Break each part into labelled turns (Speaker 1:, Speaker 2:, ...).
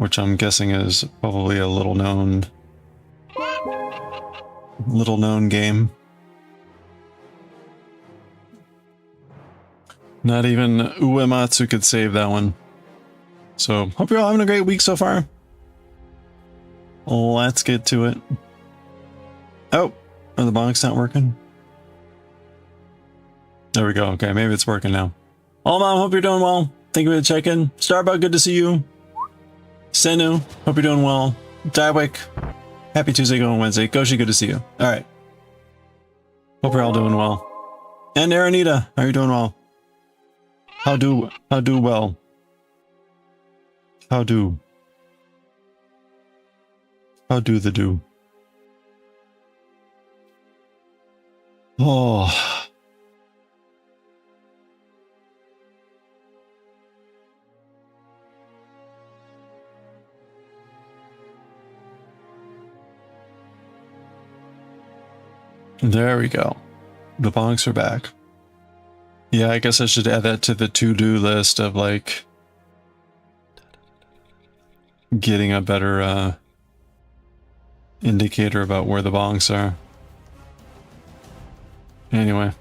Speaker 1: which I'm guessing is probably a little known game. Not even Uematsu could save that one. So, hope you're all having a great week so far. Let's get to it. Oh, are the bonks not working? There we go. Okay, maybe it's working now. Oh, Mom, hope you're doing well. Thank you for the check-in. Starbuck, good to see you. Senu, hope you're doing well. Diewick, happy Tuesday going Wednesday. Goshi, good to see you. All right. Hope you're all doing well. And Aranita, how are you doing well? How do well? How do the do? Oh. There we go. The bonks are back. Yeah, I guess I should add that to the to-do list of like getting a better indicator about where the bonks are. Anyway.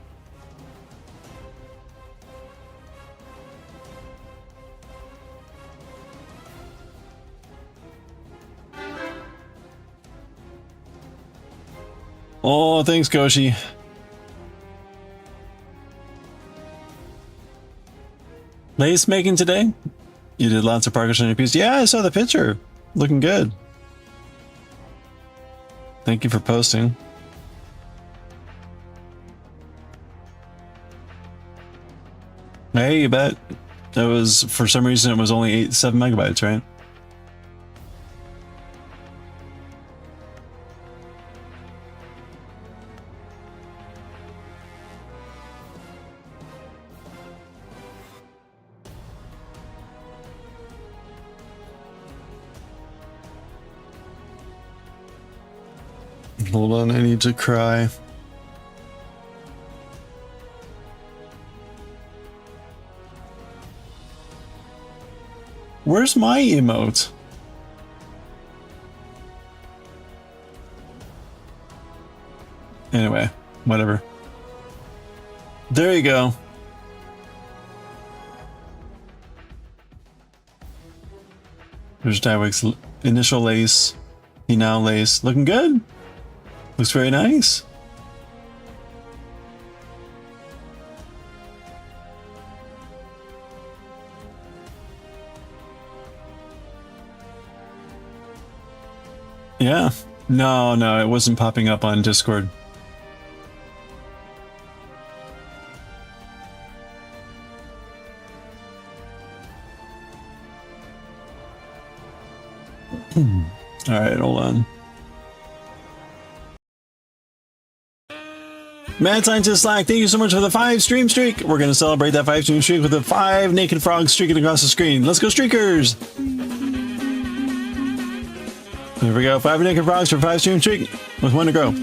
Speaker 1: Oh, thanks, Goshi. Lace making today? You did lots of progress on your piece. Yeah, I saw the picture. Looking good. Thank you for posting. Hey, you bet. That was, for some reason, it was only 7 megabytes, right? Hold on, I need to cry. Where's my emote? Anyway, whatever. There you go. There's Diewick's initial lace. He now lace. Looking good. Looks very nice. Yeah. No, it wasn't popping up on Discord. All right, hold on. Mad Scientist Slack, thank you so much for the 5 stream streak. We're going to celebrate that 5 stream streak with the 5 naked frogs streaking across the screen. Let's go, streakers! There we go, 5 naked frogs for 5 stream streak with 1 to go.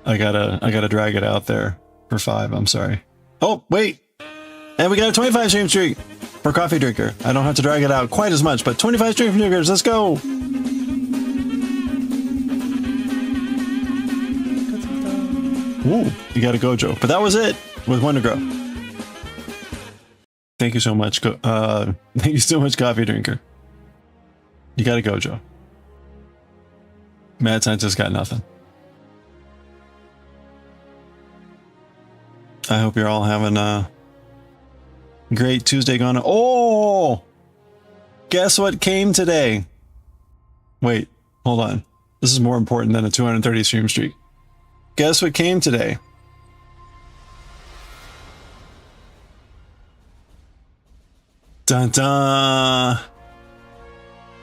Speaker 1: I gotta drag it out there for 5, I'm sorry. Oh, wait! And we got a 25 stream streak for Coffee Drinker. I don't have to drag it out quite as much, but 25 stream drinkers, let's go! Ooh, you got a Gojo. But that was it with 1 to grow. Thank you so much. Thank you so much, Coffee Drinker. You got a Gojo. Mad Scientist got nothing. I hope you're all having a great Tuesday going on. Oh! Guess what came today? Wait, hold on. This is more important than a 230 stream streak. Guess what came today? Dun dun!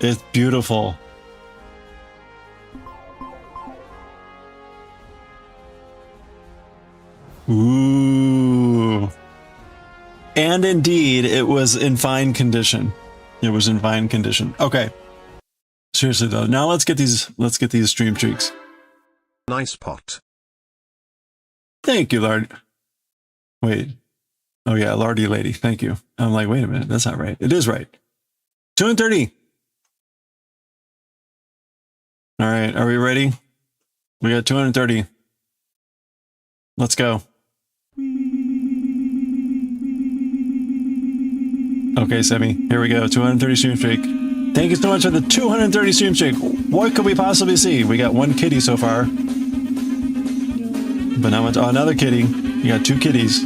Speaker 1: It's beautiful. Ooh. And indeed, it was in fine condition. It was in fine condition. Okay. Seriously though, now let's get these stream streaks.
Speaker 2: Nice pot.
Speaker 1: Thank you, Lord. Wait. Oh yeah, Lardy Lady. Thank you. I'm like, wait a minute, that's not right. It is right. 230. All right, are we ready? We got 230. Let's go. Okay, Semi, here we go. 230 stream streak. Thank you so much for the 230 stream streak. What could we possibly see? We got one kitty so far. But now it's another kitty. You got two kitties.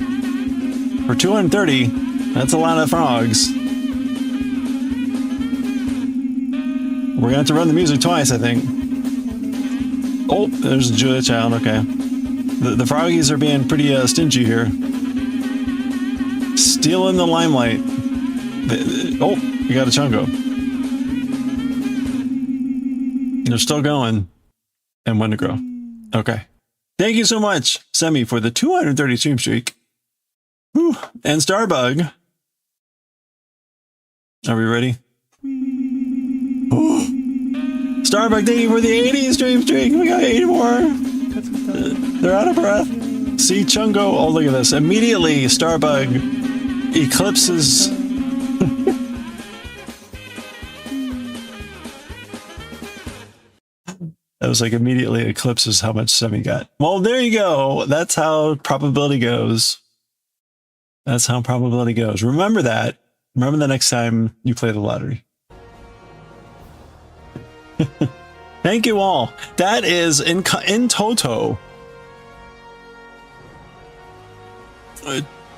Speaker 1: For 230, that's a lot of frogs. We're gonna have to run the music twice, I think. Oh, there's Julia Child, okay. The froggies are being pretty stingy here. Stealing the limelight. Oh, you got a Chungo. They're still going. And Wendigo. Okay. Thank you so much, Semi, for the 230 stream streak. Whew. And Starbug. Are we ready? Oh. Starbug, thank you for the 80 stream streak. We got 8 more. They're out of breath. See Chungo. Oh, look at this. Immediately, Starbug eclipses. That was like immediately eclipses how much Semi got. Well, there you go. That's how probability goes. That's how probability goes. Remember that. Remember the next time you play the lottery. Thank you all. That is in toto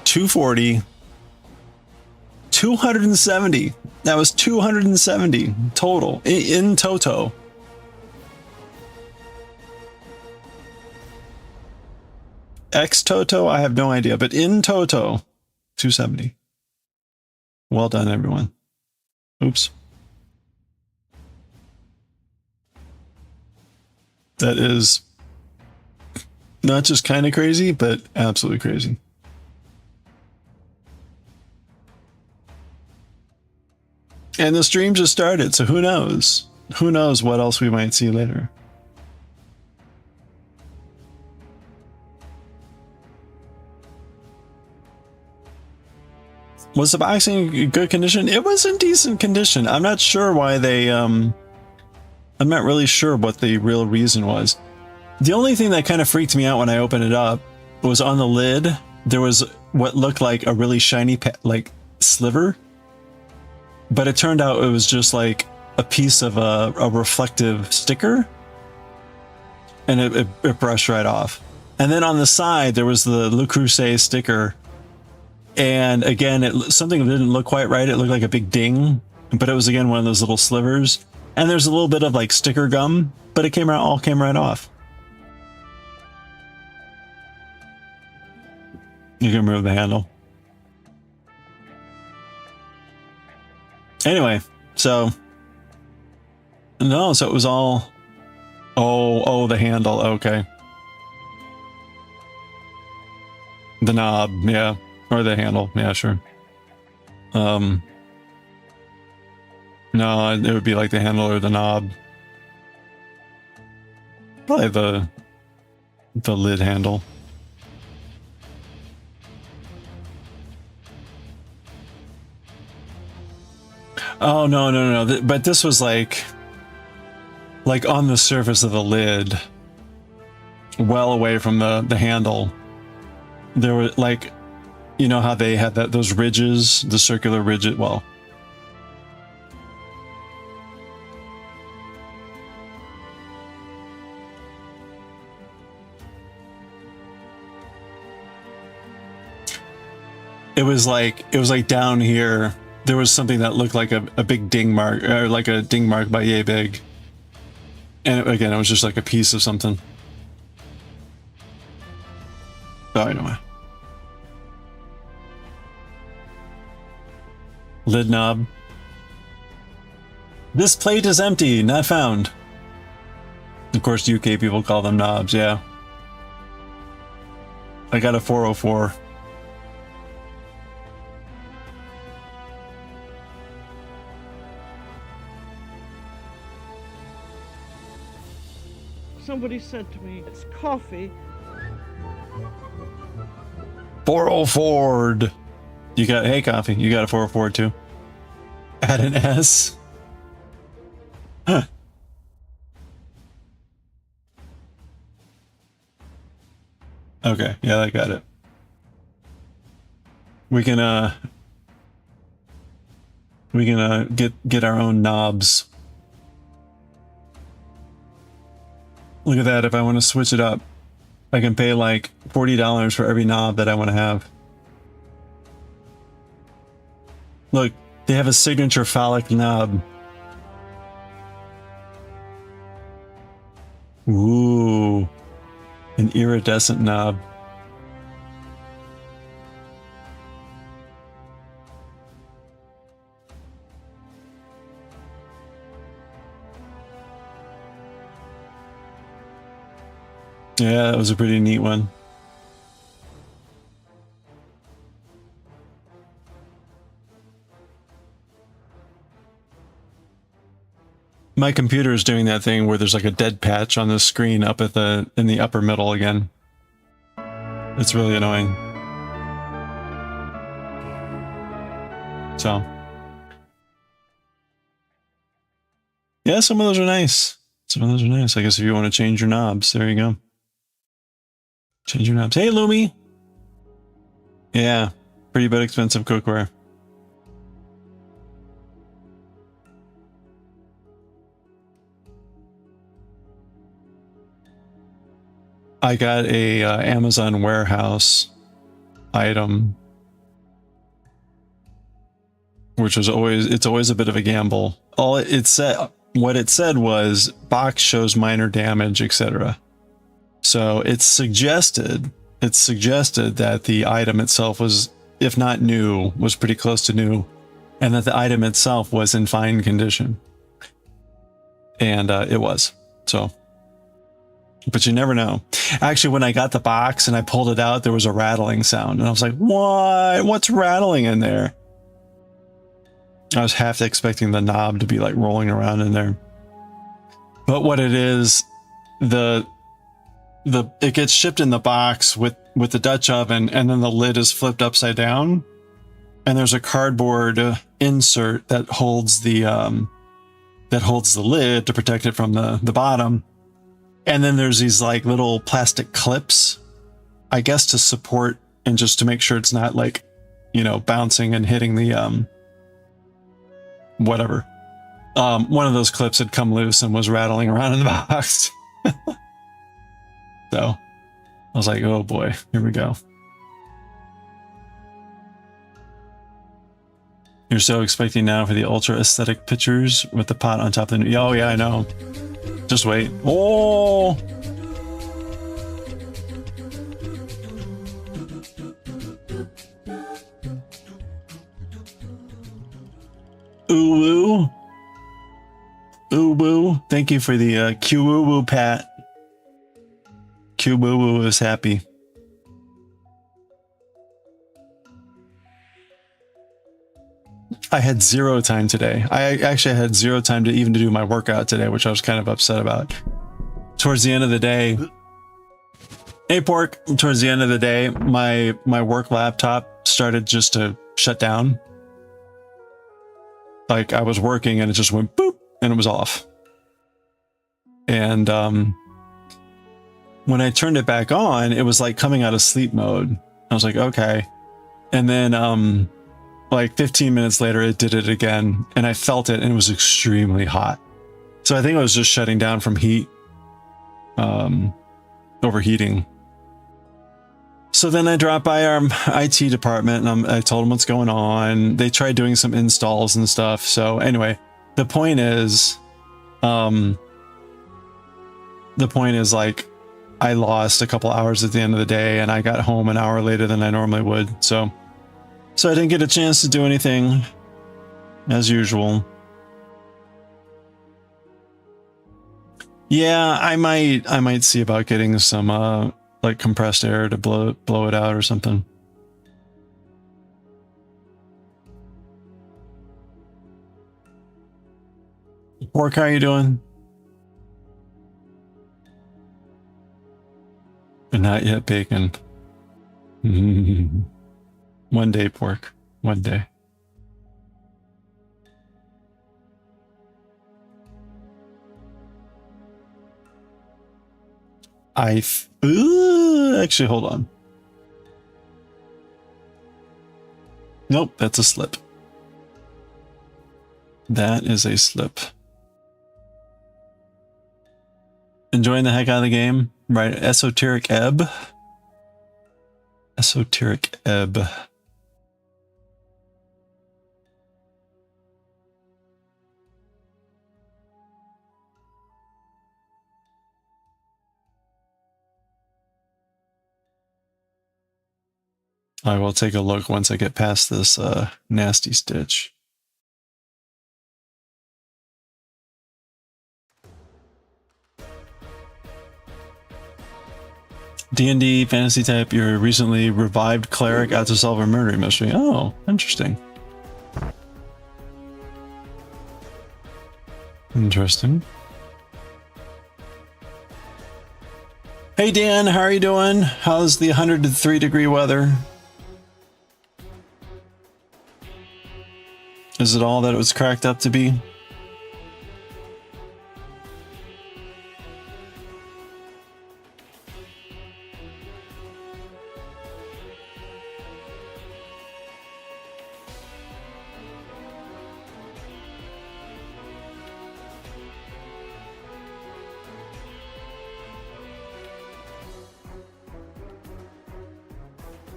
Speaker 1: 240, 270. That was 270 total in toto. Ex toto, I have no idea, but in toto, 270. Well done, everyone. Oops. That is not just kind of crazy, but absolutely crazy. And the stream just started, so who knows? Who knows what else we might see later? Was the boxing in good condition? It was in decent condition. I'm not sure why they, I'm not really sure what the real reason was. The only thing that kind of freaked me out when I opened it up was on the lid, there was what looked like a really shiny, like, sliver. But it turned out it was just like a piece of a reflective sticker. And it brushed right off. And then on the side, there was the Le Creuset sticker. And again, something didn't look quite right. It looked like a big ding, but it was again one of those little slivers. And there's a little bit of like sticker gum, but it all came right off. You can remove the handle. Anyway, so no, so it was all. Oh, the handle. Okay, the knob. Yeah. Or the handle, yeah, sure. No, it would be like the handle or the knob. Probably the lid handle. Oh no! But this was like on the surface of the lid, well away from the handle. There were like. You know how they had those ridges, the circular ridge, well. It was like down here, there was something that looked like a big ding mark, or like a ding mark by yay big. And again, it was just like a piece of something. Oh, anyway. Lid knob. This plate is empty, not found. Of course, UK people call them knobs, yeah. I got a 404.
Speaker 2: Somebody said to me, it's coffee.
Speaker 1: 404'd. You got, hey, Coffee, you got a 404 too. Add an S. Huh. Okay, yeah, I got it. We can get our own knobs. Look at that. If I want to switch it up, I can pay like $40 for every knob that I want to have. Look, they have a signature phallic knob. Ooh, an iridescent knob. Yeah, that was a pretty neat one. My computer is doing that thing where there's like a dead patch on the screen up at in the upper middle again. It's really annoying. So, yeah, some of those are nice. Some of those are nice. I guess if you want to change your knobs, there you go. Change your knobs. Hey, Lumi. Yeah, pretty bit expensive cookware. I got a Amazon warehouse item, which was it's always a bit of a gamble. All it said, what it said was box shows minor damage, etc. So it suggested that the item itself was, if not new, was pretty close to new, and that the item itself was in fine condition. And it was. So, but you never know. Actually, when I got the box and I pulled it out, there was a rattling sound, and I was like, "What? What's rattling in there?" I was half expecting the knob to be like rolling around in there. But what it is, it gets shipped in the box with the Dutch oven, and then the lid is flipped upside down, and there's a cardboard insert that holds the lid to protect it from the bottom. And then there's these like little plastic clips, I guess, to support and just to make sure it's not like, you know, bouncing and hitting the whatever. One of those clips had come loose and was rattling around in the box. So I was like, oh boy, here we go. You're so expecting now for the ultra aesthetic pictures with the pot on top of the... Oh yeah, I know. Just wait. Oh! Ooh woo. Ooh woo. Thank you for the Q-woo woo, Pat. Q-woo-woo is happy. I had zero time today. I actually had zero time to even do my workout today, which I was kind of upset about. Towards the end of the day, hey Pork, towards the end of the day, my work laptop started just to shut down. Like I was working and it just went boop and it was off. And when I turned it back on, it was like coming out of sleep mode. I was like, okay. And then like 15 minutes later, it did it again, and I felt it, and it was extremely hot. So I think it was just shutting down from heat, overheating. So then I dropped by our IT department, and I told them what's going on. They tried doing some installs and stuff. So anyway, the point is like, I lost a couple hours at the end of the day, and I got home an hour later than I normally would. So I didn't get a chance to do anything as usual. Yeah, I might see about getting some like compressed air to blow it out or something. Pork, how you doing? But not yet bacon. One day, Pork. one day. Actually, hold on. Nope, that's a slip. That is a slip. Enjoying the heck out of the game, right? Esoteric Ebb. Esoteric Ebb. I will take a look once I get past this nasty stitch. D&D fantasy type, your recently revived cleric out to solve a murder mystery. Oh, interesting. Interesting. Hey Dan, how are you doing? How's the 103-degree weather? Is it all that it was cracked up to be?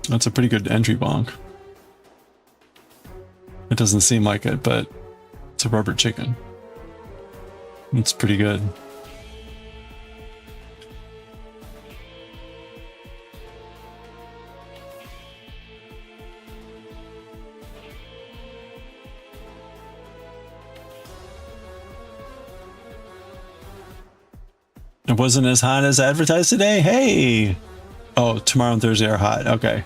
Speaker 1: That's a pretty good entry bonk. It doesn't seem like it, but it's a rubber chicken. It's pretty good. It wasn't as hot as advertised today. Hey! Oh, tomorrow and Thursday are hot. Okay.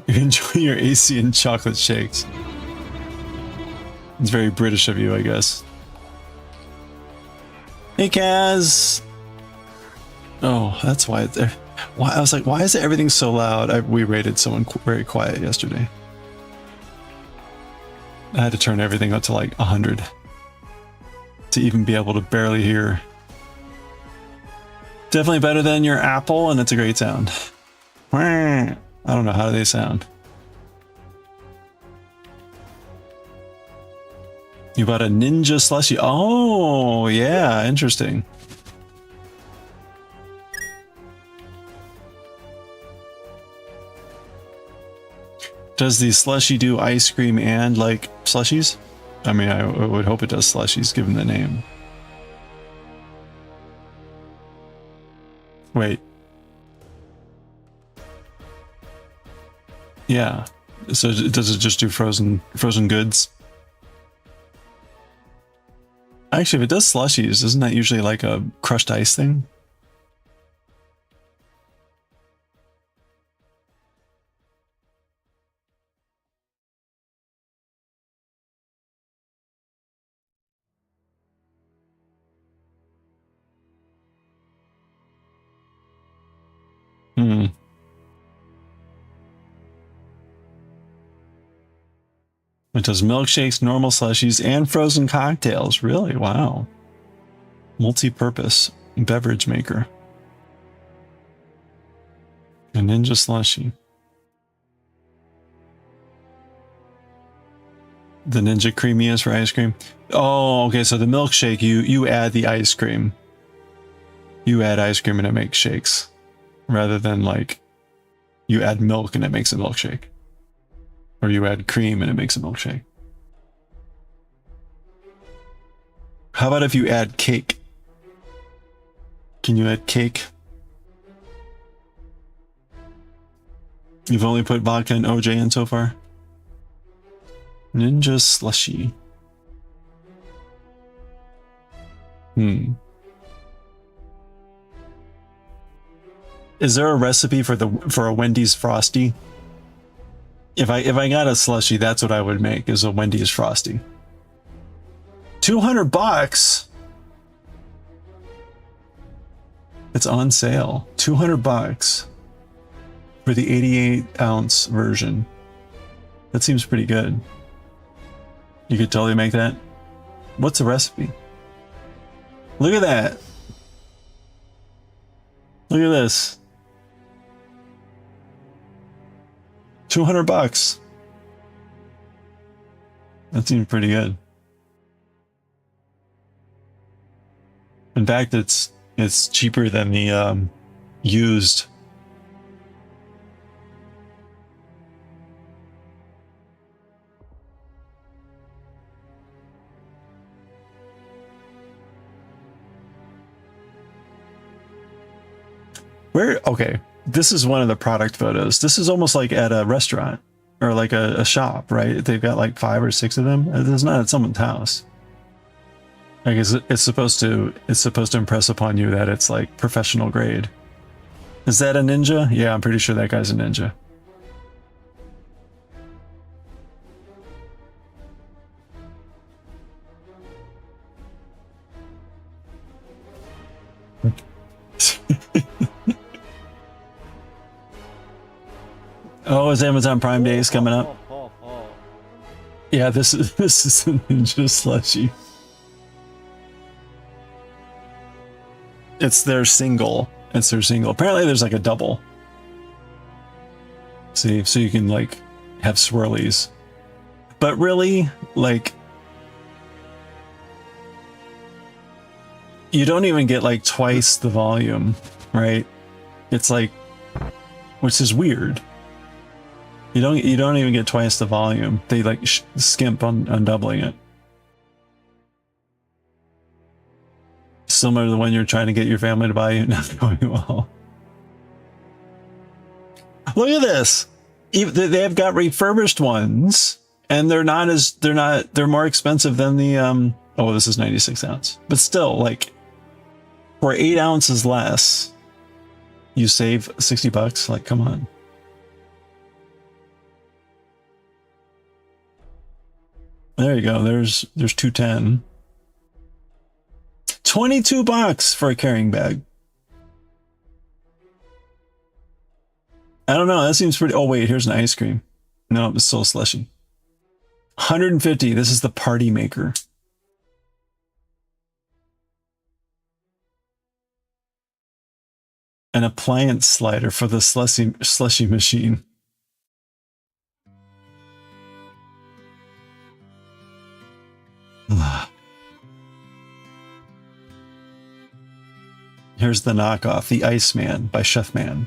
Speaker 1: You enjoy your AC and chocolate shakes. It's very British of you, I guess. Hey, Kaz. Oh, that's why it's there. Why I was like, why is everything so loud? We rated someone very quiet yesterday. I had to turn everything up to like 100 to even be able to barely hear. Definitely better than your Apple, and it's a great sound. I don't know, how do they sound? You bought a ninja slushy. Oh, yeah, interesting. Does the slushy do ice cream and like slushies? I mean, I would hope it does slushies given the name. Wait. Yeah. So does it just do frozen goods? Actually, if it does slushies, isn't that usually like a crushed ice thing? Hmm. It does milkshakes, normal slushies, and frozen cocktails. Really? Wow. Multi-purpose beverage maker. A ninja slushy. The ninja creamiest for ice cream. Oh, okay. So the milkshake, you add the ice cream. You add ice cream and it makes shakes, rather than like you add milk and it makes a milkshake. Or you add cream and it makes a milkshake. How about if you add cake? Can you add cake? You've only put vodka and OJ in so far? Ninja slushy. Is there a recipe for a Wendy's Frosty? If I got a slushy, that's what I would make, is a Wendy's Frosty. $200? It's on sale. $200 for for the 88-ounce version. That seems pretty good. You could totally make that. What's the recipe? Look at that. Look at this. 200 bucks. That seems pretty good. In fact, it's cheaper than the used. Where, okay, this is one of the product photos. This is almost like at a restaurant or like a shop, right? They've got like 5 or 6 of them. It's not at someone's house. I guess it's supposed to impress upon you that it's like professional grade. Is that a ninja? Yeah, I'm pretty sure that guy's a ninja. Oh, is Amazon Prime Days coming up? Yeah, this is a ninja slushie. It's their single. It's their single. Apparently there's like a double. See, so you can like have swirlies. But really, like, you don't even get like twice the volume, right? It's like, which is weird. You don't even get twice the volume. They like skimp on doubling it. Similar to the one you're trying to get your family to buy you, not going well. Look at this. They've got refurbished ones, and they're more expensive than the oh, this is 96 ounce, but still, like, for 8 ounces less, you save 60 bucks. Like, come on. There you go. There's 210. 22 bucks for a carrying bag. I don't know. That seems pretty. Oh wait, here's an ice cream. No, it's still a slushie. 150. This is the party maker. An appliance slider for the slushy machine. Here's the knockoff, the Iceman by Chefman.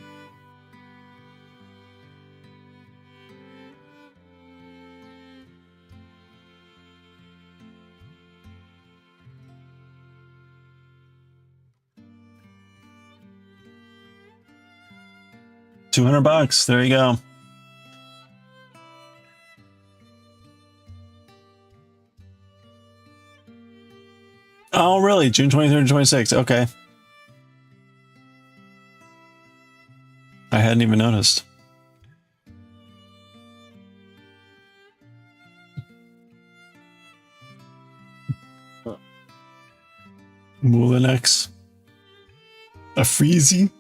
Speaker 1: $200. There you go. Oh, really? June 23rd and 26th. Okay. I hadn't even noticed. Moulinex. A Freezy.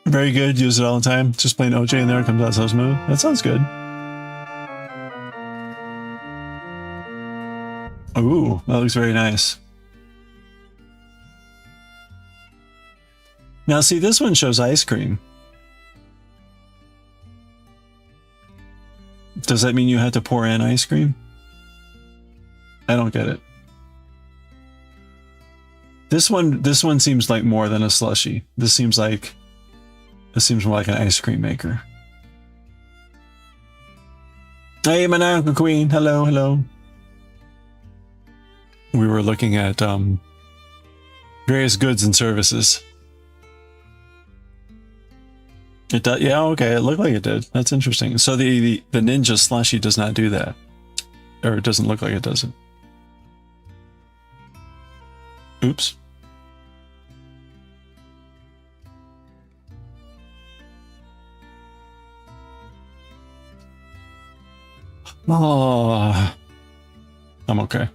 Speaker 1: Very good. Use it all the time. Just plain OJ in there. It comes out so smooth. That sounds good. Ooh, that looks very nice. Now, see, this one shows ice cream. Does that mean you have to pour in ice cream? I don't get it. This one seems like more than a slushie. This seems more like an ice cream maker. Hey, Manaka Queen. Hello, hello. We were looking at various goods and services. It does, yeah, okay, it looked like it did. That's interesting. So the Ninja slushie does not do that. Or it doesn't look like it does it. Oops. Oh, I'm okay.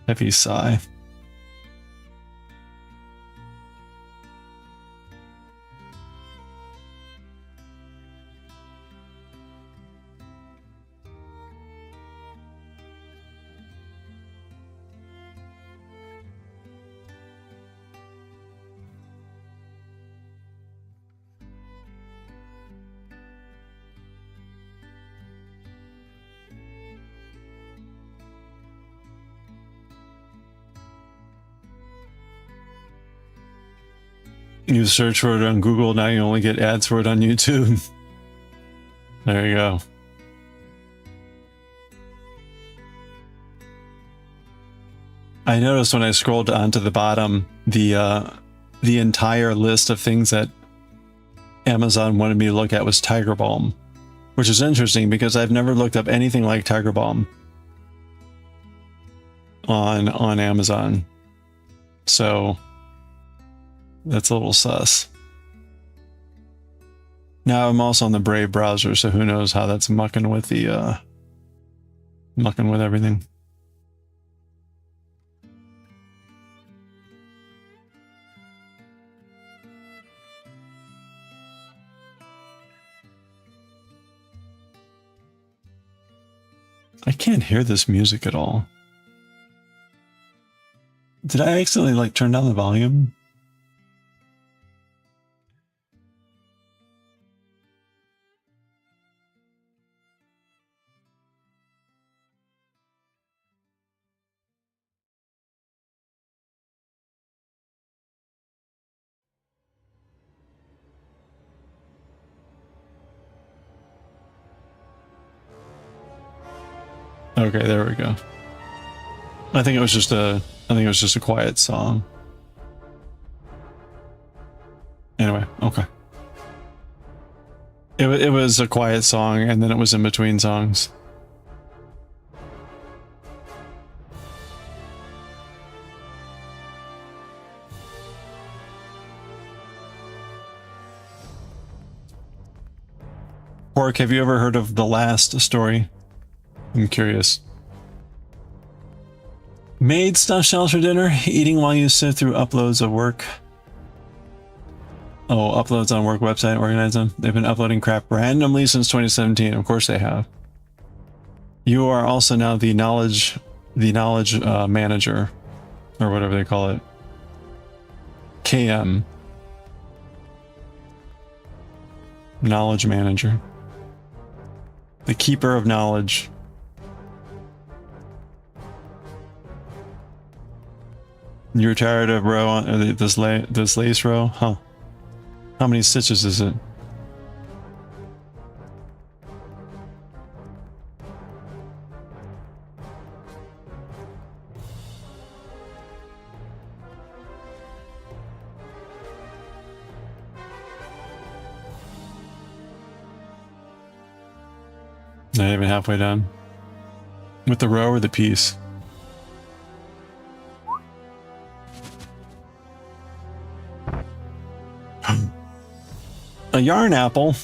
Speaker 1: Heavy sigh. You search for it on Google, now you only get ads for it on YouTube. There you go. I noticed when I scrolled onto the bottom, the entire list of things that Amazon wanted me to look at was Tiger Balm, which is interesting because I've never looked up anything like Tiger Balm on Amazon. So that's a little sus. Now I'm also on the Brave browser, so who knows how that's mucking with the mucking with everything. I can't hear this music at all. Did I accidentally like turn down the volume? Okay, there we go. I think it was just a quiet song. Anyway, okay. It was a quiet song, and then it was in between songs. Pork, have you ever heard of The Last Story? I'm curious. Made stuffed shells for dinner, eating while you sift through uploads of work. Oh, uploads on work website, organize them. They've been uploading crap randomly since 2017. Of course they have. You are also now the knowledge manager, or whatever they call it. KM. Knowledge manager. The keeper of knowledge. You're tired of row on this lace row? Huh. How many stitches is it? Not even halfway done. With the row or the piece? A yarn apple.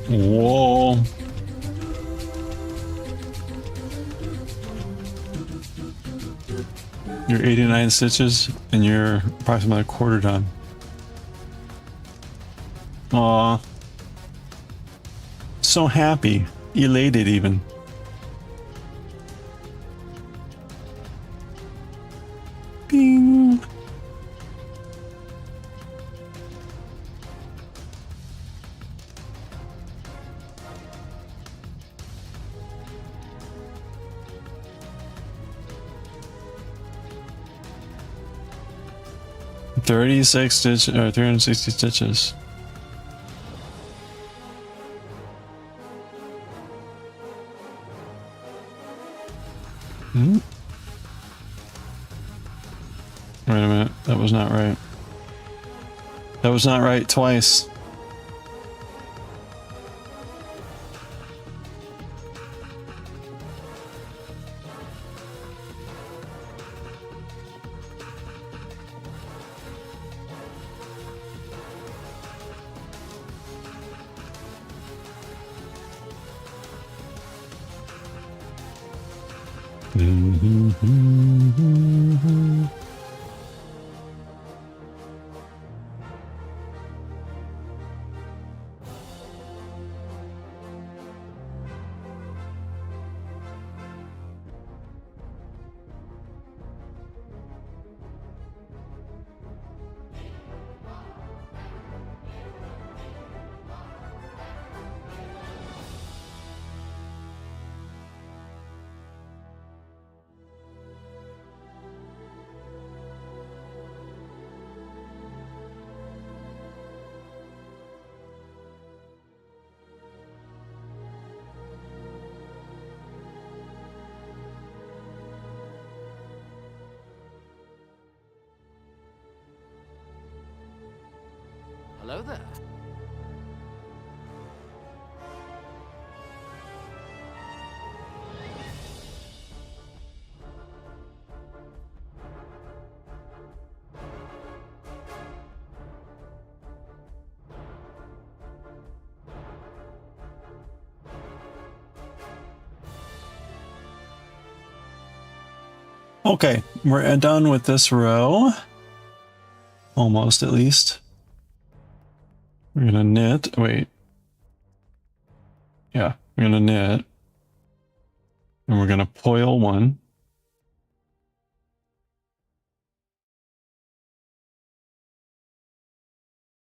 Speaker 1: Whoa. You're 89 stitches and you're approximately a quarter done. Aw. So happy. Elated even. Bing. $36 stitches, or 360 stitches. Hmm? Wait a minute, that was not right. That was not right twice.
Speaker 3: Hello there.
Speaker 1: Okay, we're done with this row. Almost, at least. We're gonna knit. Wait. Yeah, we're gonna knit. And we're gonna poil one.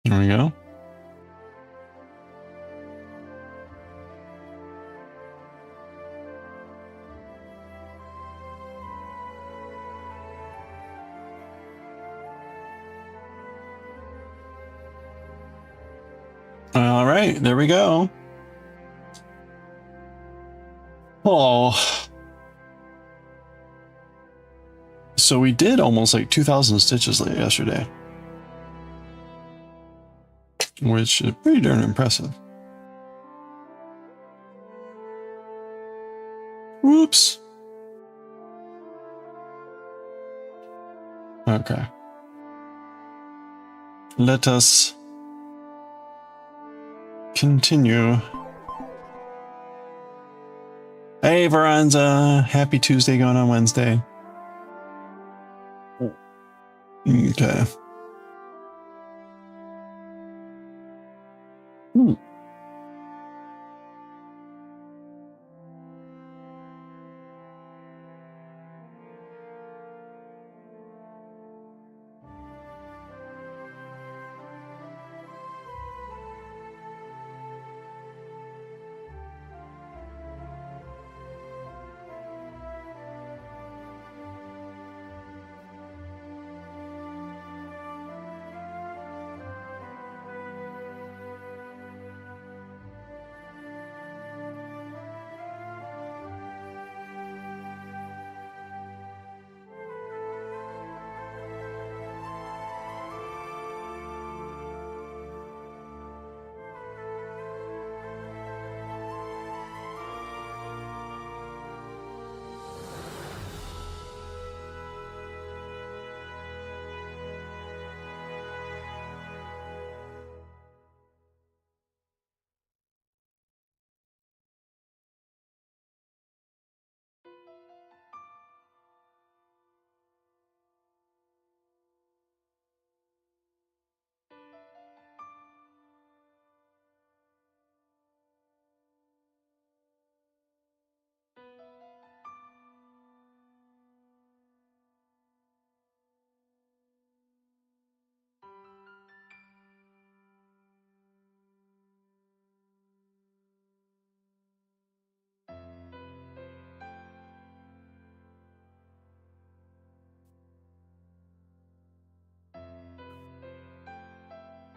Speaker 1: There we go. All right, there we go. Oh. So we did almost like 2,000 stitches yesterday. Which is pretty darn impressive. Whoops. Okay. Let us continue. Hey, Veranza. Happy Tuesday going on Wednesday. Okay.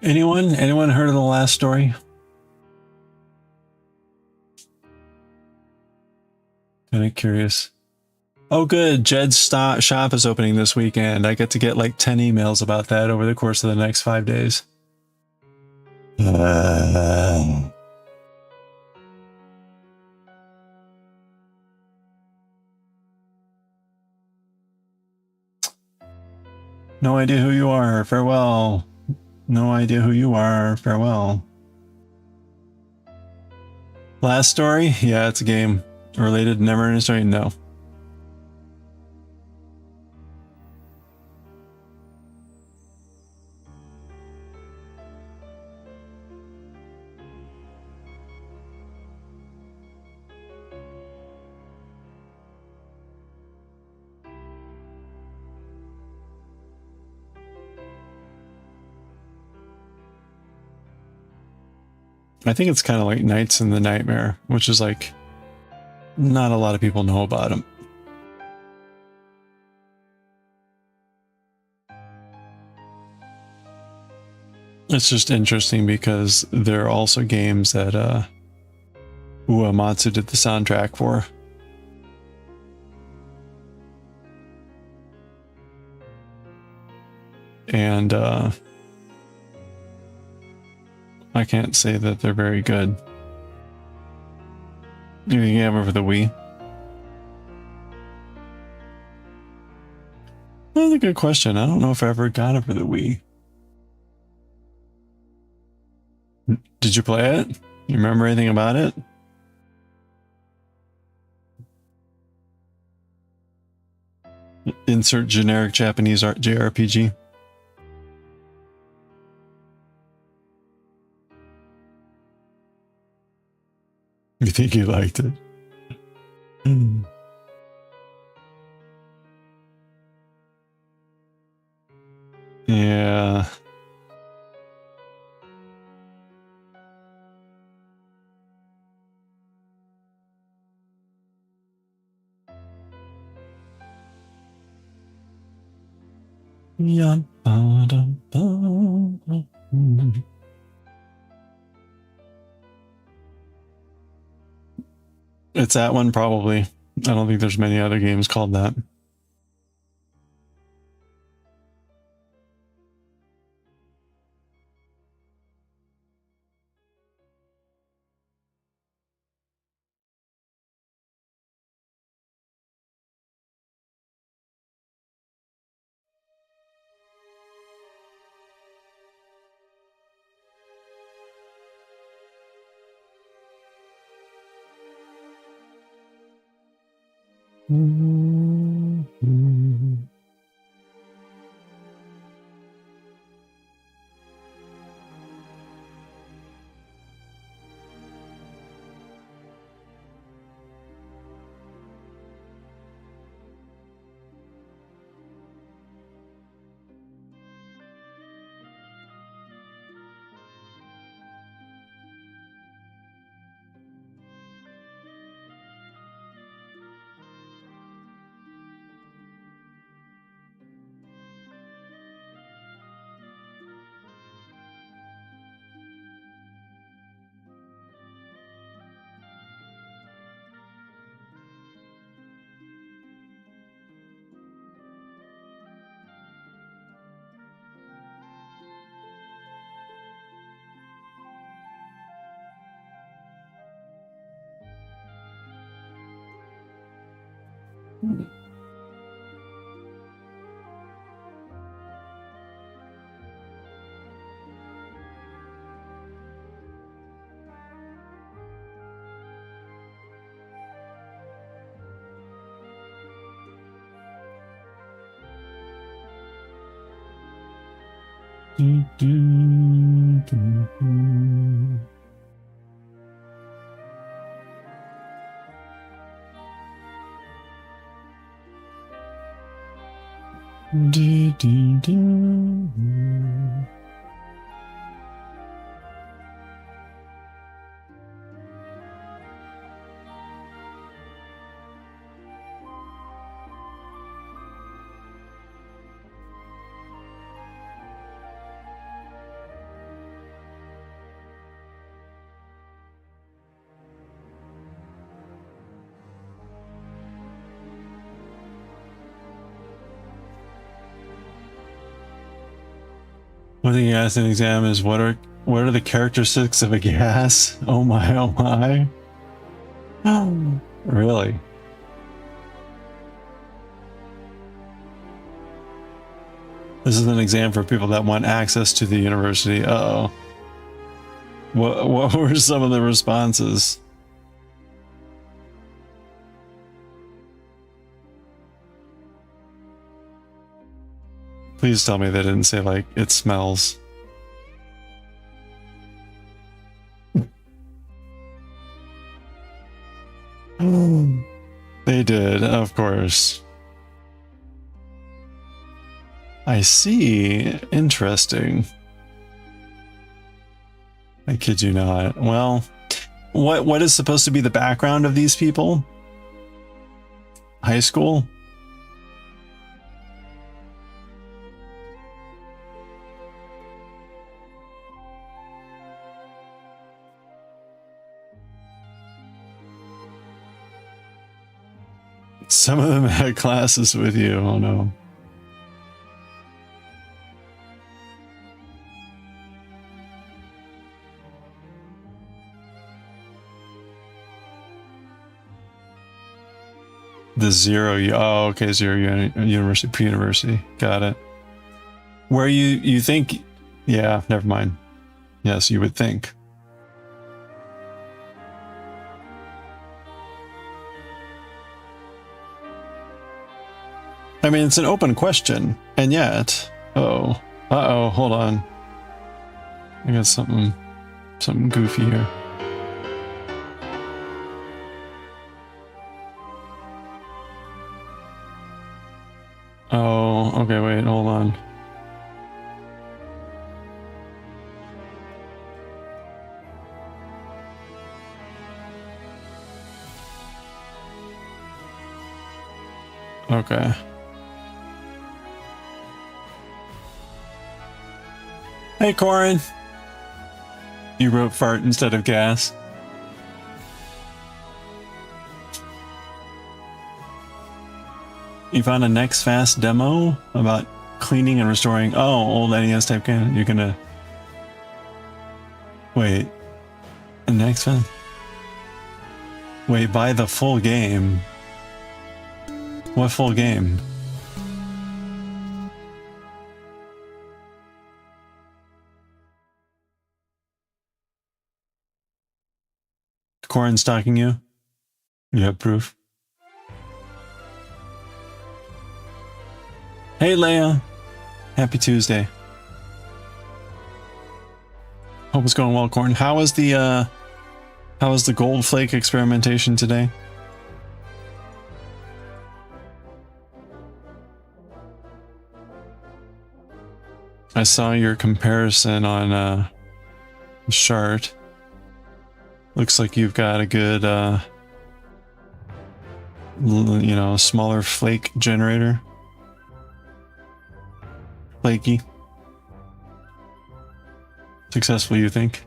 Speaker 1: Anyone heard of the last story? Kind of curious. Oh, good. Jed's shop is opening this weekend. I get to get like 10 emails about that over the course of the next 5 days. No idea who you are. Farewell. No idea who you are. Farewell. Last story? Yeah, it's a game. Related Never Ending Story? No. I think it's kind of like Nights in the Nightmare, which is like not a lot of people know about him. It's just interesting because there are also games that Uematsu did the soundtrack for. And I can't say that they're very good. You think you have it for the Wii? That's a good question. I don't know if I ever got it for the Wii. Did you play it? You remember anything about it? Insert generic Japanese art JRPG. You think you liked it? Yeah. Yeah. It's that one, probably. I don't think there's many other games called that. One thing you asked in the exam is what are the characteristics of a gas? Oh my, oh my. Oh, really? This is an exam for people that want access to the university. Uh-oh. What were some of the responses? Please tell me they didn't say, like, it smells. They did, of course. I see. Interesting. I kid you not. Well, what is supposed to be the background of these people? High school? Some of them had classes with you. Oh no. The zero. Oh, okay. Zero university, pre-university. Got it. Where you think? Yeah. Never mind. Yes, you would think. I mean, it's an open question, and yet, uh-oh, hold on. I got something goofy here. Oh, okay, wait, hold on. Okay. Hey, Corin. You wrote fart instead of gas. You found a next fast demo about cleaning and restoring. Oh, old NES type can. You're gonna wait. The next one. Wait, buy the full game. What full game? Corin stalking you? You have proof? Hey Leia! Happy Tuesday. Hope it's going well, Corin. How was the gold flake experimentation today? I saw your comparison on chart. Looks like you've got a good, you know, smaller flake generator. Flaky. Successful, you think?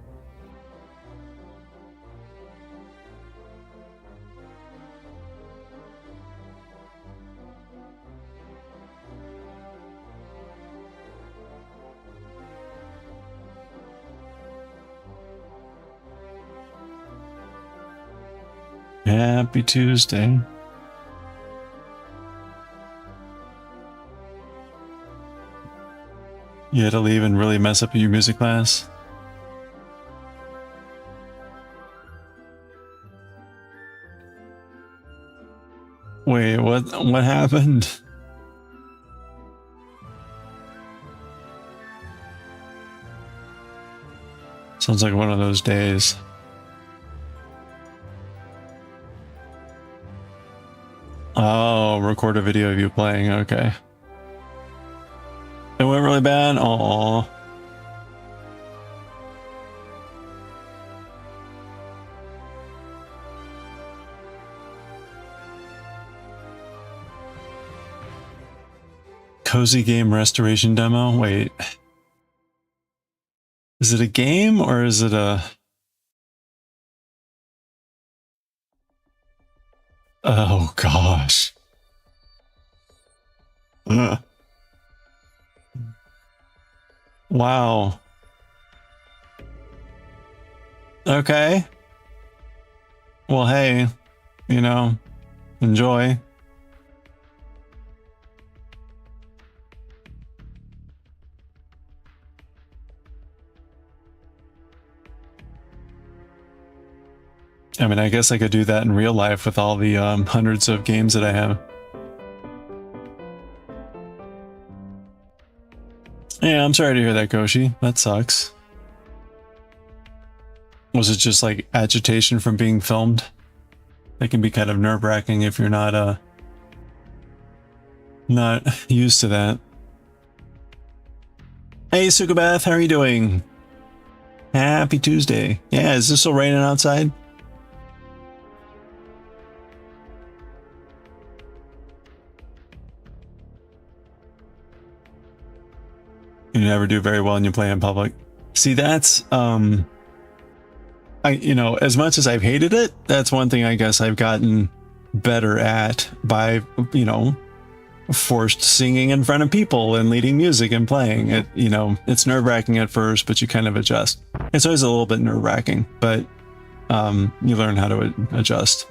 Speaker 1: Happy Tuesday. You had to leave and really mess up your music class? Wait, what happened? Sounds like one of those days. Oh, record a video of you playing, okay. It went really bad? Aww. Cozy game restoration demo? Wait. Is it a game or is it a... Oh gosh. Ugh. Wow. Okay. Well, hey, you know, enjoy. I mean, I guess I could do that in real life with all the hundreds of games that I have. Yeah, I'm sorry to hear that, Goshi. That sucks. Was it just like agitation from being filmed? It can be kind of nerve-wracking if you're not used to that. Hey, Sukabath, how are you doing? Happy Tuesday. Yeah, is this still raining outside? You never do very well when you play in public. See, that's you know, as much as I've hated it, that's one thing I guess I've gotten better at by, you know, forced singing in front of people and leading music and playing it. You know, it's nerve-wracking at first, but you kind of adjust. It's always a little bit nerve-wracking, but you learn how to adjust.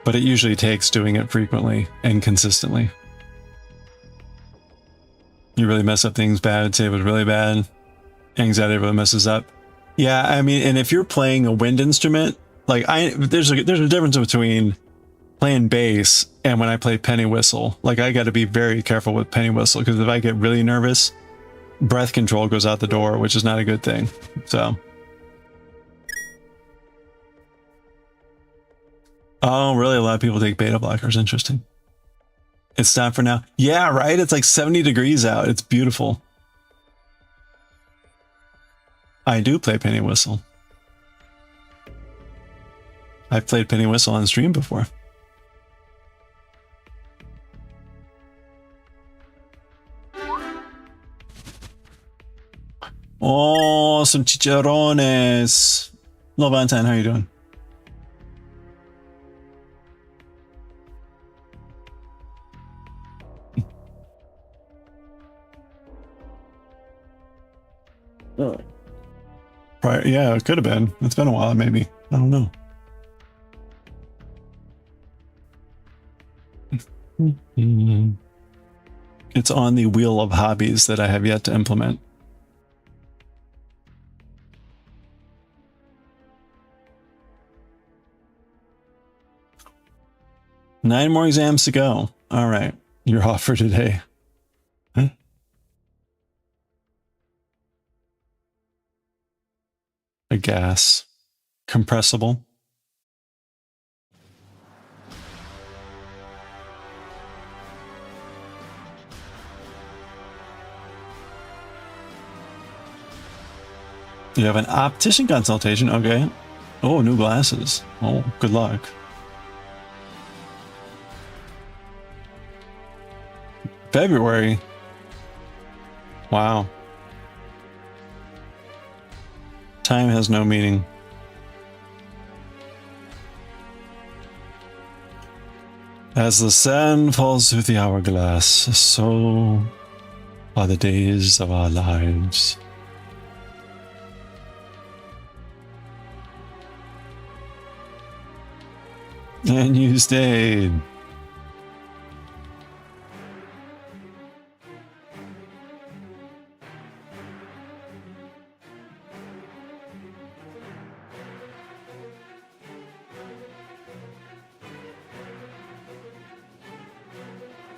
Speaker 1: But it usually takes doing it frequently and consistently. You really mess up things bad, say it was really bad. Anxiety really messes up. Yeah, I mean, and if you're playing a wind instrument, like there's a difference between playing bass and when I play penny whistle. Like I got to be very careful with penny whistle because if I get really nervous, breath control goes out the door, which is not a good thing. So, oh, really? A lot of people take beta blockers. Interesting. It's time for now. Yeah, right. It's like 70 degrees out. It's beautiful. I do play penny whistle. I've played penny whistle on stream before. Oh, some chicharrones. Hello, Valentine. How are you doing? Oh. Right, yeah, it could have been. It's been a while, maybe. I don't know. It's on the wheel of hobbies that I have yet to implement. Nine more exams to go. All right, you're off for today. Huh? A gas. Compressible. You have an optician consultation. Okay. Oh, new glasses. Oh, good luck. February. Wow. Time has no meaning. As the sand falls through the hourglass, so are the days of our lives. And you stayed.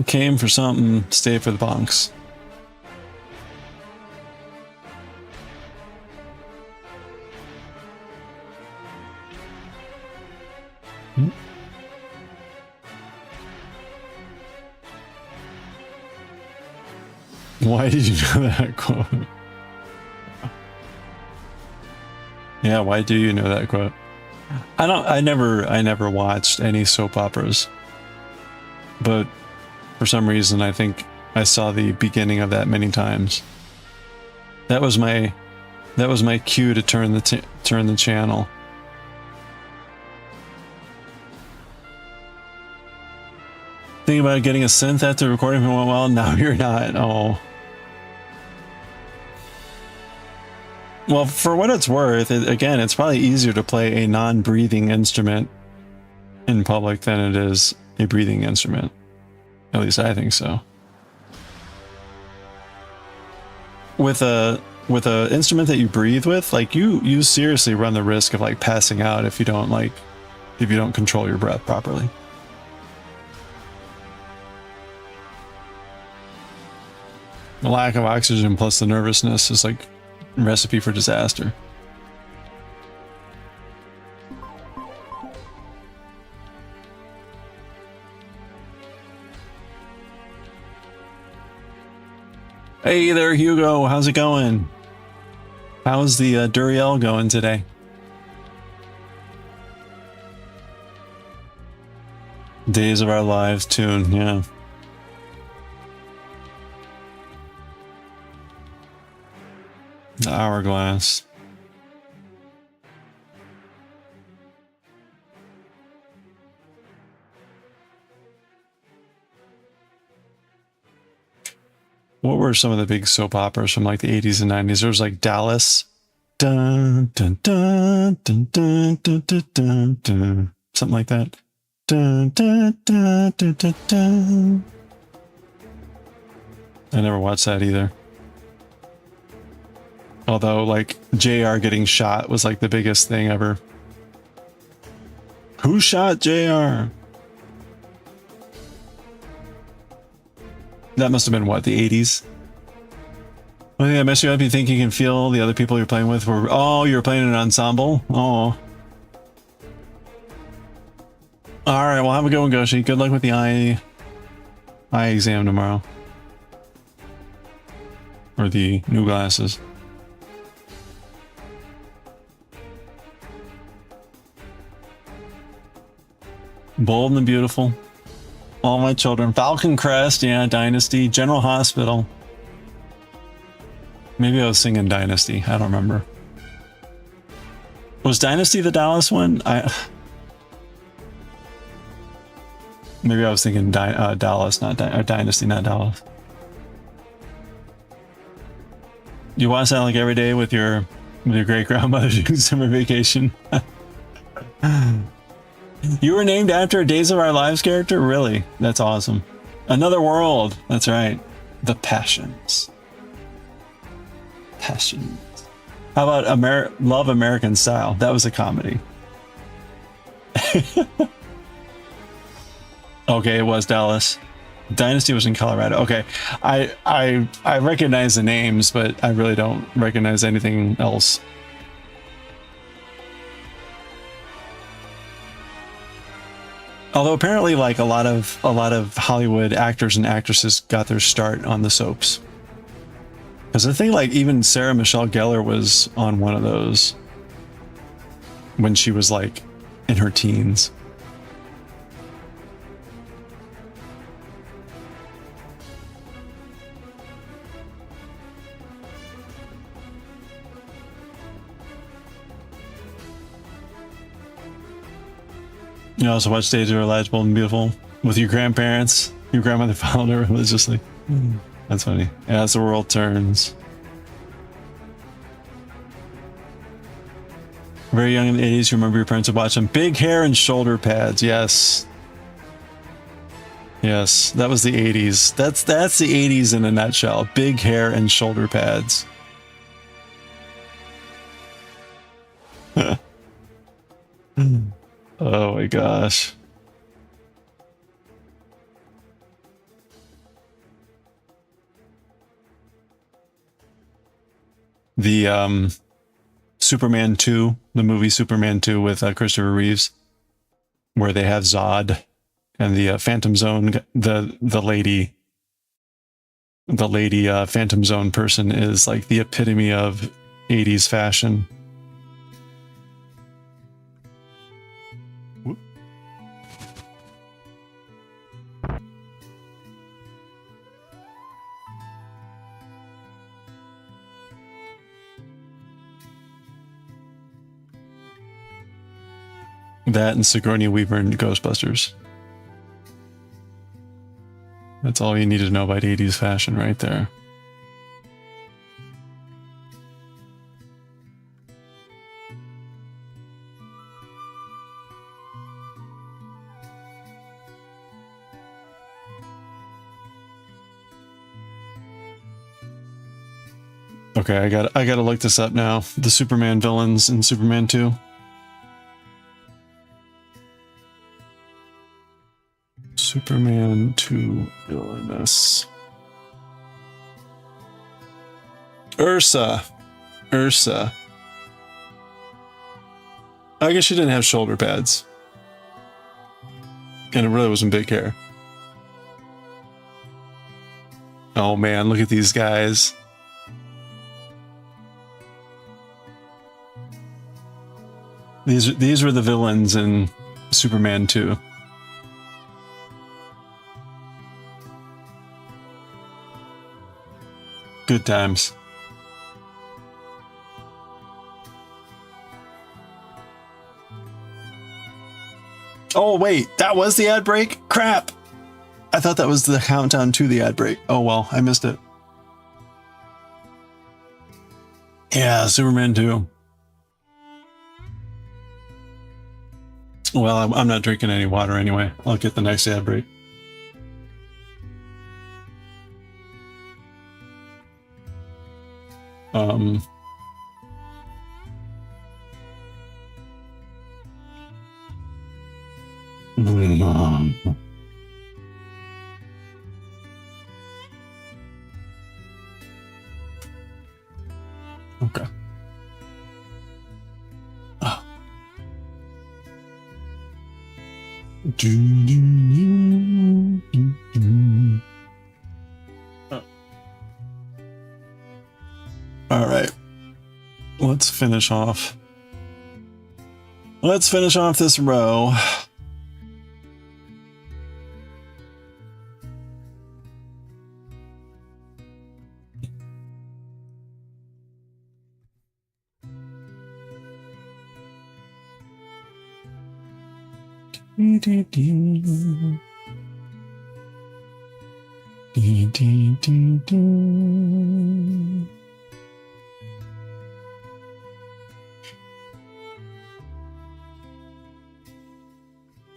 Speaker 1: Came for something, stay for the bonks. Why did you know that quote? Yeah, why do you know that quote? I never watched any soap operas. But for some reason I think I saw the beginning of that many times. That was my cue to turn the channel. Thinking about getting a synth after recording for a while. Now you're not. Oh. Well, for what it's worth, again, it's probably easier to play a non-breathing instrument in public than it is a breathing instrument. At least I think so. With a instrument that you breathe with, like you seriously run the risk of like passing out if you don't control your breath properly. The lack of oxygen plus the nervousness is like a recipe for disaster. Hey there, Hugo. How's it going? How's the Duriel going today? Days of Our Lives tune, yeah. The hourglass. What were some of the big soap operas from like the 80s and 90s? There was like Dallas. Dun, dun, dun, dun, dun, dun, dun, dun, dun. Something like that. Dun, dun, dun, dun, dun, dun. I never watched that either. Although, like, JR getting shot was like the biggest thing ever. Who shot JR? That must have been what, the 80s? Well, yeah, mess you up. You think you can feel the other people you're playing with were. Oh, you're playing an ensemble? Oh. Alright, well, have a good one, Goshi. Good luck with the eye exam tomorrow. Or the new glasses. Bold and beautiful. All my children. Falcon Crest, yeah, Dynasty. General Hospital. Maybe I was singing Dynasty. I don't remember. Was Dynasty the Dallas one? Maybe I was thinking Dallas, not Dynasty, not Dallas. You watch that like every day with your great grandmother doing summer vacation. You were named after a Days of Our Lives character? Really? That's awesome. Another World. That's right. The Passions. Passions. How about Love American Style? That was a comedy. Okay, it was Dallas. Dynasty was in Colorado. Okay, I recognize the names, but I really don't recognize anything else. Although apparently, like a lot of Hollywood actors and actresses got their start on the soaps. Because I think like even Sarah Michelle Gellar was on one of those when she was like in her teens. You also watch Days of Our Lives, Bold and Beautiful with your grandparents. Your grandmother followed her religiously. That's funny. As the World Turns. Very young in the 80s, you remember your parents would watch them. Big hair and shoulder pads, yes. Yes, that was the 80s. That's the 80s in a nutshell. Big hair and shoulder pads. Oh my gosh. The Superman 2, the movie Superman 2 with Christopher Reeves, where they have Zod and the Phantom Zone, the lady Phantom Zone person is like the epitome of 80s fashion. That and Sigourney Weaver in Ghostbusters. That's all you need to know about 80s fashion right there. Okay, I gotta look this up now. The Superman villains in Superman 2. Superman 2 villainous. Ursa. I guess she didn't have shoulder pads. And it really wasn't big hair. Oh man, look at these guys. These were the villains in Superman 2. Good times. Oh wait, that was the ad break? Crap! I thought that was the countdown to the ad break. Oh well, I missed it. Yeah, Superman 2. Well, I'm not drinking any water anyway. I'll get the next ad break. Okay. Oh. All right. Let's finish off. Let's finish off this row.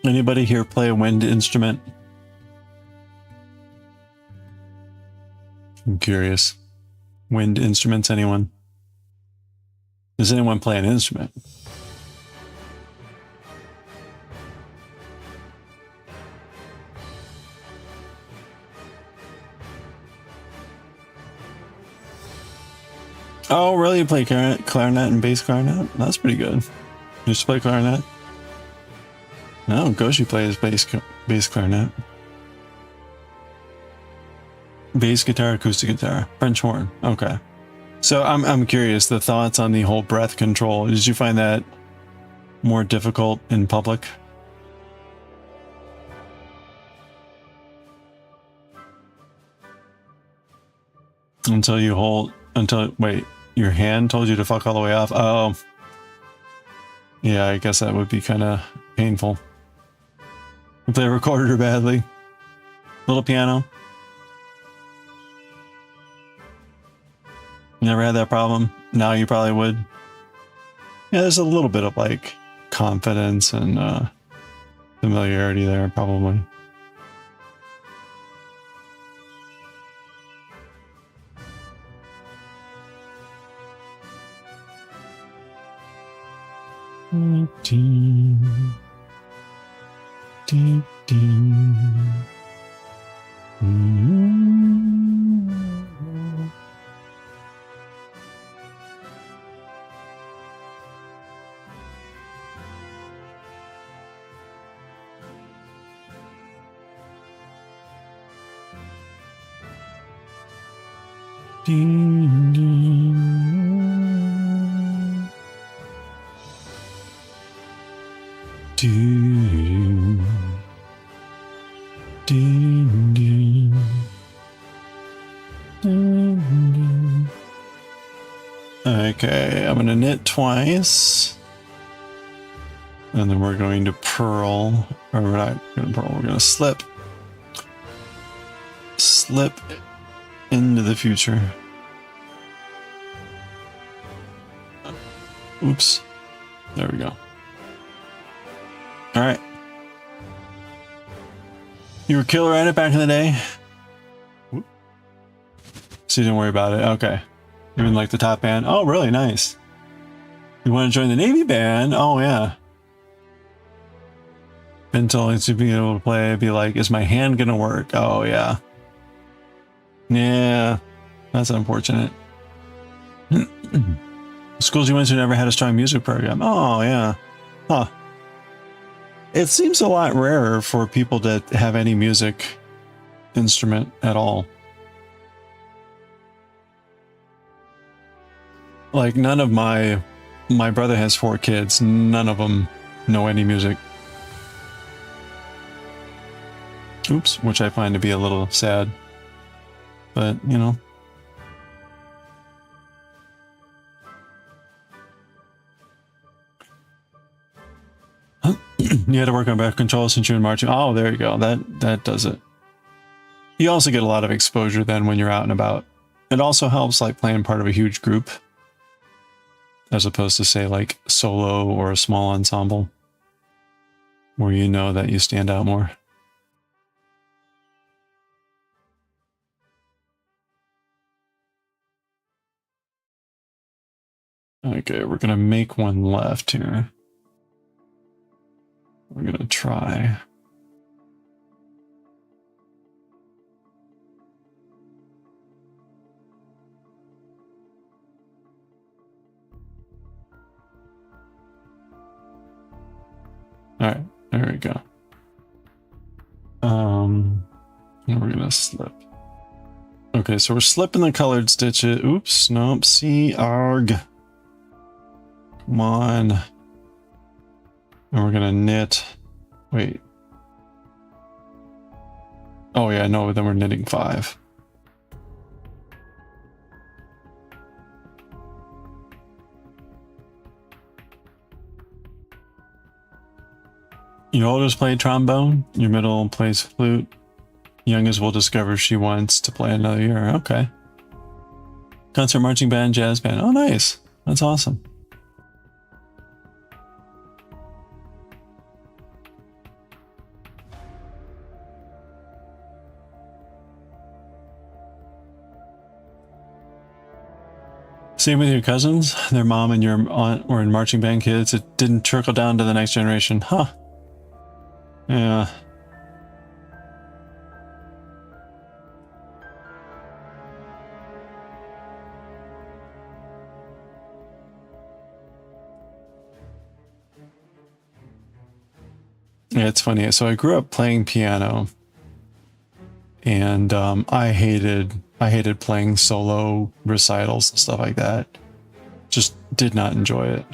Speaker 1: Anybody here play a wind instrument? I'm curious. Wind instruments, anyone? Does anyone play an instrument? Oh, really? You play clarinet and bass clarinet? That's pretty good. You just play clarinet? No, Goshi plays bass clarinet. Bass guitar, acoustic guitar, French horn. Okay. So I'm curious, the thoughts on the whole breath control. Did you find that more difficult in public? Wait, your hand told you to fuck all the way off? Oh. Yeah, I guess that would be kind of painful. You play recorded or badly? Little piano? Never had that problem? Now you probably would. Yeah, there's a little bit of like confidence and familiarity there, probably. Okay, I'm gonna knit twice. And then we're going to purl. Or we're not gonna purl, we're gonna slip. Slip into the future. Oops. There we go. Alright. You were killer at it back in the day? So you didn't worry about it? Okay. Even like the top band? Oh, really? Nice. You want to join the Navy band? Oh, yeah. Been told to be able to play, be like, is my hand gonna work? Oh, yeah. Yeah. That's unfortunate. Schools you went to never had a strong music program. Oh, yeah. Huh. It seems a lot rarer for people to have any music instrument at all. Like none of my My brother has 4 kids. None of them know any music. Oops, which I find to be a little sad. But, you know. You had to work on back control since you're in marching. Oh, there you go. That does it. You also get a lot of exposure then when you're out and about. It also helps like playing part of a huge group, as opposed to say like solo or a small ensemble, where you know that you stand out more. Okay, we're gonna make one left here. We're gonna try. Alright, there we go. And we're gonna slip. Okay, so we're slipping the colored stitches. Oops, nope, see, arg. Come on. And we're gonna knit. Wait. Oh yeah, no, then we're knitting 5. Your oldest played trombone, your middle plays flute, youngest will discover she wants to play another year. Okay. Concert marching band, jazz band. Oh, nice. That's awesome. Same with your cousins? Their mom and your aunt were in marching band kids. It didn't trickle down to the next generation. Huh. Yeah. Yeah, it's funny. So I grew up playing piano, and I hated playing solo recitals and stuff like that. Just did not enjoy it.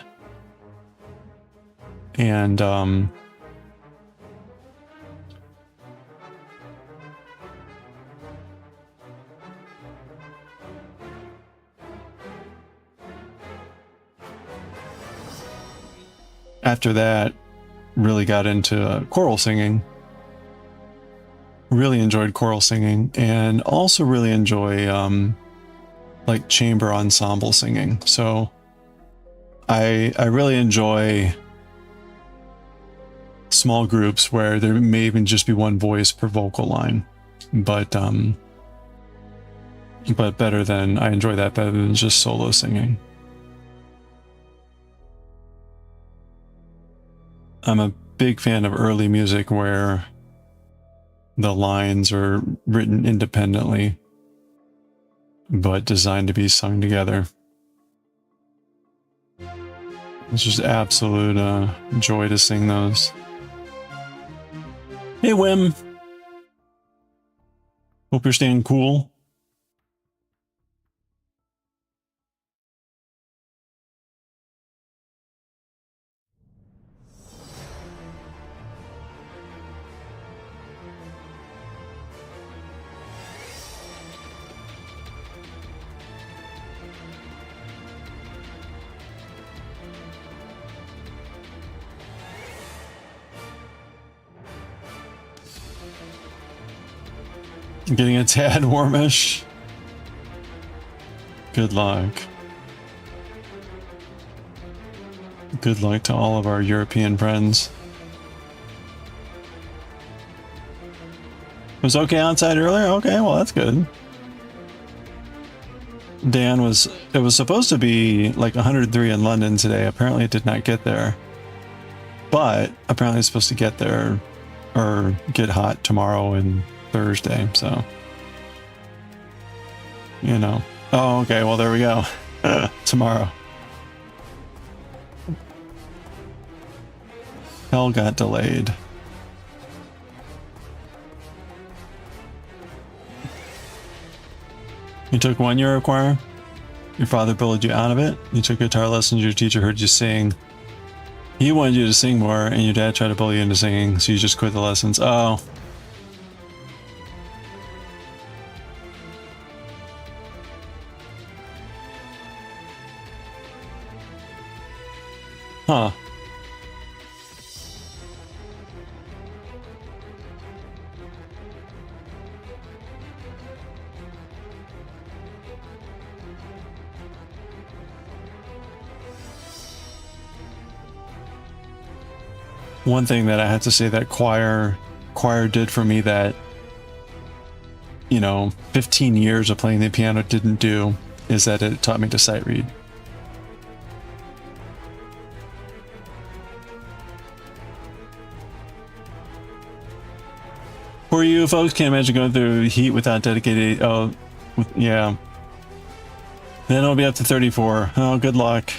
Speaker 1: And after that, really got into choral singing. Really enjoyed choral singing, and also really enjoy like chamber ensemble singing. So I really enjoy small groups where there may even just be one voice per vocal line, but better than, I enjoy that better than just solo singing. I'm a big fan of early music where the lines are written independently, but designed to be sung together. It's just absolute joy to sing those. Hey, Wim. Hope you're staying cool. Getting a tad warmish. Good luck. Good luck to all of our European friends. It was okay outside earlier? Okay, well that's good. Dan it was supposed to be like 103 in London today. Apparently it did not get there. But apparently it's supposed to get there or get hot tomorrow and Thursday, so you know. Oh, okay, well there we go. Tomorrow. Hell got delayed. You took 1 year of choir? Your father bullied you out of it. You took guitar lessons. Your teacher heard you sing. He wanted you to sing more, and your dad tried to bully you into singing, so you just quit the lessons. Oh. Huh. One thing that I have to say that choir did for me that, you know, 15 years of playing the piano didn't do is that it taught me to sight read. For you folks, can't imagine going through heat without dedicated. Oh, yeah. Then it'll be up to 34. Oh, good luck.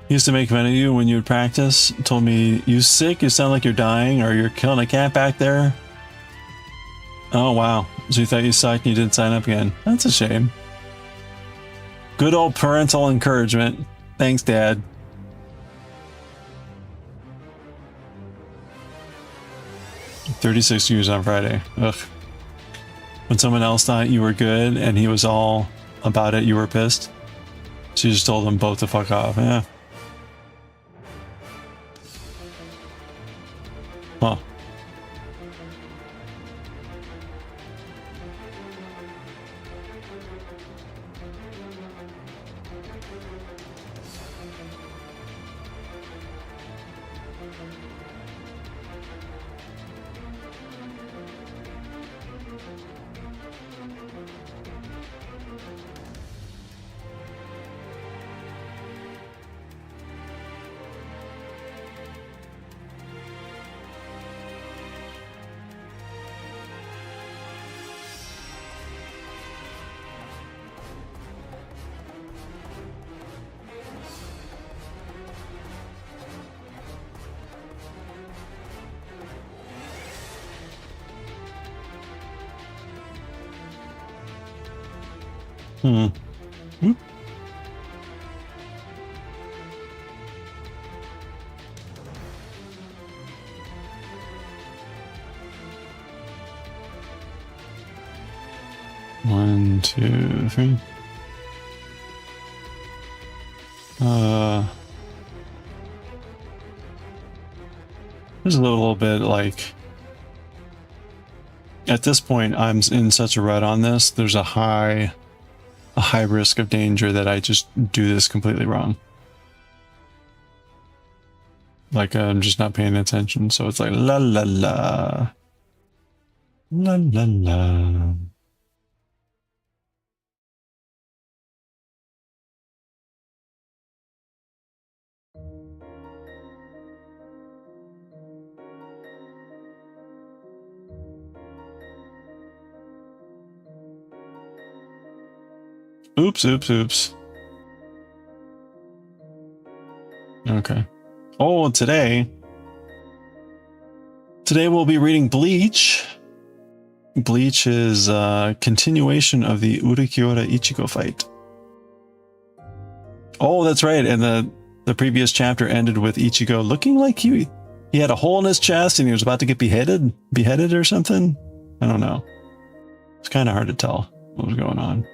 Speaker 1: Used to make fun of you when you would practice. Told me, you sick? You sound like you're dying, or you're killing a cat back there. Oh, wow. So you thought you sucked and you didn't sign up again. That's a shame. Good old parental encouragement. Thanks, Dad. $36 on Friday. Ugh. When someone else thought you were good and he was all about it, you were pissed. So you just told them both to fuck off. Yeah. Huh. Hmm. 1, 2, 3. There's a little bit like, at this point I'm in such a rut on this, there's a high risk of danger that I just do this completely wrong. Like I'm just not paying attention, so it's like la la la. La la la. Oops, oops, oops. Okay. Oh, today we'll be reading Bleach. Bleach is a continuation of the Urakiora Ichigo fight. Oh, that's right. And the previous chapter ended with Ichigo looking like he had a hole in his chest and he was about to get beheaded or something. I don't know. It's kind of hard to tell what was going on.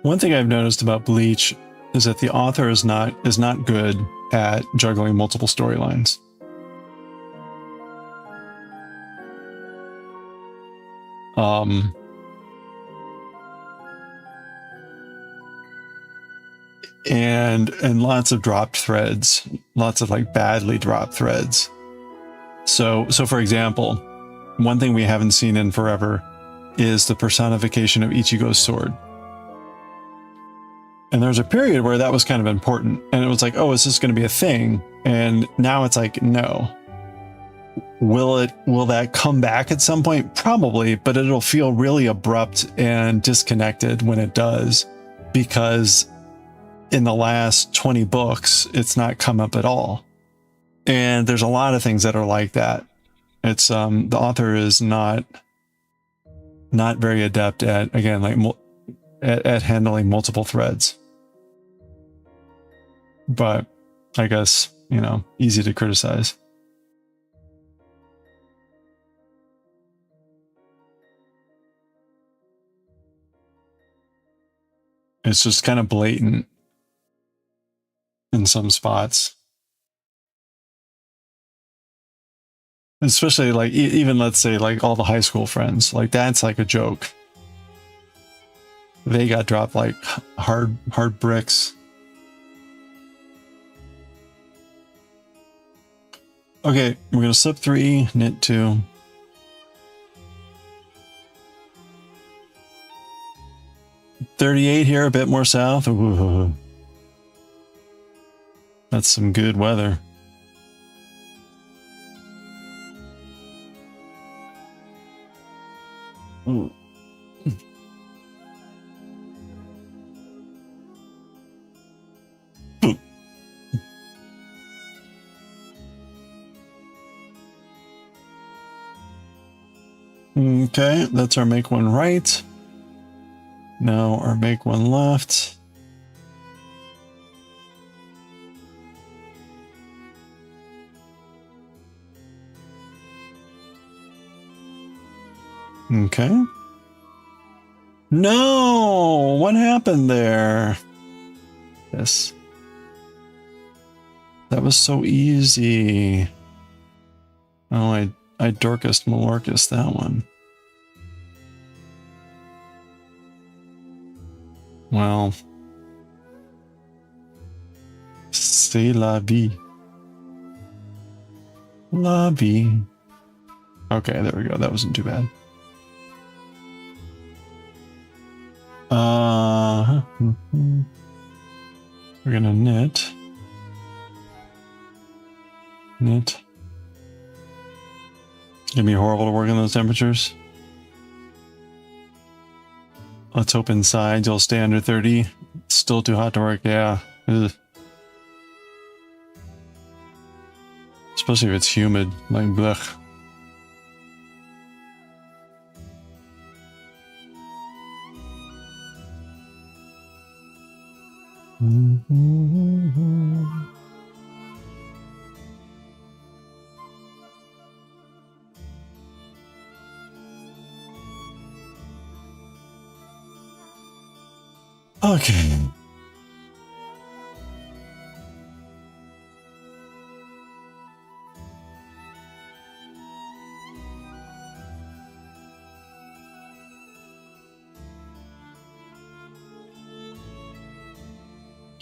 Speaker 1: One thing I've noticed about Bleach is that the author is not good at juggling multiple storylines. and lots of dropped threads, lots of like badly dropped threads. So for example, one thing we haven't seen in forever is the personification of Ichigo's sword. And there's a period where that was kind of important, and it was like, oh, is this going to be a thing? And now it's like, no. Will that come back at some point? Probably, but it'll feel really abrupt and disconnected when it does, because in the last 20 books, it's not come up at all. And there's a lot of things that are like that. It's the author is not very adept at, again, like at handling multiple threads. But I guess, you know, easy to criticize. It's just kind of blatant in some spots. Especially like, even let's say like all the high school friends, like that's like a joke. They got dropped like hard bricks. Okay, we're gonna slip 3, knit 2. $38 here, a bit more south. Ooh. That's some good weather. Ooh. Okay, that's our make one right. Now our make one left. Okay. No! What happened there? Yes. That was so easy. Oh, I Dorcas Malorcas that one. Well. C'est la vie. La vie. Okay, there we go. That wasn't too bad. We're gonna knit. Knit. It's gonna be horrible to work in those temperatures. Let's hope inside you'll stay under 30. It's still too hot to work, yeah. Ugh. Especially if it's humid, like blech. Okay.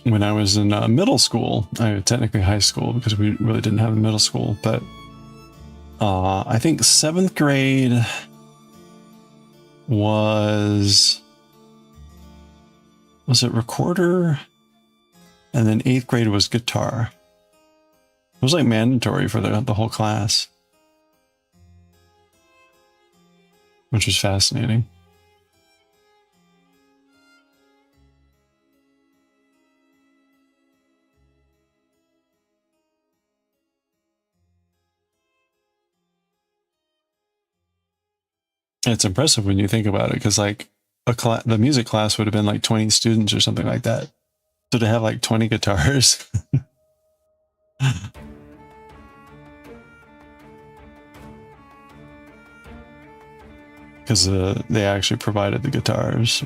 Speaker 1: When I was in middle school, technically high school because we really didn't have a middle school, but I think 7th grade was it recorder? And then 8th grade was guitar. It was like mandatory for the whole class, which was fascinating. It's impressive when you think about it, because like the music class would have been like 20 students or something like that. So to have like 20 guitars. Because they actually provided the guitars.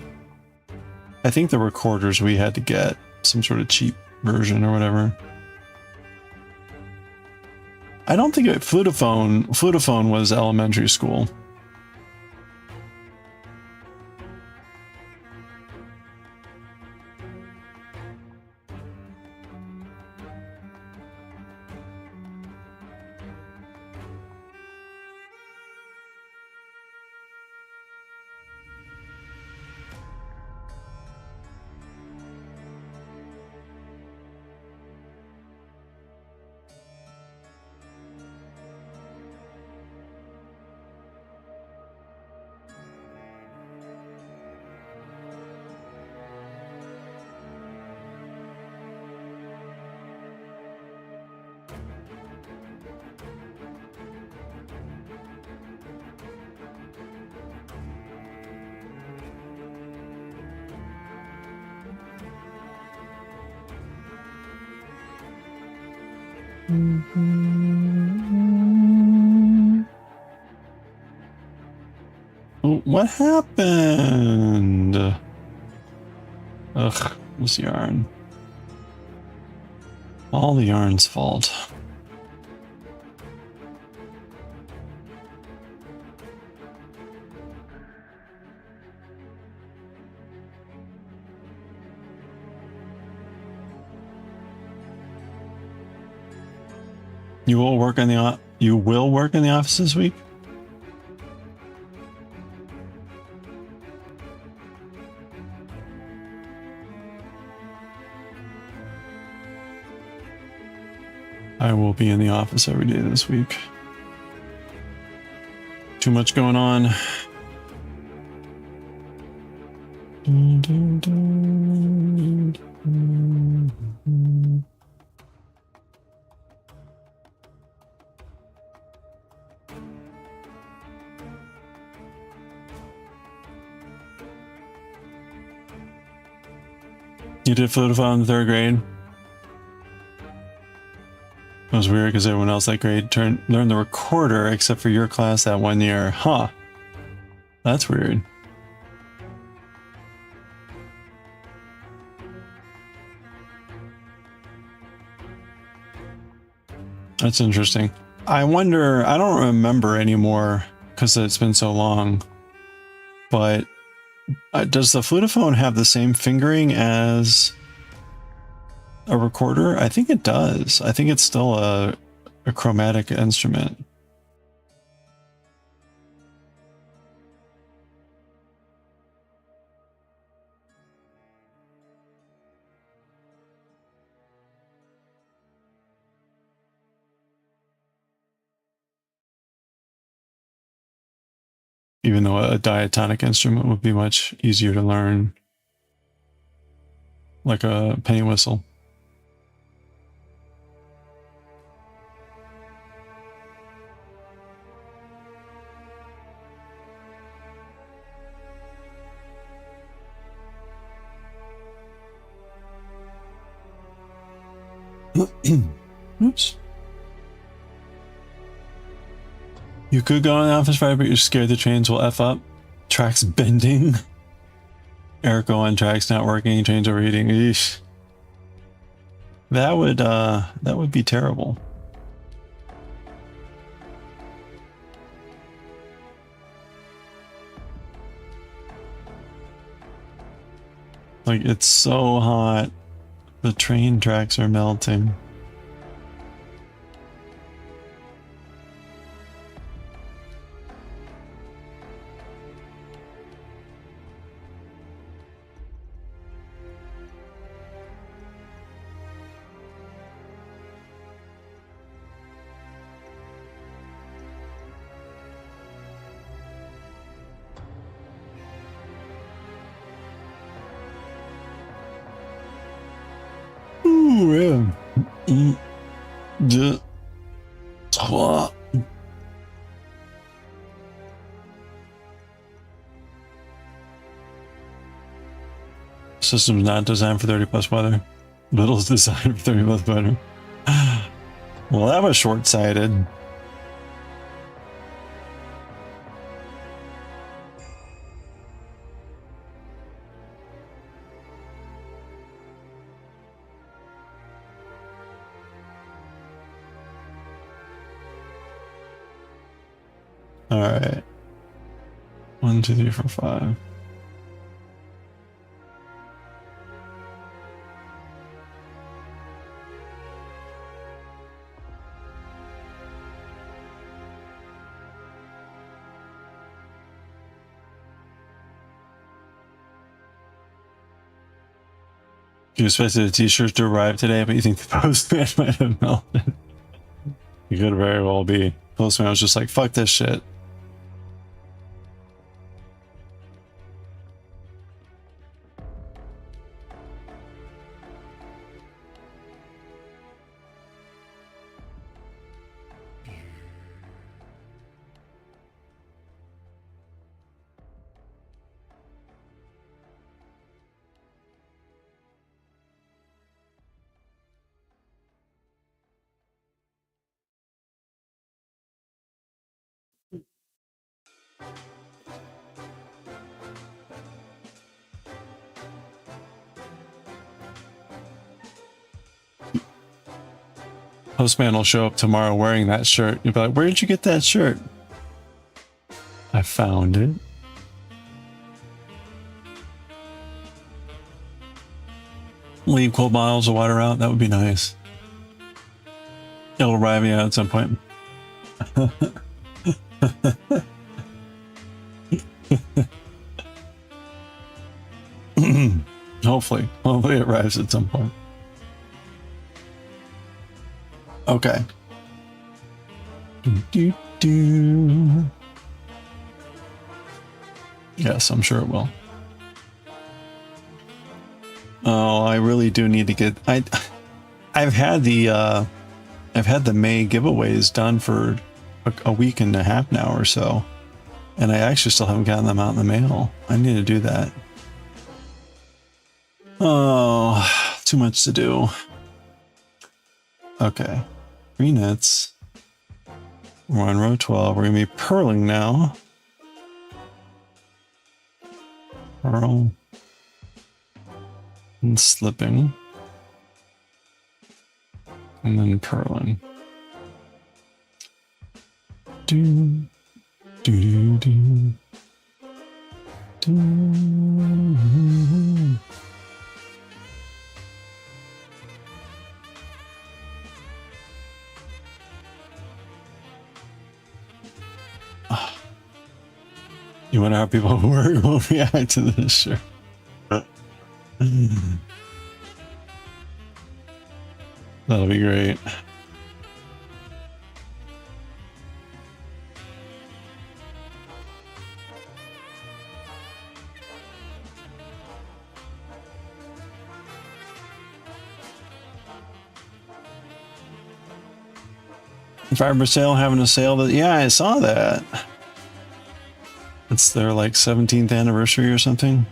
Speaker 1: I think the recorders we had to get some sort of cheap version or whatever. I don't think Flutophone was elementary school. What happened? Ugh, this yarn. All the yarn's fault. You will work in the office this week? I will be in the office every day this week. Too much going on. You did flutophone in 3rd grade? It was weird because everyone else that grade learned the recorder except for your class that 1 year. Huh. That's weird. That's interesting. I wonder, I don't remember anymore because it's been so long, but does the flutophone have the same fingering as a recorder? I think it does. I think it's still a chromatic instrument. Even though a diatonic instrument would be much easier to learn, like a penny whistle. Oops. You could go in the office Friday, but you're scared the trains will F up. Tracks bending. Erico on tracks not working, trains overheating. Eesh. That would be terrible. Like, it's so hot. The train tracks are melting. Ooh, yeah. 1, 2, 3. System's not designed for 30 plus weather. Little's designed for 30 plus weather. Well, that was short-sighted. All right. 1, 2, 3, 4, 5. You expected the t-shirts to arrive today, but you think the postman might have melted. You could very well be. Postman was just like, fuck this shit. Postman will show up tomorrow wearing that shirt. You'll be like, where did you get that shirt? I found it. Leave cold bottles of water out. That would be nice. It'll arrive, yeah, at some point. Hopefully it arrives at some point. Okay. Yes, I'm sure it will. Oh, I really do need to get. I've had the May giveaways done for a week and a half now or so, and I actually still haven't gotten them out in the mail. I need to do that. Oh, too much to do. Okay, 3 knits. We're on row 12. We're gonna be purling now. Purl. And slipping. And then purling. Do, do, do, do. You wonder how people will react to this shirt. That'll be great. Fiber sale having a sale that, yeah, I saw that. It's their like 17th anniversary or something.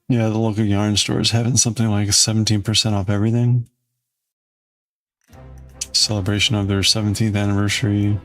Speaker 1: Yeah, the local yarn store is having something like 17% off everything. Celebration of their 17th anniversary.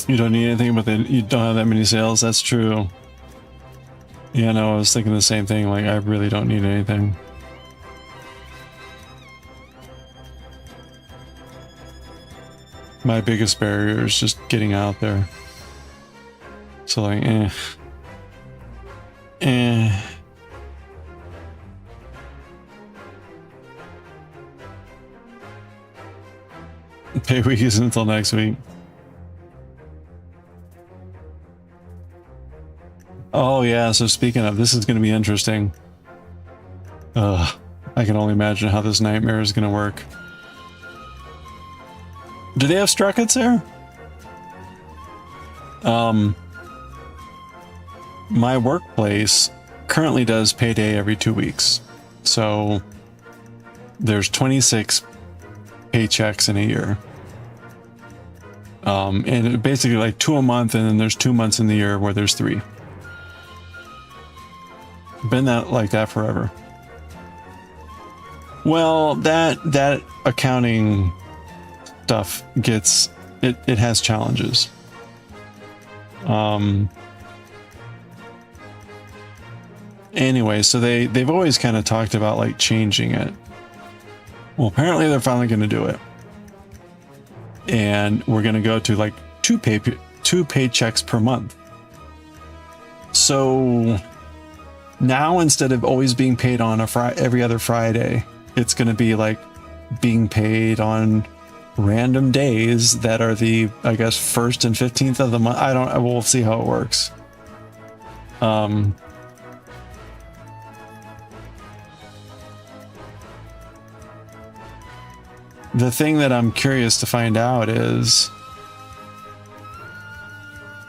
Speaker 1: You don't need anything, but you don't have that many sales. That's true. Yeah, no, I was thinking the same thing. Like, I really don't need anything. My biggest barrier is just getting out there. So, like, Pay week is until next week. Oh yeah, so speaking of, this is going to be interesting. I can only imagine how this nightmare is going to work. Do they have struckets there? My workplace currently does payday every 2 weeks. So there's 26 paychecks in a year. And basically like 2 a month, and then there's 2 months in the year where there's 3. Been that like that forever. Well, that accounting stuff gets it has challenges. Anyway, so they've always kind of talked about like changing it. Well, apparently they're finally going to do it, and we're going to go to like two paychecks per month. So now instead of always being paid on every other Friday, it's going to be like being paid on random days that are the, I guess, 1st and 15th of the month. We'll see how it works. The thing that I'm curious to find out is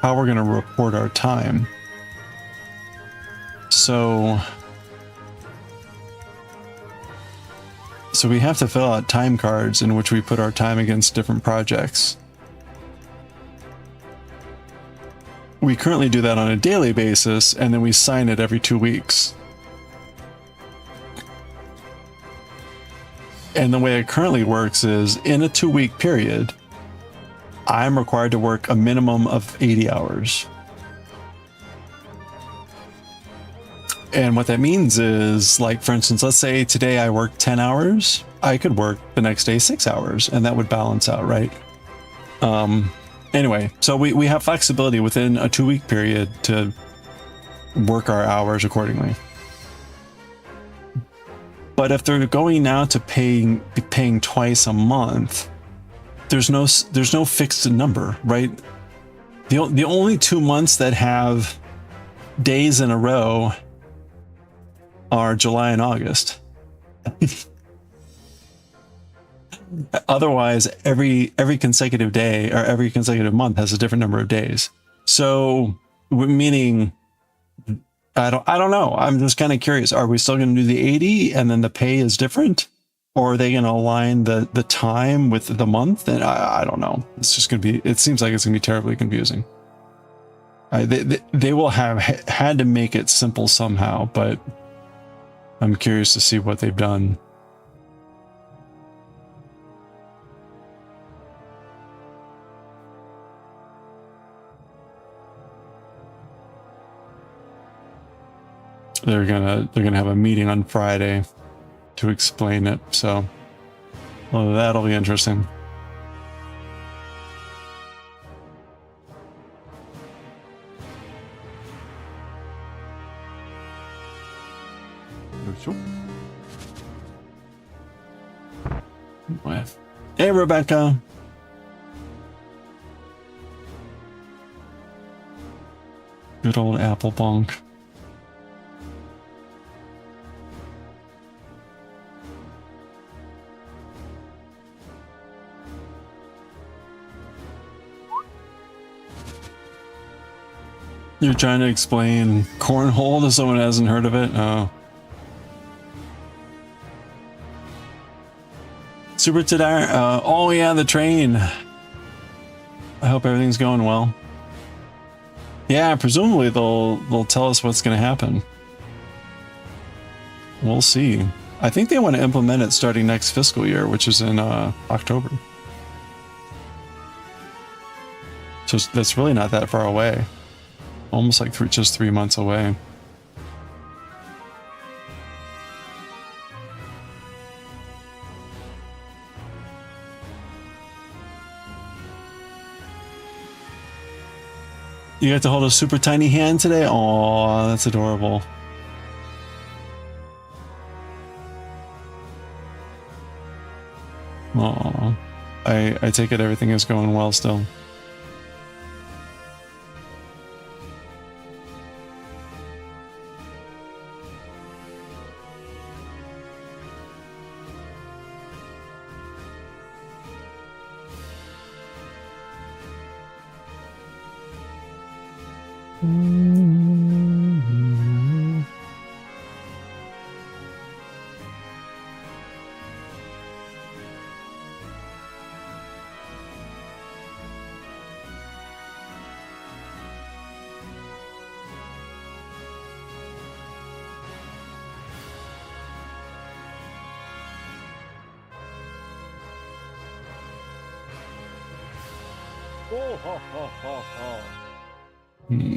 Speaker 1: how we're going to report our time. So we have to fill out time cards in which we put our time against different projects. We currently do that on a daily basis, and then we sign it every 2 weeks. And the way it currently works is in a 2-week period, I'm required to work a minimum of 80 hours. And what that means is, like, for instance, let's say today I work 10 hours, I could work the next day 6 hours, and that would balance out, right? Anyway, so we have flexibility within a 2-week period to work our hours accordingly. But if they're going now to be paying twice a month, there's no fixed number, right? The only 2 months that have days in a row are July and August. Otherwise, every consecutive day or every consecutive month has a different number of days. So, meaning, I don't know. I'm just kind of curious. Are we still going to do the 80 and then the pay is different? Or are they going to align the time with the month? And I don't know. It's just going to be, it seems like it's going to be terribly confusing. They will have had to make it simple somehow, but I'm curious to see what they've done. They're gonna have a meeting on Friday to explain it, so well, that'll be interesting. Hey, Rebecca. Good old Apple Bonk. You're trying to explain cornhole to someone who hasn't heard of it? Oh. Super Tadar, oh yeah, the train. I hope everything's going well. Yeah, presumably they'll tell us what's going to happen. We'll see. I think they want to implement it starting next fiscal year, which is in October. So that's really not that far away. Almost like just 3 months away. You got to hold a super tiny hand today? Oh, that's adorable. Oh, I take it everything is going well still.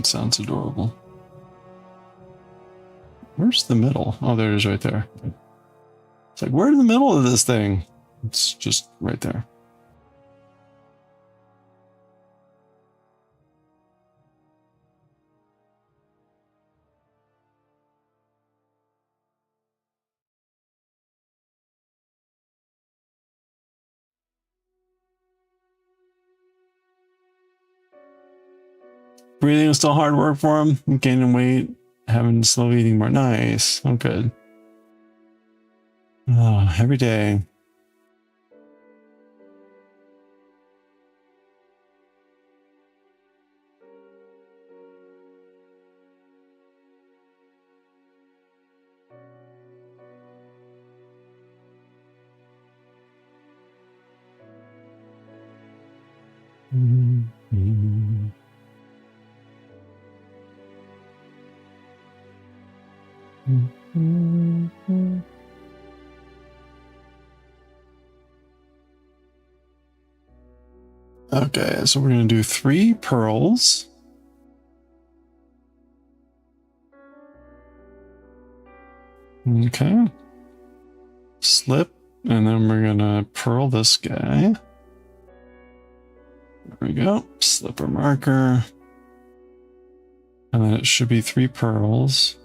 Speaker 1: Sounds adorable. Where's the middle? Oh, there it is right there. It's like, where's the middle of this thing? It's just right there. Breathing was still hard work for him. Gaining weight, having slow eating more. Nice. Oh, good. Oh, every day. Okay, so we're going to do 3 pearls. Okay. Slip, and then we're going to pearl this guy. There we go. Slipper marker. And then it should be 3 pearls.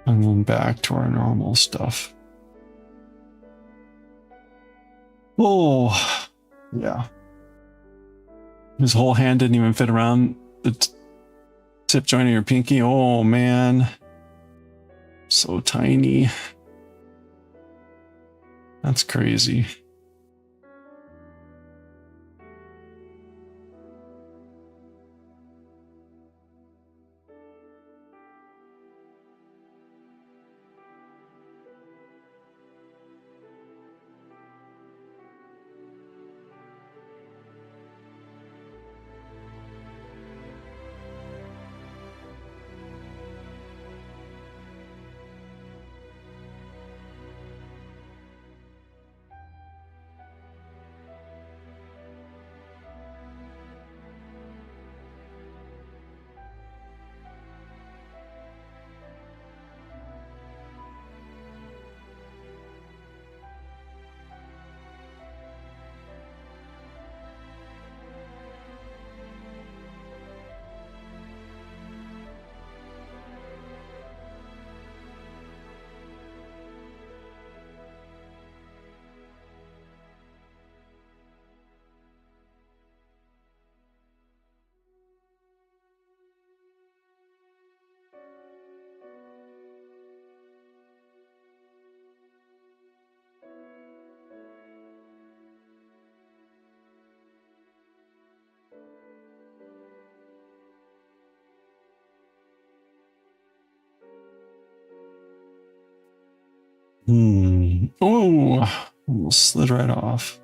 Speaker 1: And then back to our normal stuff. Oh, yeah. His whole hand didn't even fit around the tip joint of your pinky. Oh, man. So tiny. That's crazy. Oh, almost slid right off.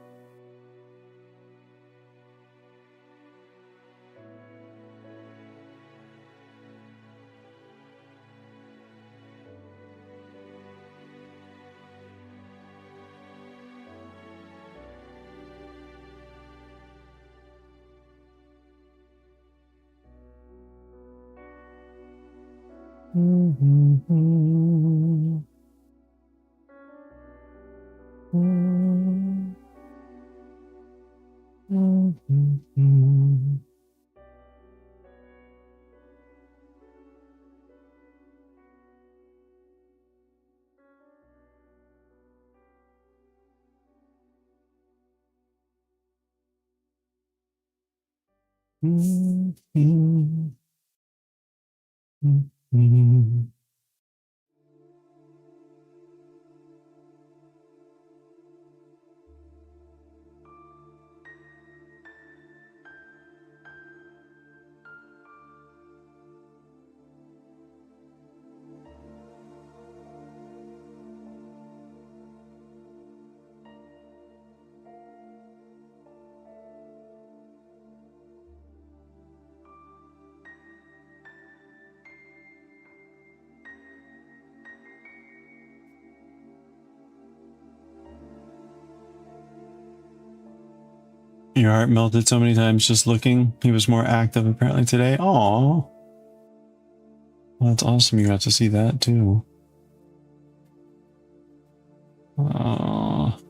Speaker 1: Your heart melted so many times just looking. He was more active apparently today. Aww. Well, that's awesome. You got to see that too. Aww.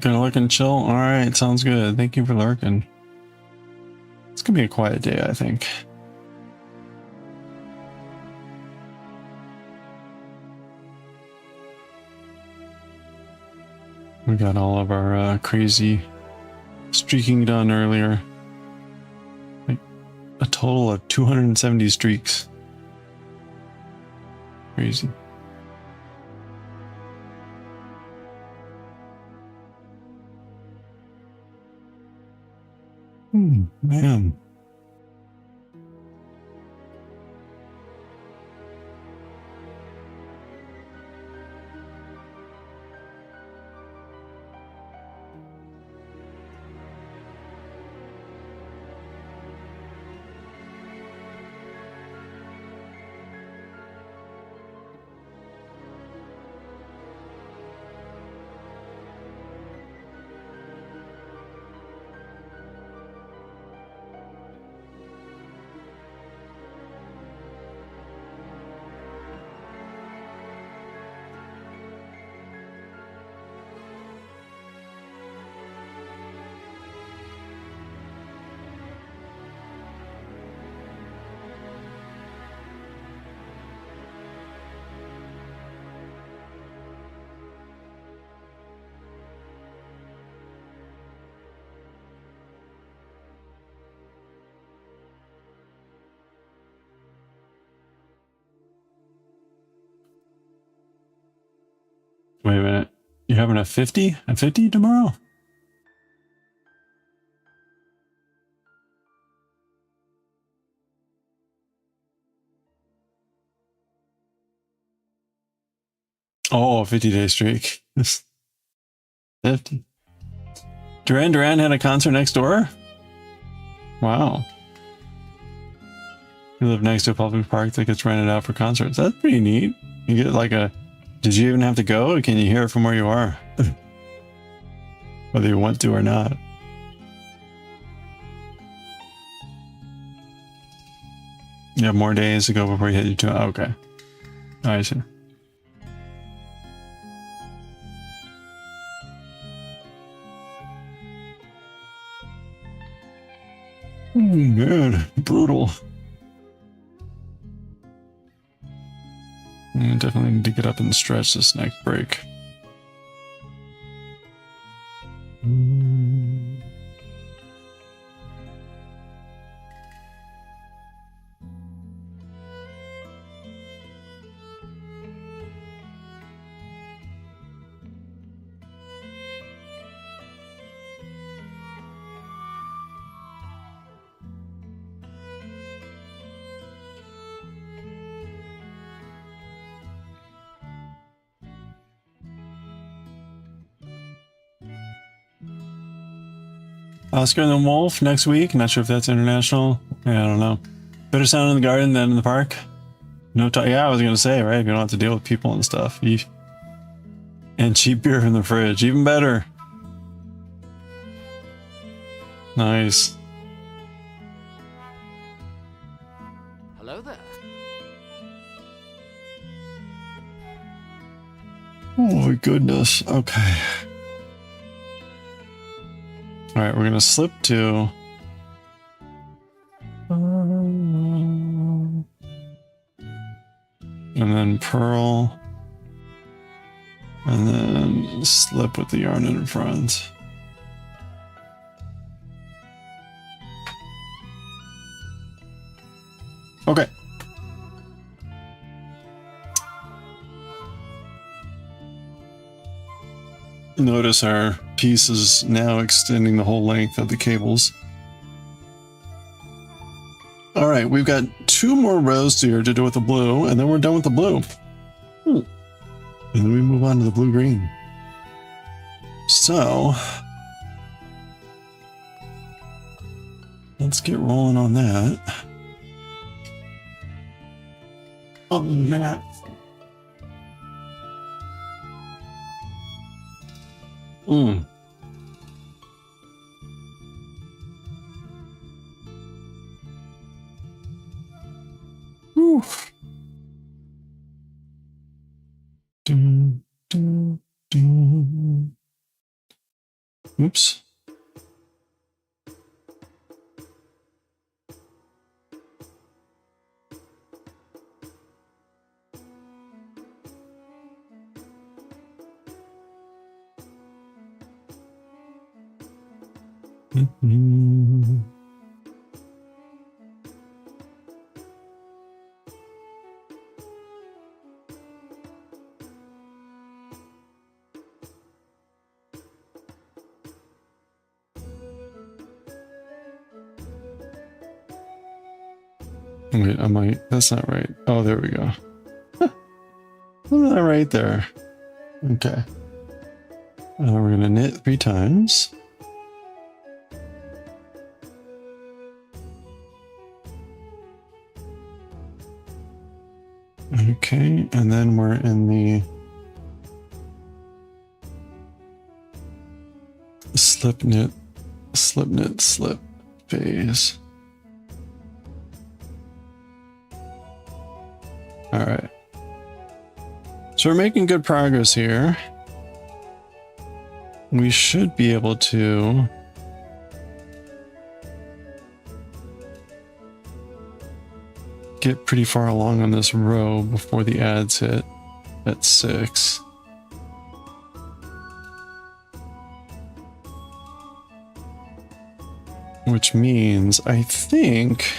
Speaker 1: Gonna lurk and chill? Alright, sounds good. Thank you for lurking. It's gonna be a quiet day, I think. We got all of our crazy streaking done earlier. Like a total of 270 streaks. Crazy. Man. Wait a minute. You're having a 50? A 50 tomorrow? Oh, a 50-day streak. 50. Duran had a concert next door? Wow. You live next to a public park that gets rented out for concerts. That's pretty neat. You get like a... Did you even have to go, or can you hear it from where you are? Whether you want to or not. You have more days to go before you hit your tour. Okay. I see. Oh man, brutal. I definitely need to get up and stretch this next break. Oscar and the Wolf next week. Not sure if that's international. Yeah, I don't know. Better sound in the garden than in the park. No talk. Yeah, I was gonna say, right? You don't have to deal with people and stuff. And cheap beer from the fridge, even better. Nice.
Speaker 3: Hello there.
Speaker 1: Oh my goodness. Okay. All right, we're gonna slip to. And then purl. And then slip with the yarn in front. Okay. Notice our piece is now extending the whole length of the cables. All right, we've got 2 more rows here to do with the blue, and then we're done with the blue. And then we move on to the blue-green. So, let's get rolling on that. Oh, man. Whew. Dun, dun, dun. Oops. Wait, I might. That's not right. Oh, there we go. Wasn't that right there? Okay. We're gonna knit 3 times. Okay, and then we're in the slip knit, slip phase. All right. So we're making good progress here. We should be able to get pretty far along on this row before the ads hit at 6. Which means I think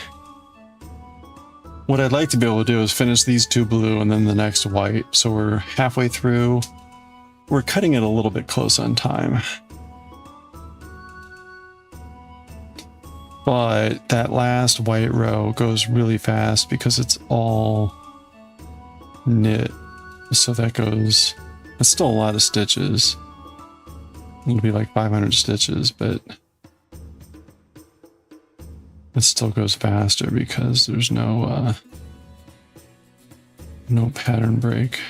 Speaker 1: what I'd like to be able to do is finish these 2 blue and then the next white. So we're halfway through. We're cutting it a little bit close on time. But that last white row goes really fast because it's all knit. So that goes, it's still a lot of stitches. It'll be like 500 stitches, but it still goes faster because there's no pattern break.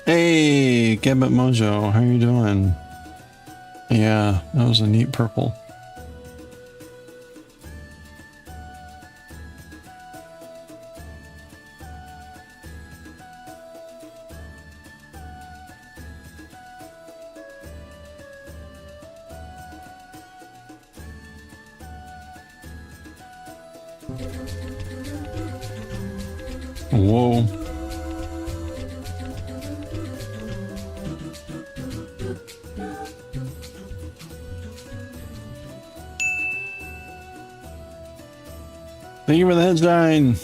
Speaker 1: Hey, Gambit Mojo, how you doing? Yeah, that was a neat purple. Whoa. Thank you for the headline.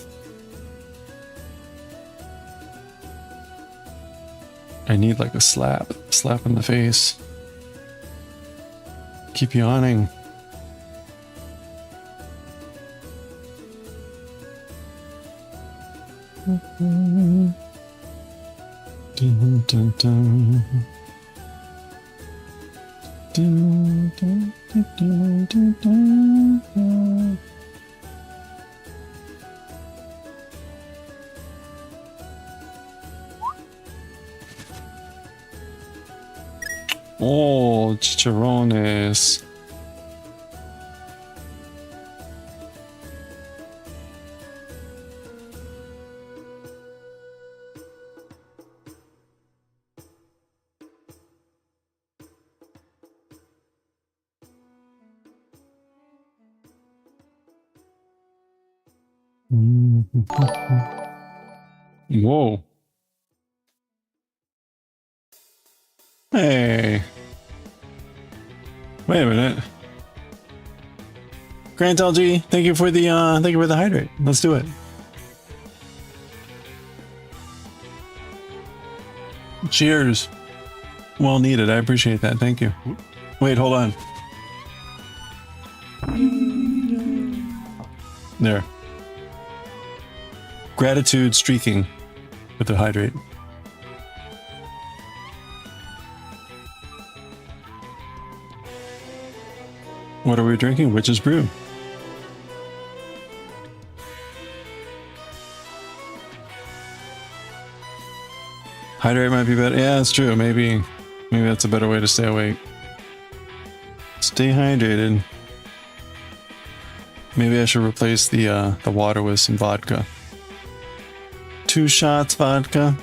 Speaker 1: I need like a slap in the face. Keep yawning. Dun, dun, dun. Dun, dun, dun, dun, dun, dun. Oh, chicharrones. Whoa. Hey. Wait a minute. Grant LG, thank you for the hydrate. Let's do it. Cheers. Well needed. I appreciate that. Thank you. Wait, hold on. There. Gratitude streaking with the hydrate. What are we drinking? Witch's Brew. Hydrate might be better. Yeah, that's true. Maybe that's a better way to stay awake. Stay hydrated. Maybe I should replace the water with some vodka. 2 shots vodka.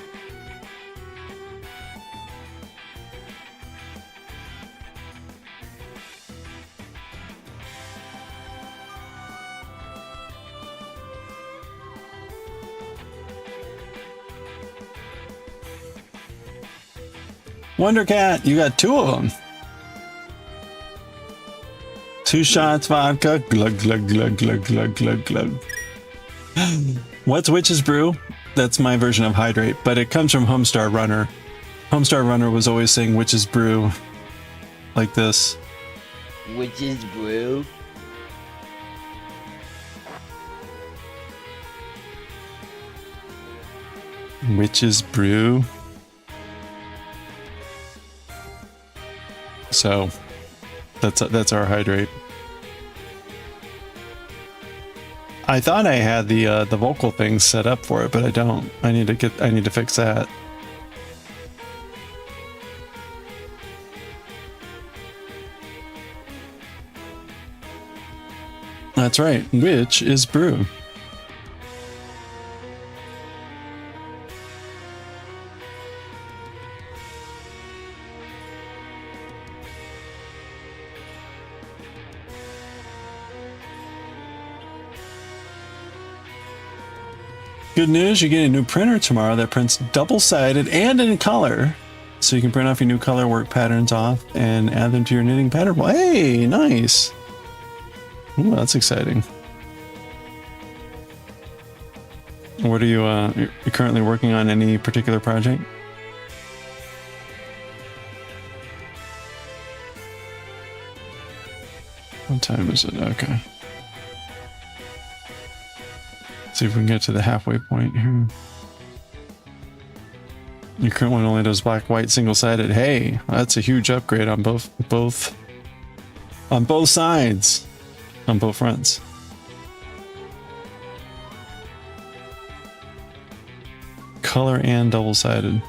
Speaker 1: Wonder Cat, you got 2 of them. 2 shots vodka. Glug glug glug glug glug glug glug. What's Witch's Brew? That's my version of hydrate, but it comes from Homestar Runner. Homestar Runner was always saying Witch's Brew like this.
Speaker 4: Witch's Brew.
Speaker 1: Witch's Brew. So that's our hydrate. I thought I had the vocal thing set up for it, but I don't. I need to fix that. That's right. Which is brew. Good news, you get a new printer tomorrow that prints double-sided and in color. So you can print off your new color work patterns off and add them to your knitting pattern. Hey, nice. Ooh, that's exciting. What are you currently working on? Any particular project? What time is it? Okay. See if we can get to the halfway point here. Your current one only does black, white, single-sided. Hey, that's a huge upgrade on both sides, on both fronts. Color and double-sided.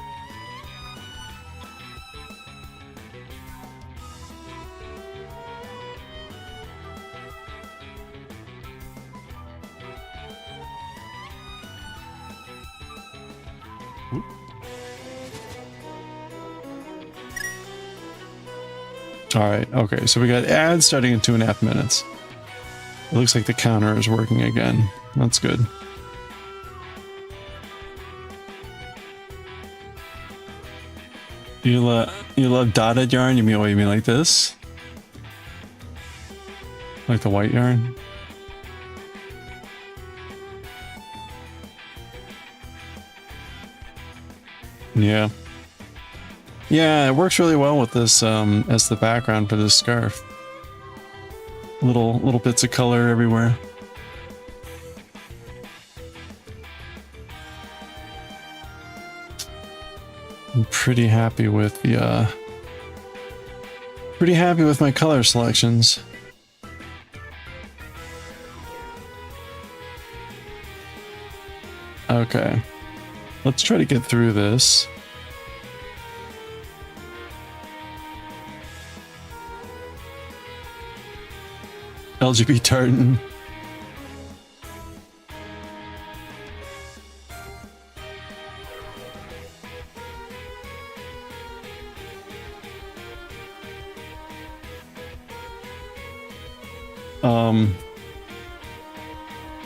Speaker 1: All right, okay, so we got ads starting in 2.5 minutes. It looks like the counter is working again. That's good. You love dotted yarn? You mean what, you mean like this? Like the white yarn? Yeah. Yeah, it works really well with this as the background for this scarf. Little bits of color everywhere. I'm pretty happy with the my color selections. Okay. Let's try to get through this. LGB tartan.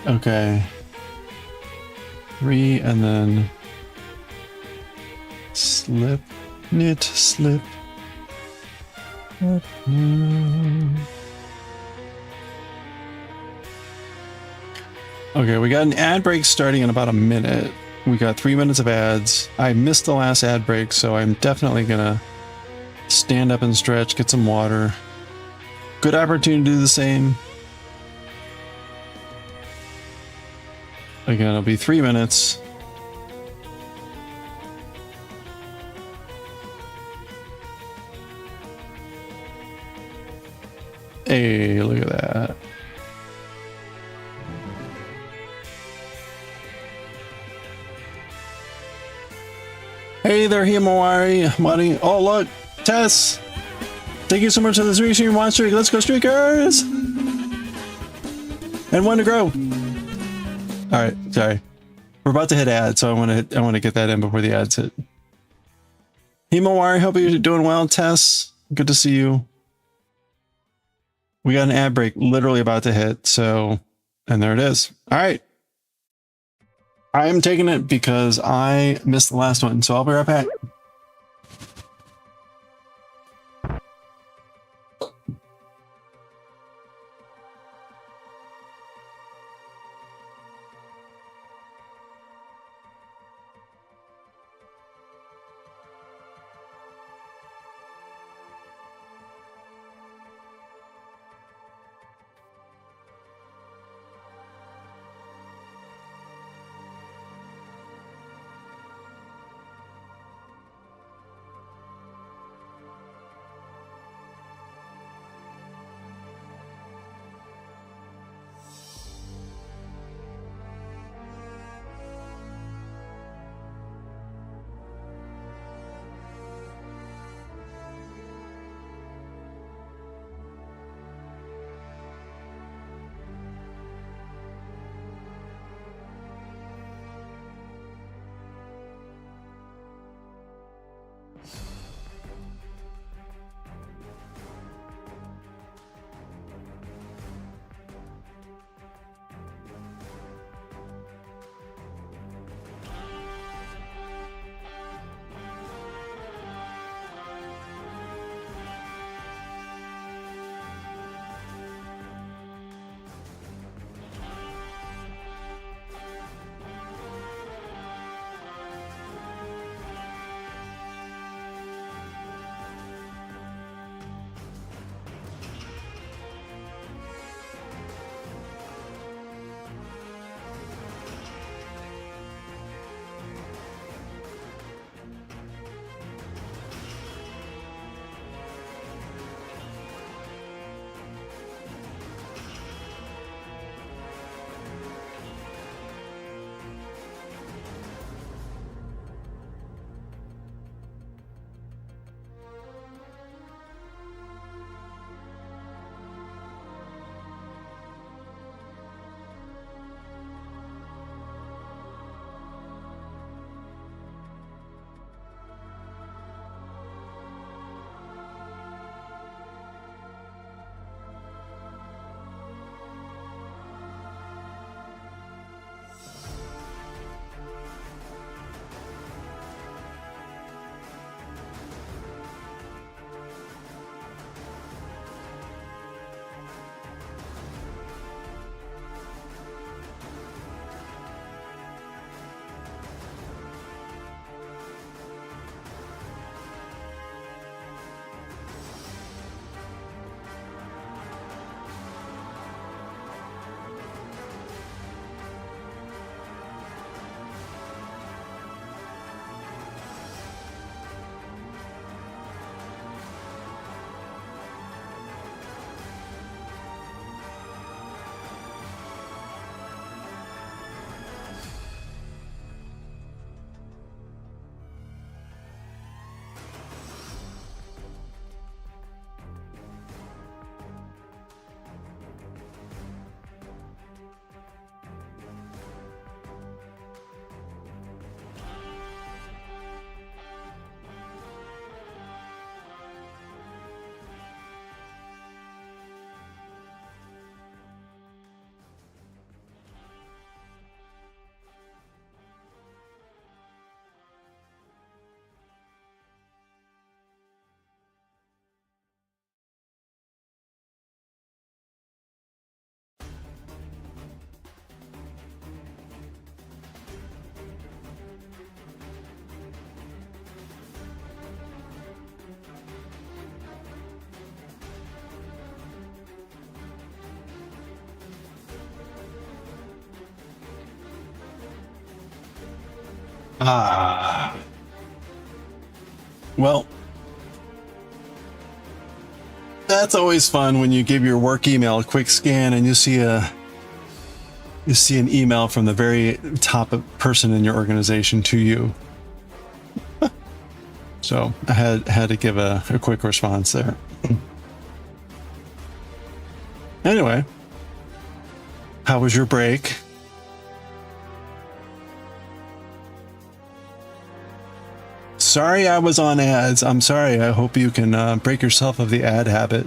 Speaker 1: Okay. 3 and then slip, knit, slip. Okay, we got an ad break starting in about a minute. We got 3 minutes of ads. I missed the last ad break, so I'm definitely gonna stand up and stretch, get some water. Good opportunity to do the same. Again, it'll be 3 minutes. Hey, look at that. Hey there, Himawari, Money. Oh, look, Tess. Thank you so much for the 3 stream one streak. Let's go, streakers. And 1 to grow. All right, sorry. We're about to hit ads, so I want to get that in before the ads hit. Himawari, hope you're doing well. Tess, good to see you. We got an ad break literally about to hit, so, and there it is. All right. I am taking it because I missed the last one, so I'll be right back. Ah. Well, that's always fun when you give your work email a quick scan and you see an email from the very top person in your organization to you. So I had to give a quick response there. Anyway, how was your break? Sorry I was on ads. I'm sorry. I hope you can break yourself of the ad habit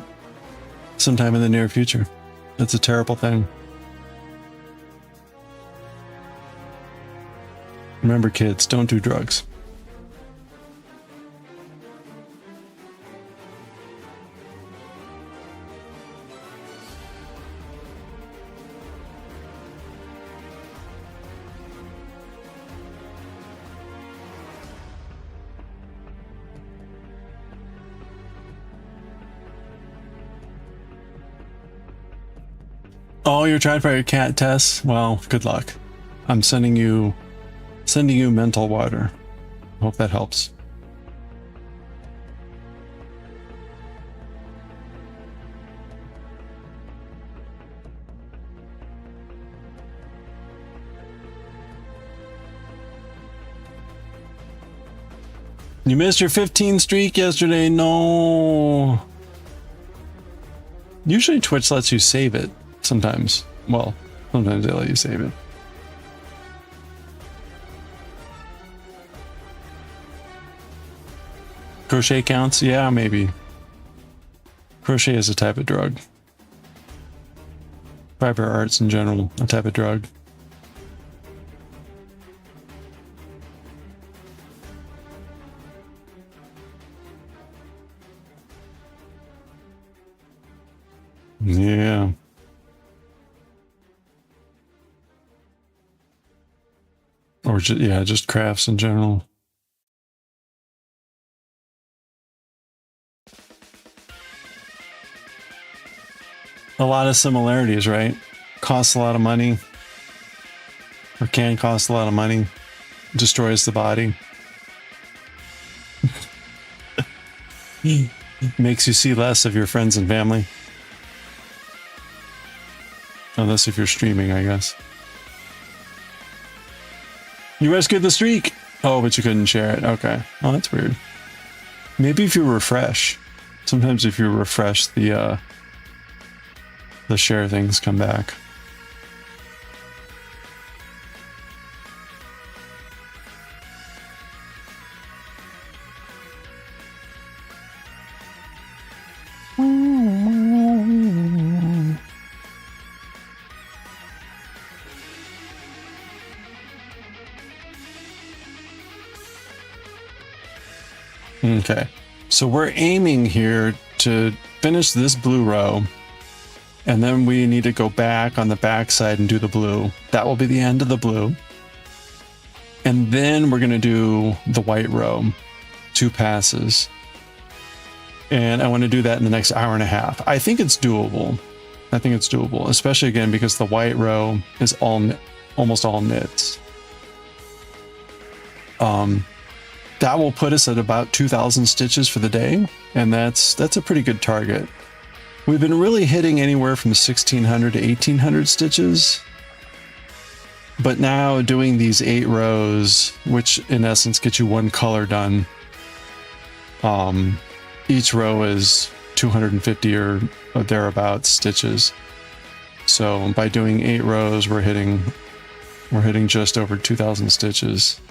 Speaker 1: sometime in the near future. That's a terrible thing. Remember, kids, don't do drugs. Oh, you're trying for your cat test? Well, good luck. I'm sending you mental water. Hope that helps. You missed your 15 streak yesterday. No. Usually Twitch lets you save it. Sometimes. Well, sometimes they let you save it. Crochet counts? Yeah, maybe. Crochet is a type of drug. Fiber arts in general, a type of drug. Yeah. Or just crafts in general. A lot of similarities, right? Costs a lot of money. Or can cost a lot of money. Destroys the body. Makes you see less of your friends and family. Unless if you're streaming, I guess. You rescued the streak! Oh, but you couldn't share it. Okay. Oh, that's weird. Maybe if you refresh. Sometimes if you refresh, the share things come back. Okay, so we're aiming here to finish this blue row, and then we need to go back on the back side and do the blue. That will be the end of the blue. And then we're going to do the white row, 2 passes. And I want to do that in the next hour and a half. I think it's doable. I think it's doable, especially again because the white row is almost all knits. That will put us at about 2,000 stitches for the day, and that's a pretty good target. We've been really hitting anywhere from 1,600 to 1,800 stitches, but now doing these 8 rows, which in essence get you 1 color done, each row is 250 or thereabouts stitches. So by doing 8 rows, we're hitting just over 2,000 stitches.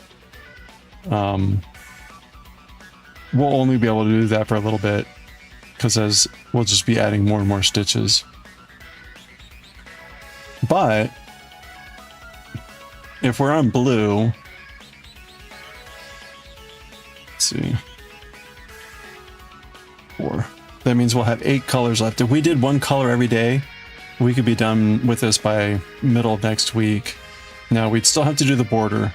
Speaker 1: We'll only be able to do that for a little bit because as we'll just be adding more and more stitches. But if we're on blue, let's see, 4. That means we'll have 8 colors left. If we did 1 color every day, we could be done with this by middle of next week. Now we'd still have to do the border,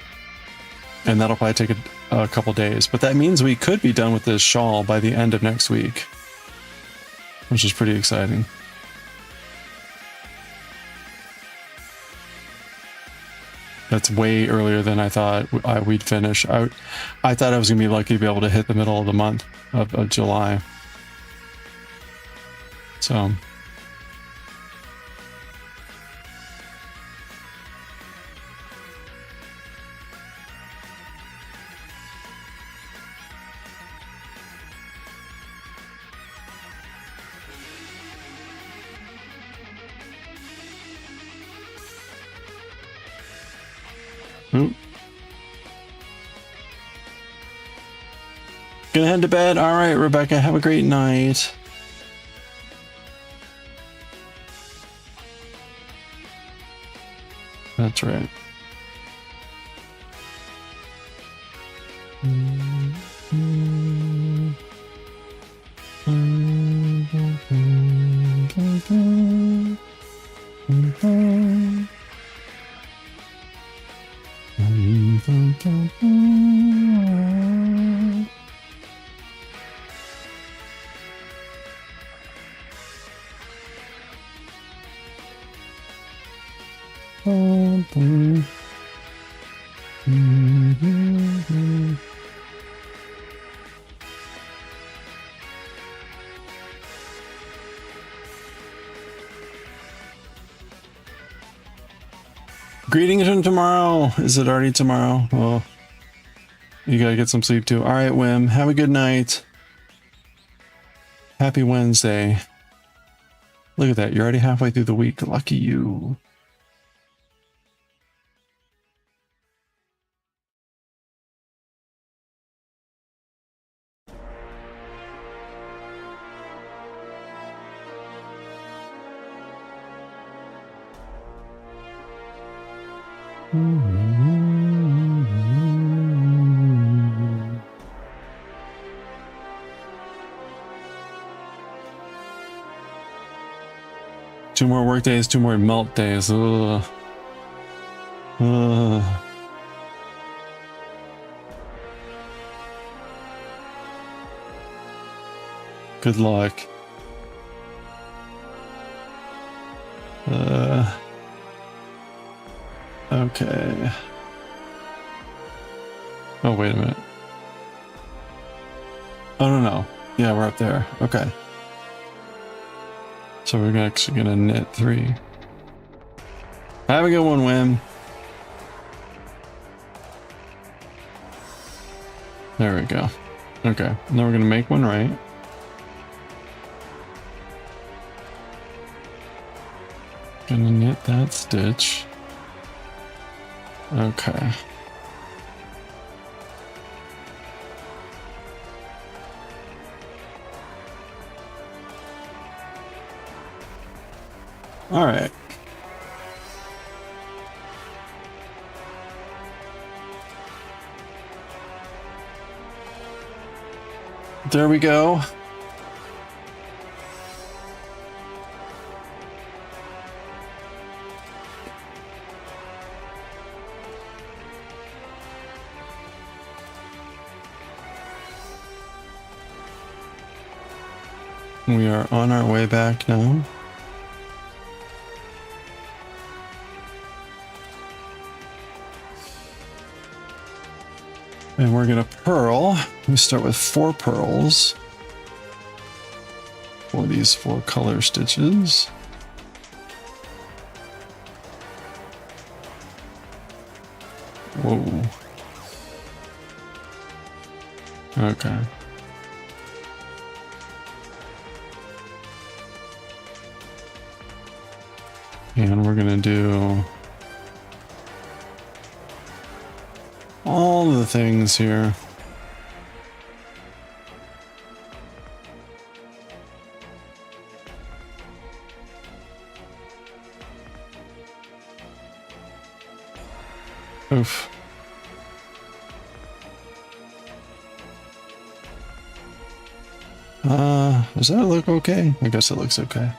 Speaker 1: and that'll probably take a couple days, but that means we could be done with this shawl by the end of next week, which is pretty exciting. That's way earlier than I thought we'd finish. I thought I was gonna be lucky to be able to hit the middle of the month of July. So. Oop. Gonna head to bed. All right, Rebecca, have a great night. That's right. Greetings from tomorrow. Is it already tomorrow? Well, you gotta get some sleep too. All right, Wim. Have a good night. Happy Wednesday. Look at that. You're already halfway through the week. Lucky you. Two more work days, two more melt days. Ugh. Ugh. Good luck. Okay. Oh, wait a minute. Oh, no. Yeah, we're up there. Okay. So we're actually gonna knit 3. Have a good one, Wim. There we go. Okay, now we're gonna make one right. Gonna knit that stitch. Okay. All right. There we go. We are on our way back now. And we're gonna purl. We start with 4 pearls for these 4 color stitches. Whoa. Okay. And we're gonna do all the things here. Oof. Does that look okay? I guess it looks okay.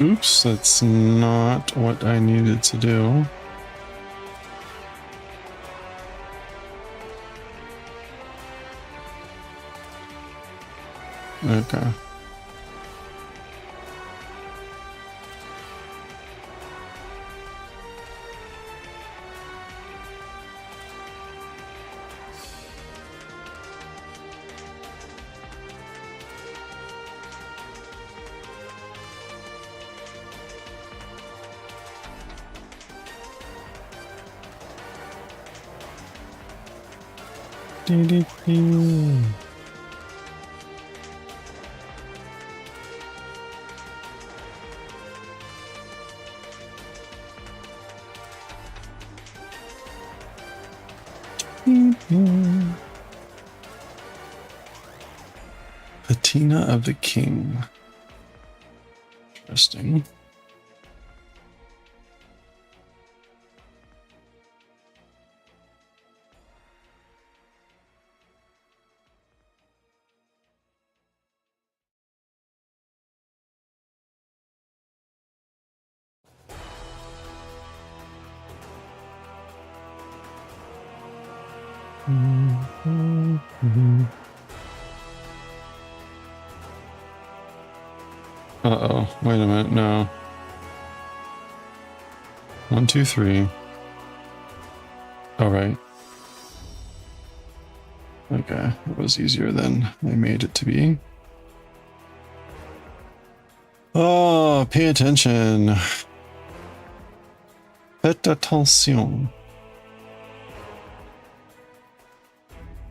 Speaker 1: Oops, that's not what I needed to do. Okay. Dee-dee-dee. Patina of the King. Interesting. Uh-oh, wait a minute, no. 1, 2, 3. All right. Okay, it was easier than I made it to be. Oh, pay attention. Faites attention.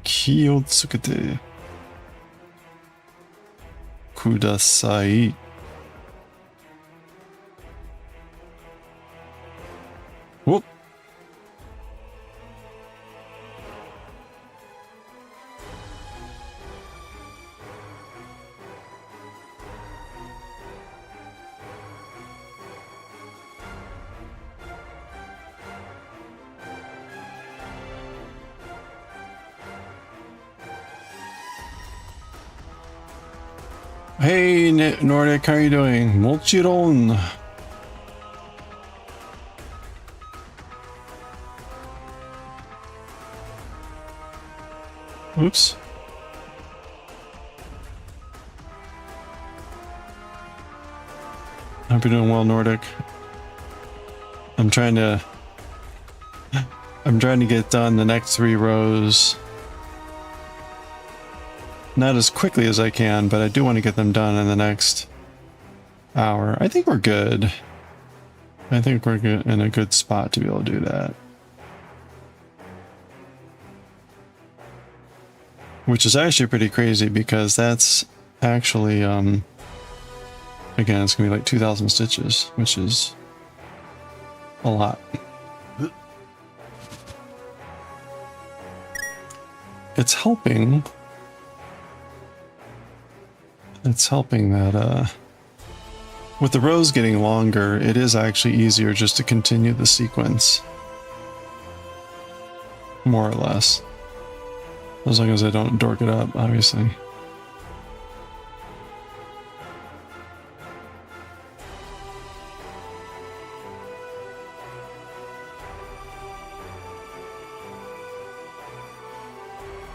Speaker 1: Ki o tsukete kudasai. Whoop. Hey, Nordic, how are you doing? Molchiron. Oops. Hope you're doing well, Nordic. I'm trying to get done the next 3 rows. Not as quickly as I can, but I do want to get them done in the next hour. I think we're good. I think we're good, in a good spot to be able to do that. Which is actually pretty crazy because that's actually, again, it's gonna be like 2,000 stitches, which is a lot. It's helping. It's helping that, with the rows getting longer, it is actually easier just to continue the sequence. More or less. As long as I don't dork it up, obviously.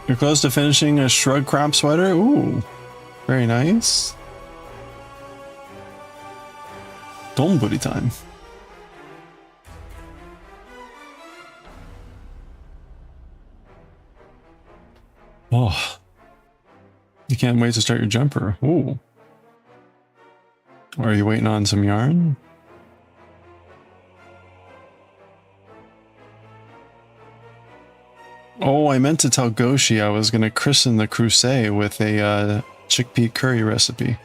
Speaker 1: You're close to finishing a shrug crop sweater? Ooh, very nice. Donburi time. Oh, you can't wait to start your jumper. Ooh. Or are you waiting on some yarn? Oh, I meant to tell Goshi I was going to christen the crusade with a chickpea curry recipe.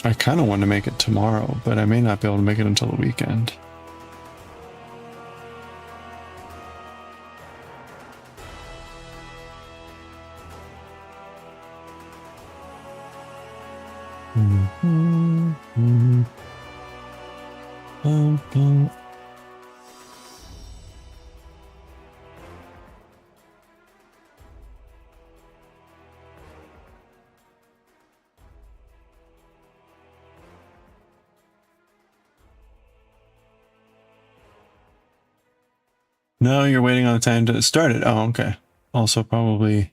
Speaker 1: I kind of want to make it tomorrow, but I may not be able to make it until the weekend. No, you're waiting on the time to start it. Oh, okay. Also, probably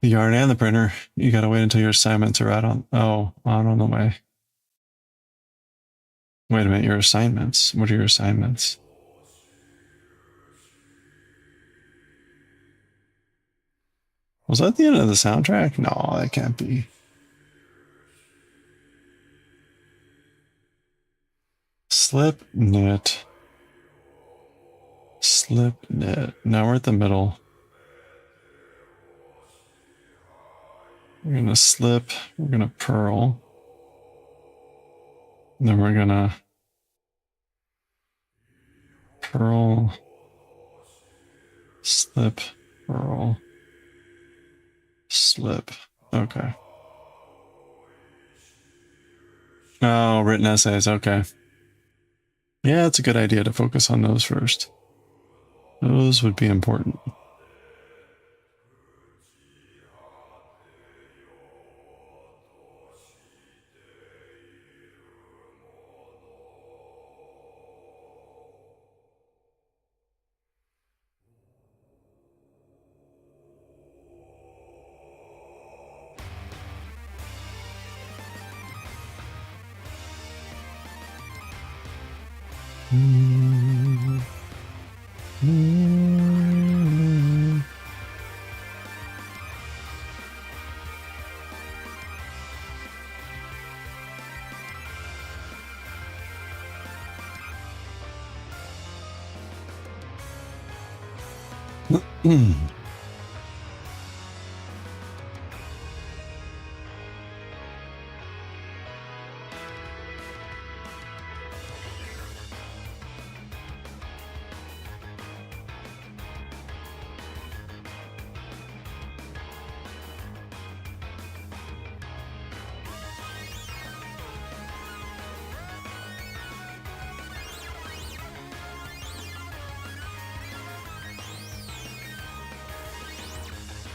Speaker 1: the yarn and the printer. You gotta wait until your assignments are out on. Oh, out on the way. Wait a minute, your assignments. What are your assignments? Was that the end of the soundtrack? No, that can't be. Slip knit. Slip knit. Now we're at the middle. We're gonna slip. We're gonna purl. And then we're gonna purl. Slip. Purl. Slip. Okay. Oh, written essays. Okay. Yeah, it's a good idea to focus on those first. Those would be important.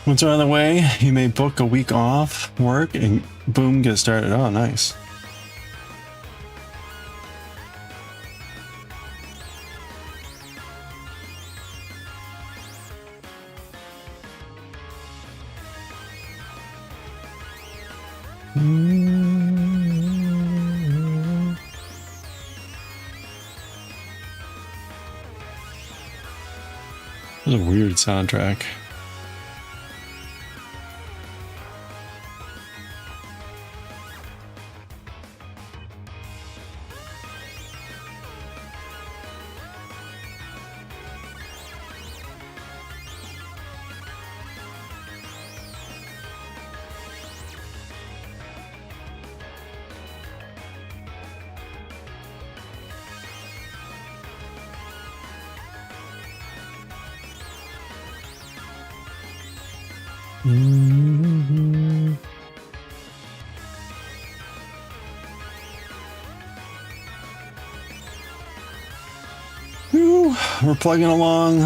Speaker 1: Once you're on the way, you may book a week off work and boom, get started. Oh, nice. This is a weird soundtrack. Whew, we're plugging along.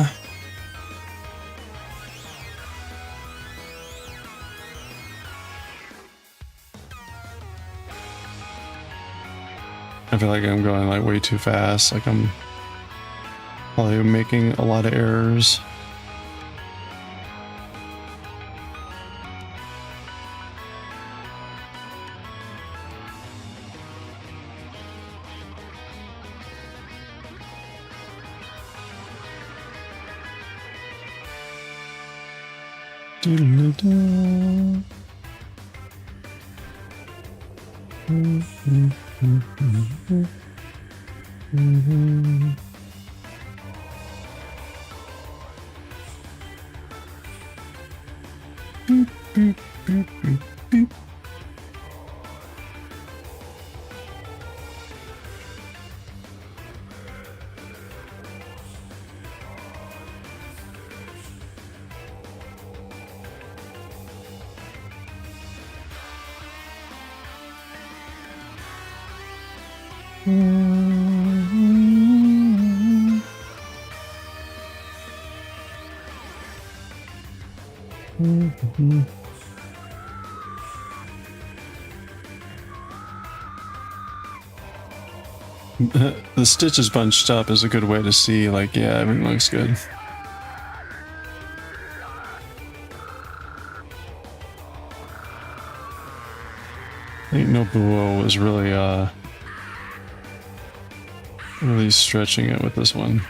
Speaker 1: I feel like I'm going like way too fast. Like I'm probably making a lot of errors. Doodle-doo. Beep, beep, beep, beep, beep. Mm-hmm. The stitches bunched up is a good way to see, like, yeah, everything looks good. I think Nobuo was really, really stretching it with this one.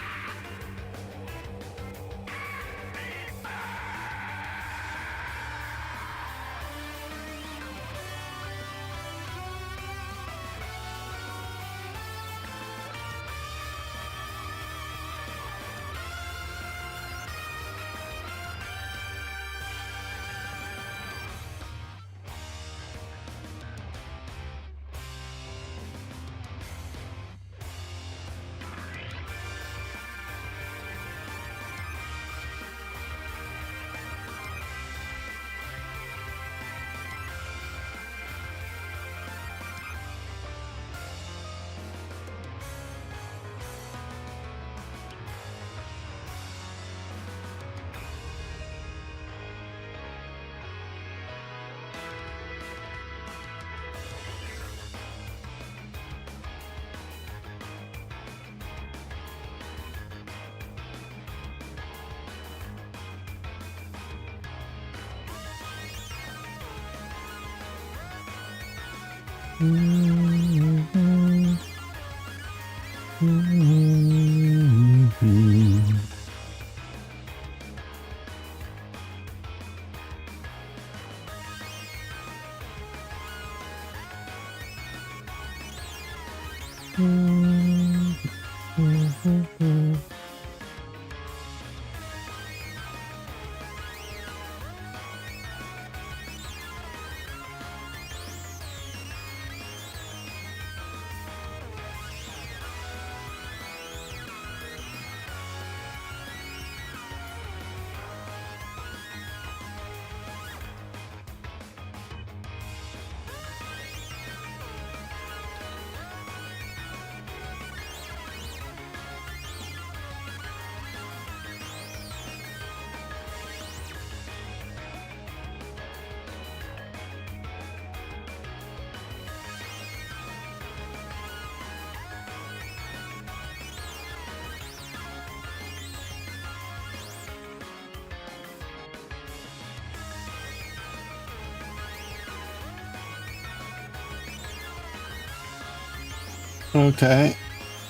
Speaker 1: Okay,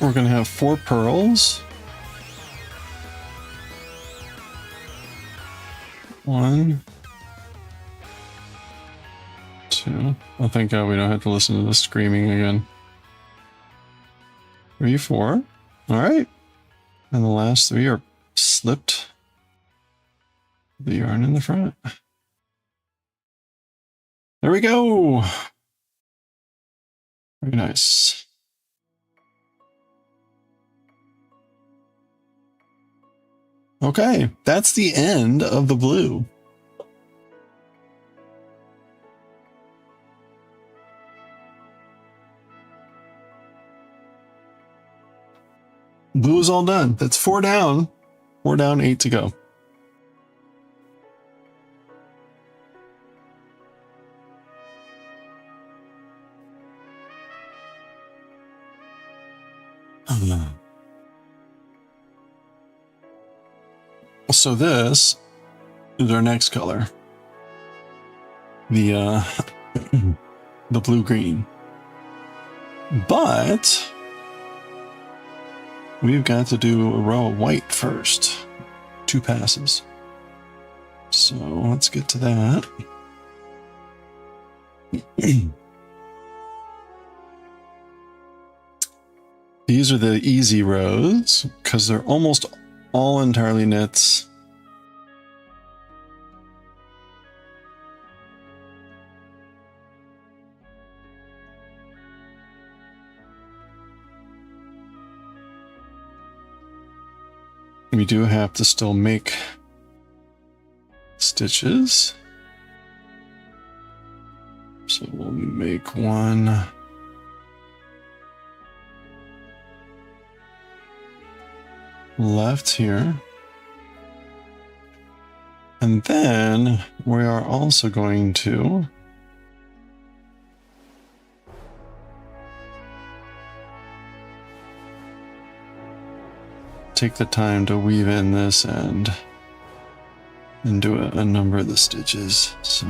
Speaker 1: we're gonna have 4 pearls. 1, 2. Oh, thank God we don't have to listen to the screaming again. 3, 4. All right, and the last 3 are slipped the yarn in the front. There we go. Very nice. Okay, that's the end of the blue. Blue is all done. That's 4 down. 4 down, 8 to go. So this is our next color. The the blue-green. But we've got to do a row of white first. 2 passes. So let's get to that. These are the easy rows because they're almost all entirely knits. We do have to still make stitches. So we'll make one. Left here. And then we are also going to take the time to weave in this end and do a number of the stitches. So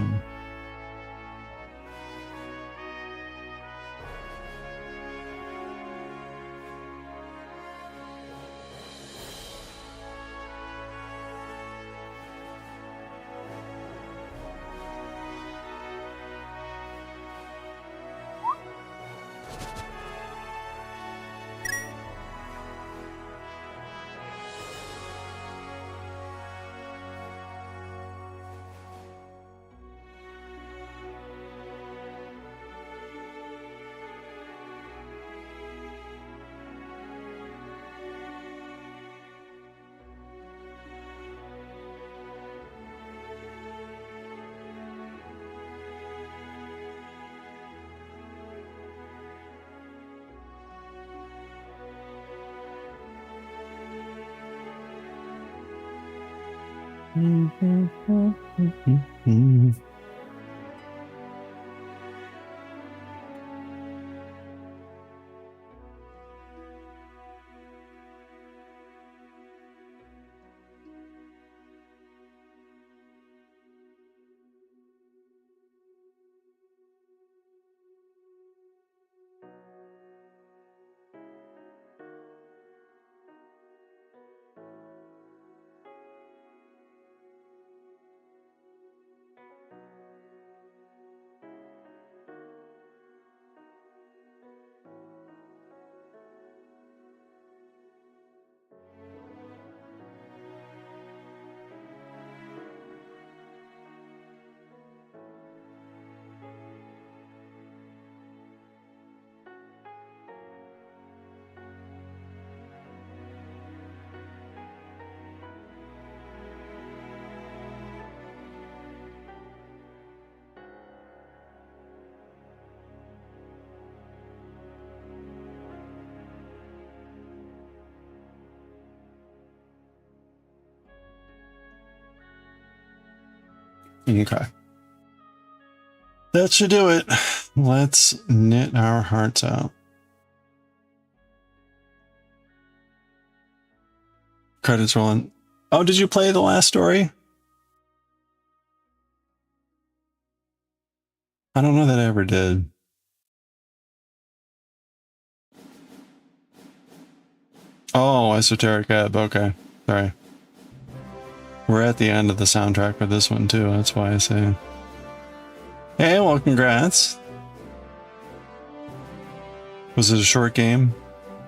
Speaker 1: okay. That should do it. Let's knit our hearts out. Credits rolling. Oh, did you play the last story? I don't know that I ever did. Oh, Esoteric Ebb. Okay. Sorry. We're at the end of the soundtrack for this one too. That's why I say. Hey, well, congrats. Was it a short game?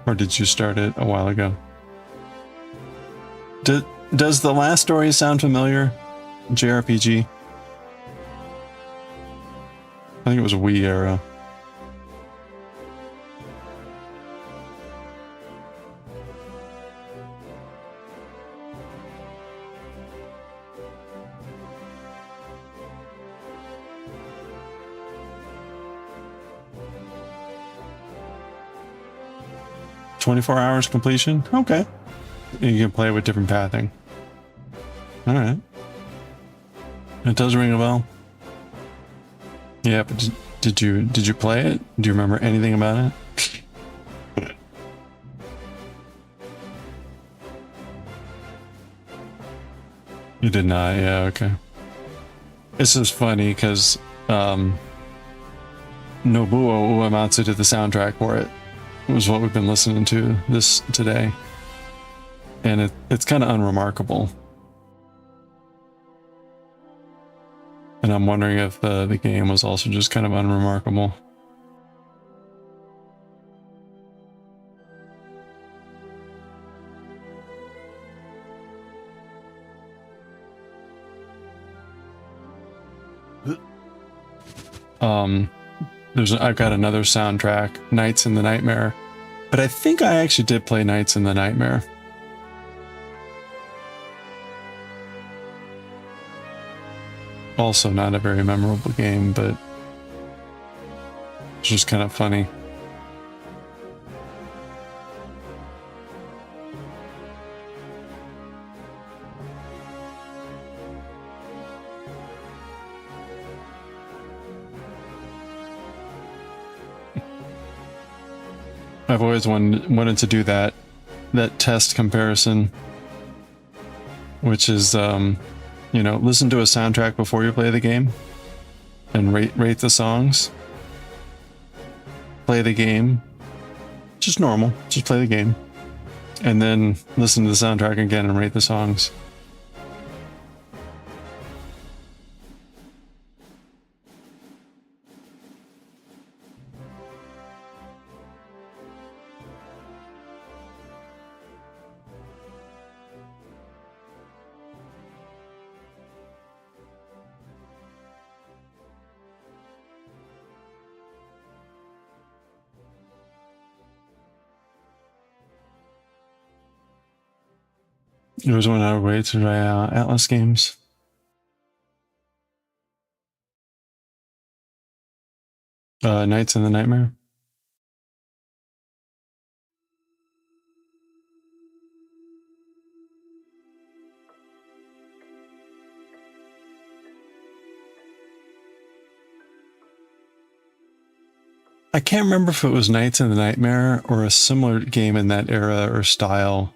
Speaker 1: Or did you start it a while ago? Does the last story sound familiar? JRPG? I think it was a Wii era. "24 hours completion?" Okay. You can play with different pathing. Alright. It does ring a bell. Yeah, but did you play it? Do you remember anything about it? You did not, yeah, okay. This is funny because Nobuo Uematsu did the soundtrack for it. It was what we've been listening to this today. And it's kind of unremarkable. And I'm wondering if the game was also just kind of unremarkable. I've got another soundtrack, Nights in the Nightmare, but I think I actually did play Nights in the Nightmare. Also not a very memorable game, but it's just kind of funny. I've always wanted to do that test comparison, which is, you know, listen to a soundtrack before you play the game and rate the songs. Play the game, just normal, just play the game, and then listen to the soundtrack again and rate the songs. There was one other way to try Atlas games. Nights in the Nightmare. I can't remember if it was Nights in the Nightmare or a similar game in that era or style.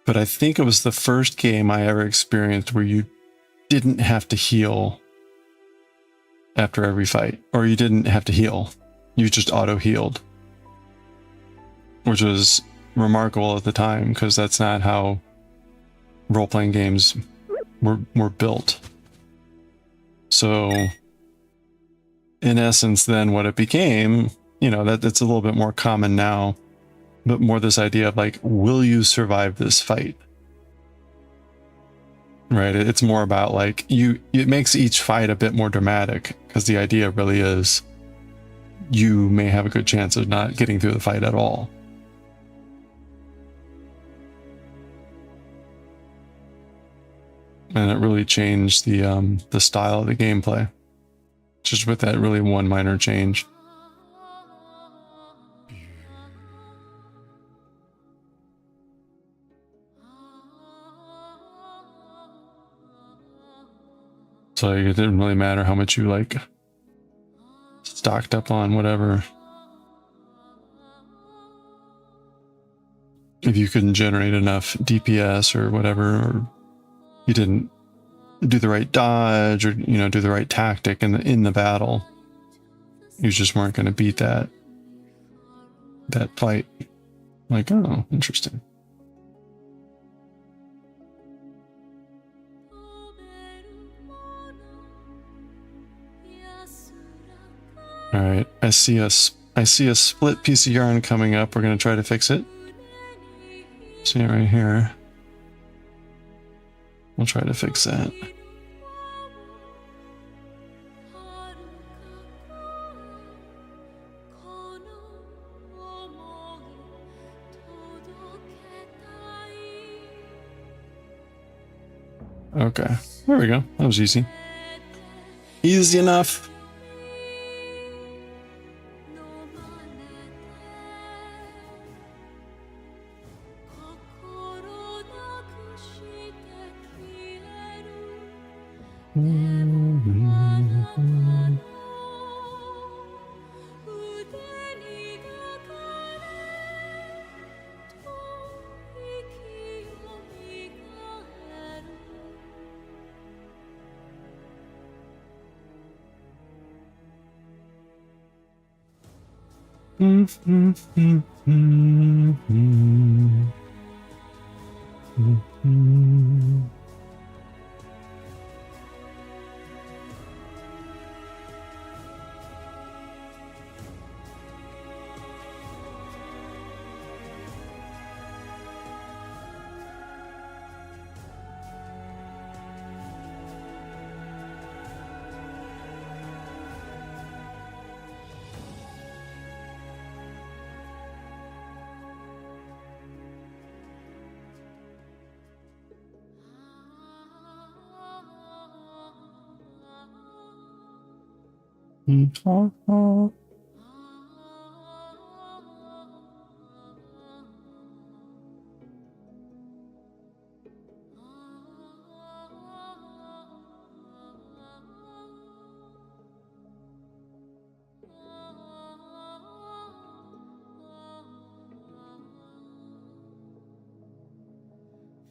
Speaker 1: But I think it was the first game I ever experienced where you didn't have to heal after every fight, or you didn't have to heal. You just auto-healed, which was remarkable at the time because that's not how role-playing games were built. So in essence, then what it became, you know, that's a little bit more common now. But more this idea of like, will you survive this fight? Right? It's more about like, it makes each fight a bit more dramatic because the idea really is you may have a good chance of not getting through the fight at all. And it really changed the style of the gameplay. Just with that really one minor change. So it didn't really matter how much you like stocked up on whatever. If you couldn't generate enough DPS or whatever, or you didn't do the right dodge or, you know, do the right tactic in the battle, you just weren't going to beat that fight. Like, oh, interesting. All right, I see a split piece of yarn coming up. We're going to try to fix it. See it right here. We'll try to fix that. Okay, there we go. That was easy. Easy enough.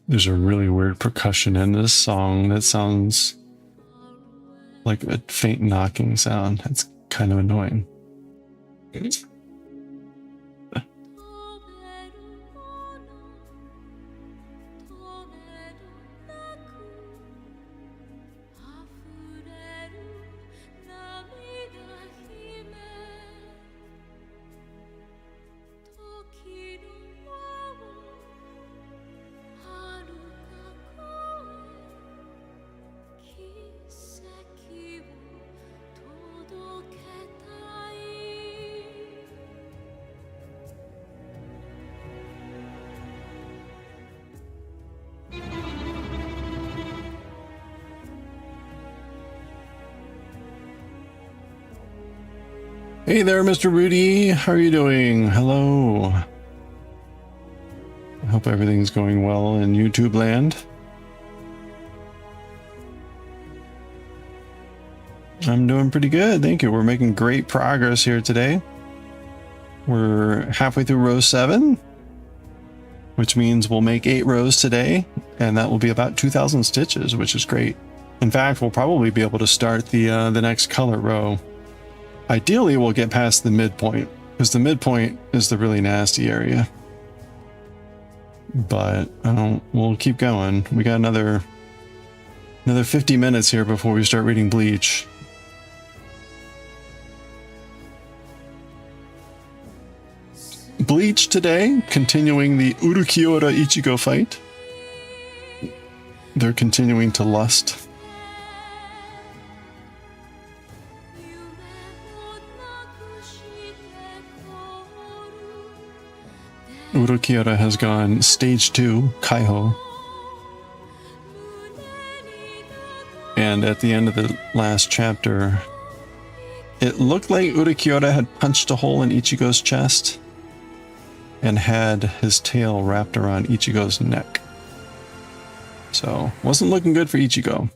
Speaker 1: There's a really weird percussion in this song that sounds like a faint knocking sound. It's kind of annoying. Hey there, Mr. Rudy. How are you doing? Hello. I hope everything's going well in YouTube land. I'm doing pretty good, thank you. We're making great progress here today. We're halfway through row 7, which means we'll make 8 rows today, and that will be about 2,000 stitches, which is great. In fact, we'll probably be able to start the next color row. Ideally, we'll get past the midpoint, because the midpoint is the really nasty area. But we'll keep going. We got another 50 minutes here before we start reading Bleach. Bleach today, continuing the Urukiora Ichigo fight. They're continuing to lust. Urukiara has gone stage 2, Kaiho. And at the end of the last chapter, it looked like Urukiara had punched a hole in Ichigo's chest and had his tail wrapped around Ichigo's neck. So, wasn't looking good for Ichigo.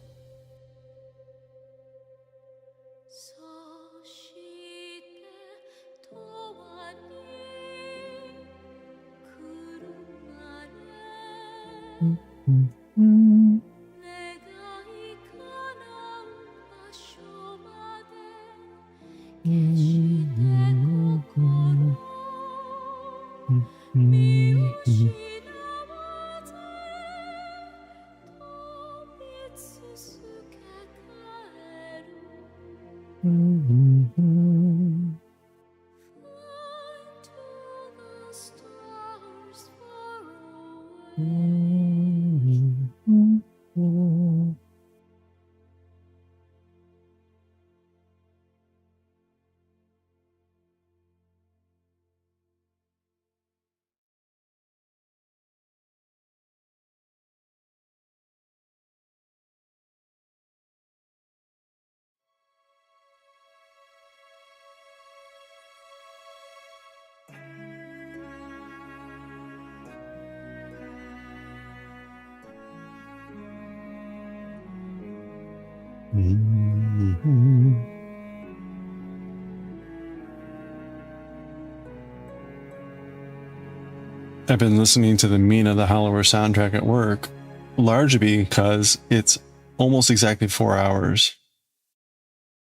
Speaker 1: I've been listening to the Mina the Hollower soundtrack at work, largely because it's almost exactly 4 hours.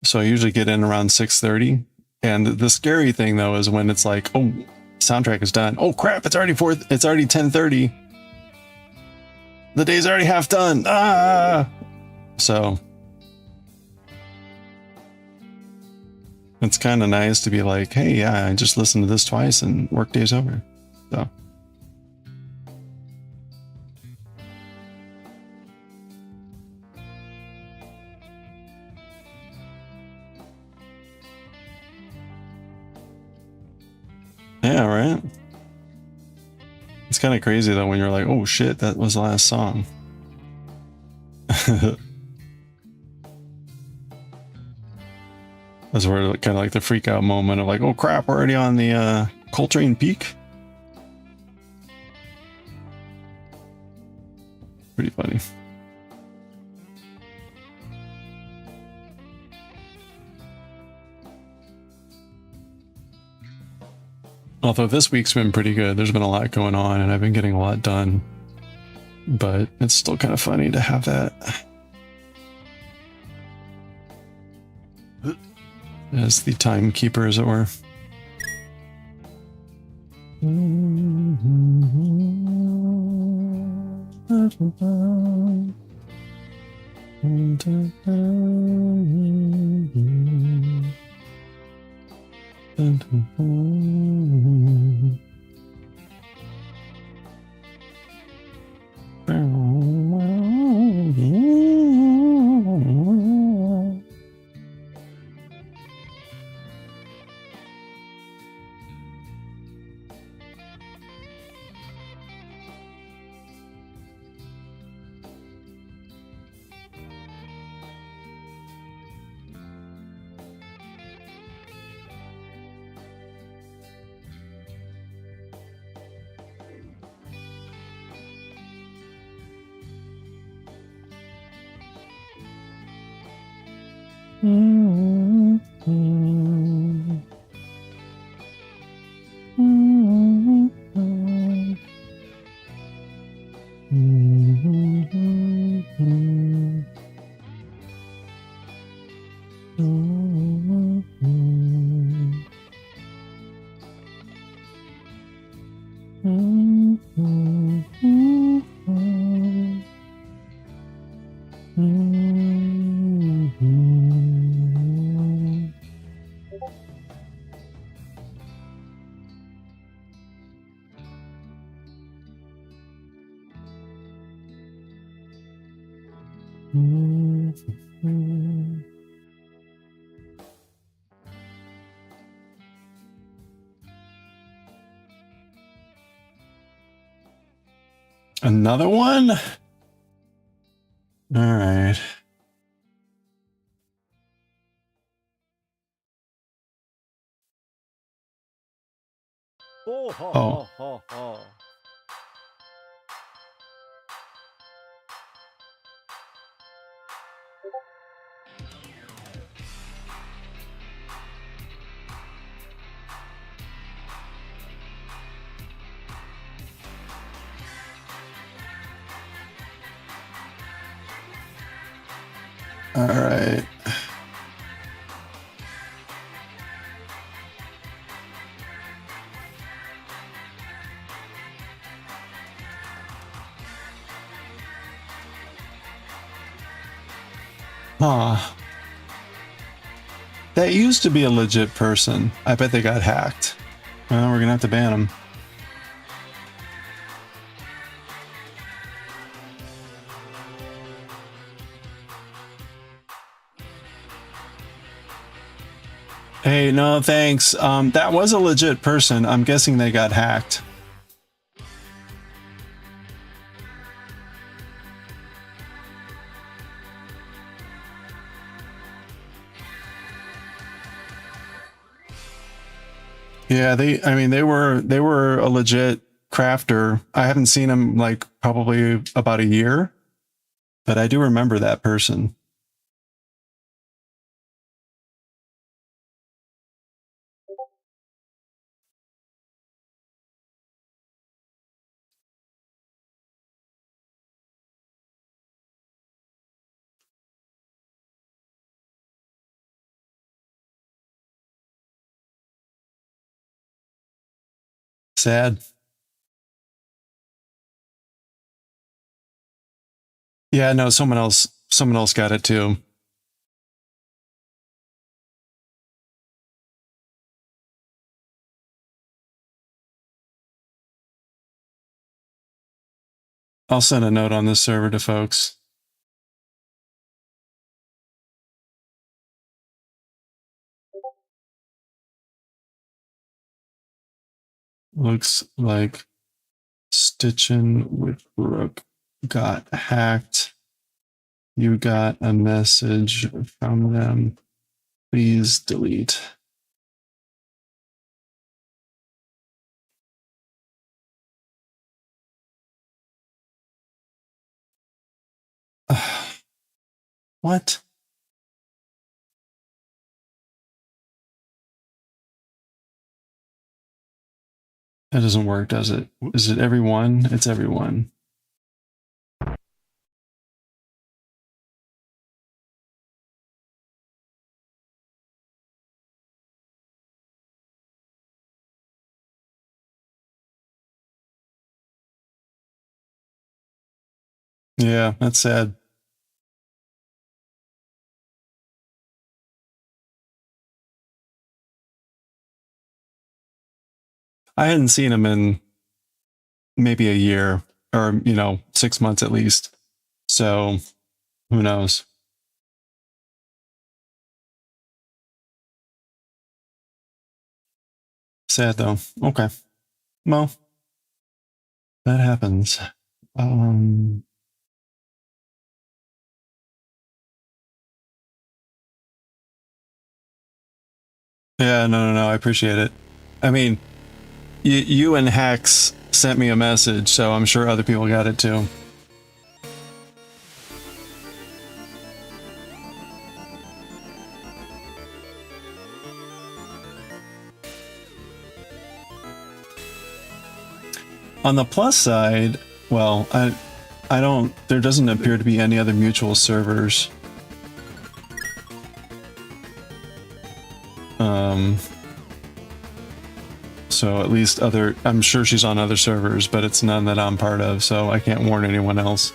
Speaker 1: So I usually get in around 6:30. And the scary thing though is when it's like, oh, soundtrack is done. Oh crap, it's already 10:30. The day's already half done. Ah! So it's kind of nice to be like, hey, yeah, I just listened to this twice and work day's over. So yeah, right? It's kind of crazy though when you're like, oh shit, that was the last song. That's where kind of like the freak out moment of like, oh crap, we're already on the Coltrane Peak. Pretty funny. Although this week's been pretty good. There's been a lot going on and I've been getting a lot done. but it's still kind of funny to have that as the timekeeper, as it were. Another one? All right. Oh. All right. Huh. That used to be a legit person. I bet they got hacked. Well, we're gonna have to ban them. Hey, no, thanks. That was a legit person. I'm guessing they got hacked. Yeah, I mean, they were a legit crafter. I haven't seen them like probably about a year, but I do remember that person. Sad. Yeah, no, someone else got it too. I'll send a note on this server to folks. Looks like Stitchin' with Rook got hacked. You got a message from them. Please delete. What? That doesn't work, does it? Is it everyone? It's everyone. Yeah, that's sad. I hadn't seen him in maybe a year or, 6 months at least. So who knows? Sad though. Okay. Well, that happens. Yeah, no, I appreciate it. I mean, you and Hex sent me a message, so I'm sure other people got it too. On the plus side, well, I don't, there doesn't appear to be any other mutual servers. So at least I'm sure she's on other servers, but it's none that I'm part of, so I can't warn anyone else.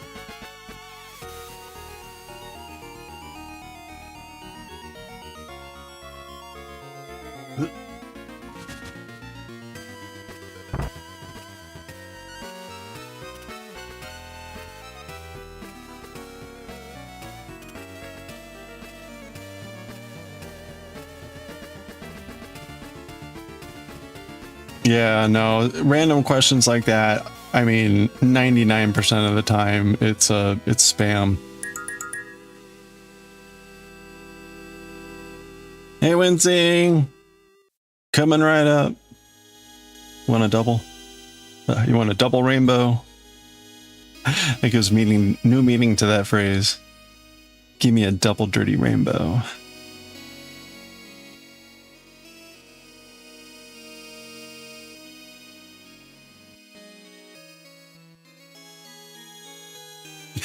Speaker 1: Yeah, no, random questions like that. I mean, 99% of the time it's spam. Hey, Wincing, coming right up. Want a double? You want a double rainbow? It gives new meaning to that phrase. Give me a double dirty rainbow.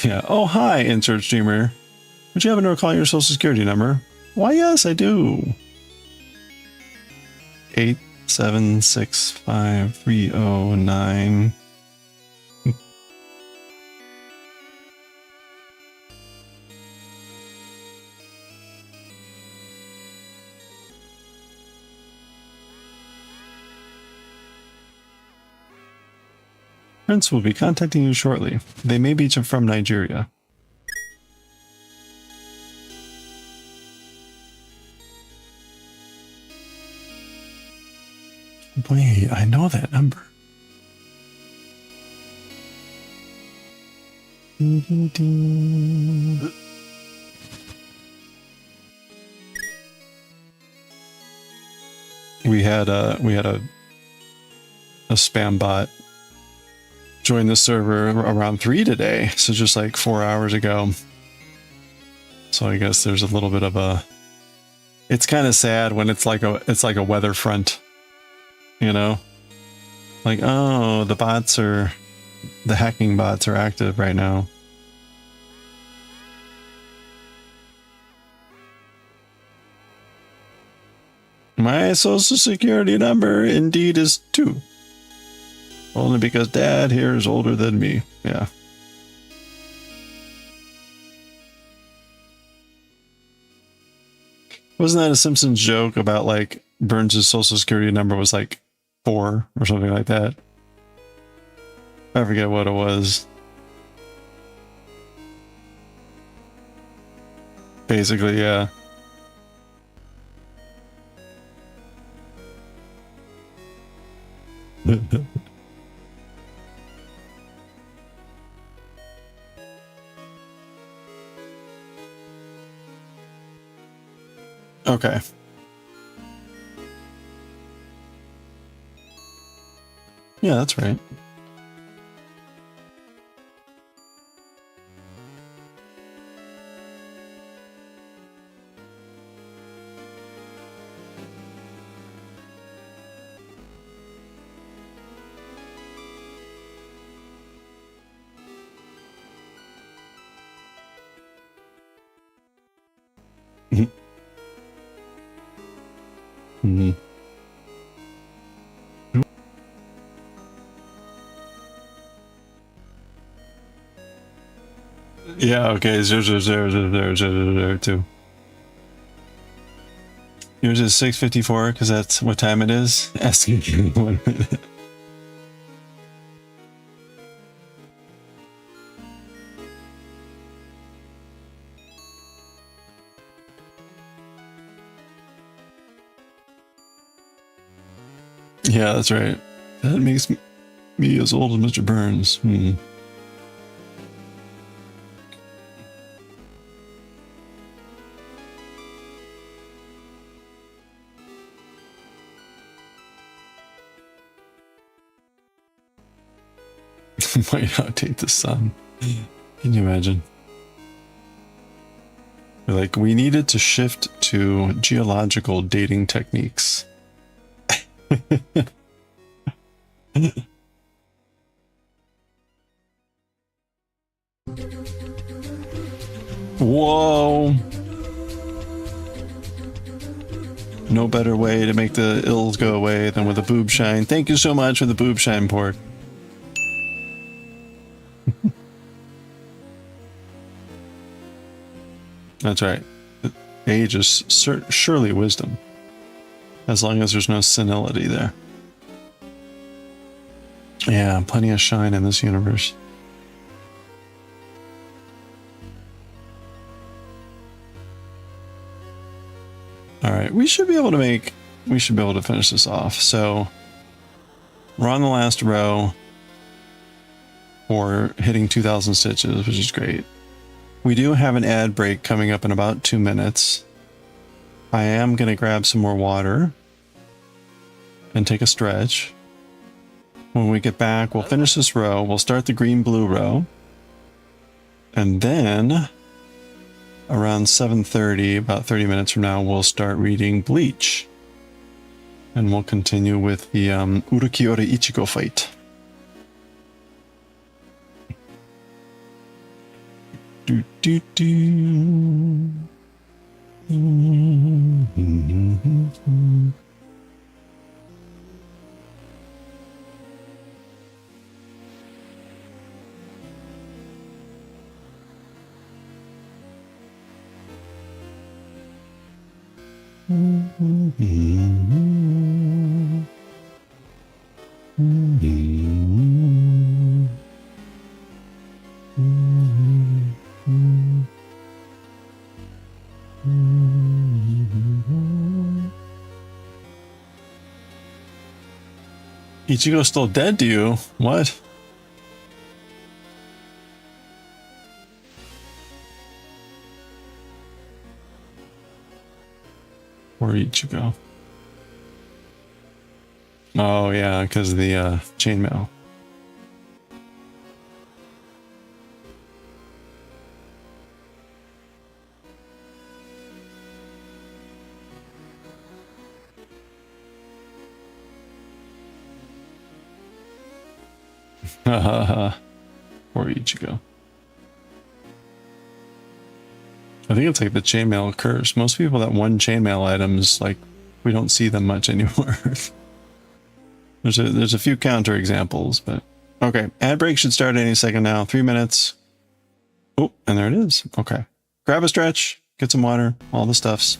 Speaker 1: Yeah. Oh, hi, insert streamer. Would you happen to recall your social security number? Why, yes, I do. 8765309. Prince will be contacting you shortly. They may be from Nigeria. Wait, I know that number. We had a spam bot join the server around 3 today, so just like 4 hours ago. So I guess there's a little bit of a. It's kind of sad when it's like a weather front, you know, like, oh, the hacking bots are active right now. My social security number indeed is 2. Only because Dad here is older than me. Yeah. Wasn't that a Simpsons joke about like Burns' social security number was like 4 or something like that? I forget what it was. Basically, yeah. Okay. Yeah, that's right. Mm-hmm. Yeah, okay, 0000002. Yours is 6:54 because that's what time it is. Asking you 1 minute. Yeah, that's right. That makes me as old as Mr. Burns. Might outtake the sun. Can you imagine? Like, we needed to shift to geological dating techniques. Whoa! No better way to make the ills go away than with a boob shine. Thank you so much for the boob shine port. That's right. Age is surely wisdom. As long as there's no senility there. Yeah, plenty of shine in this universe. Alright, we should be able to finish this off. So, we're on the last row. We're hitting 2,000 stitches, which is great. We do have an ad break coming up in about 2 minutes. I am going to grab some more water and take a stretch. When we get back, we'll finish this row. We'll start the green-blue row. And then, around 7:30, about 30 minutes from now, we'll start reading Bleach. And we'll continue with the Urukiora Ichigo fight. Do, do, do. Ichigo's still dead to you? What? Where Ichigo? Oh yeah, because of the chainmail. Where Ichigo? I think it's like the chainmail curse. Most people that won chainmail items, like, we don't see them much anymore. There's a few counter examples, but okay. Ad break should start any second now. 3 minutes. Oh, and there it is. Okay. Grab a stretch, get some water, all the stuffs.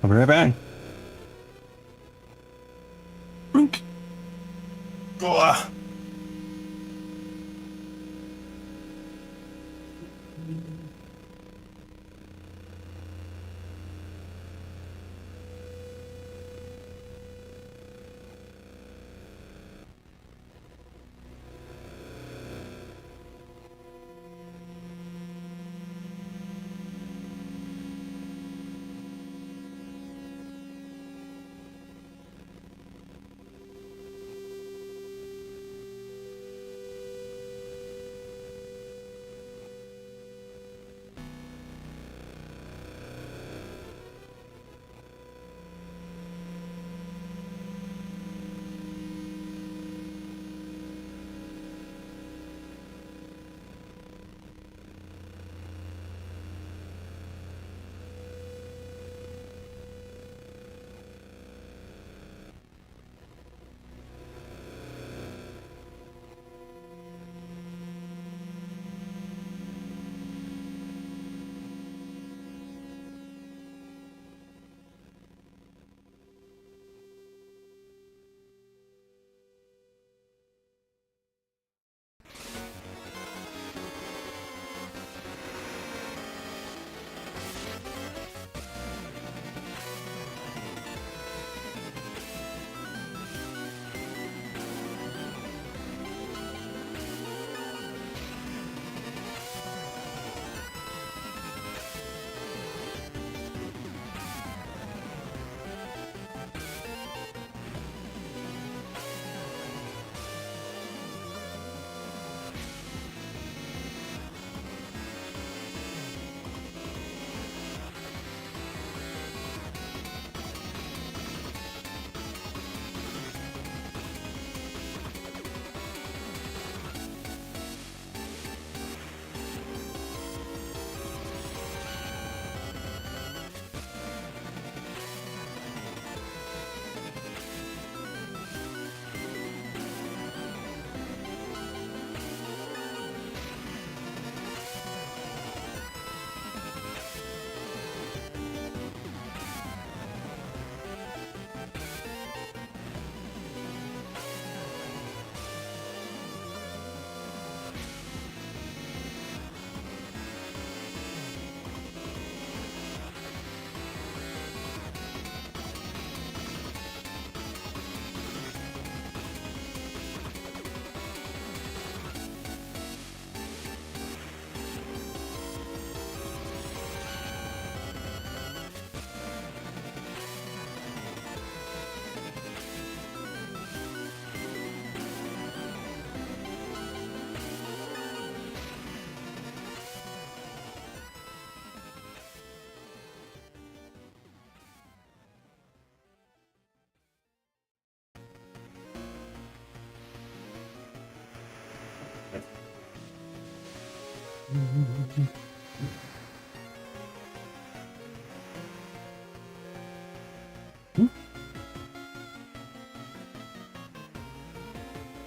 Speaker 1: I'll be right back. Brink. Blah.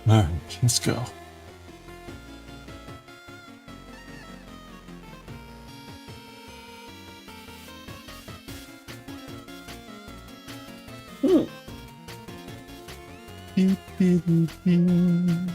Speaker 1: Alright, let's go. Beep, beep, beep, beep.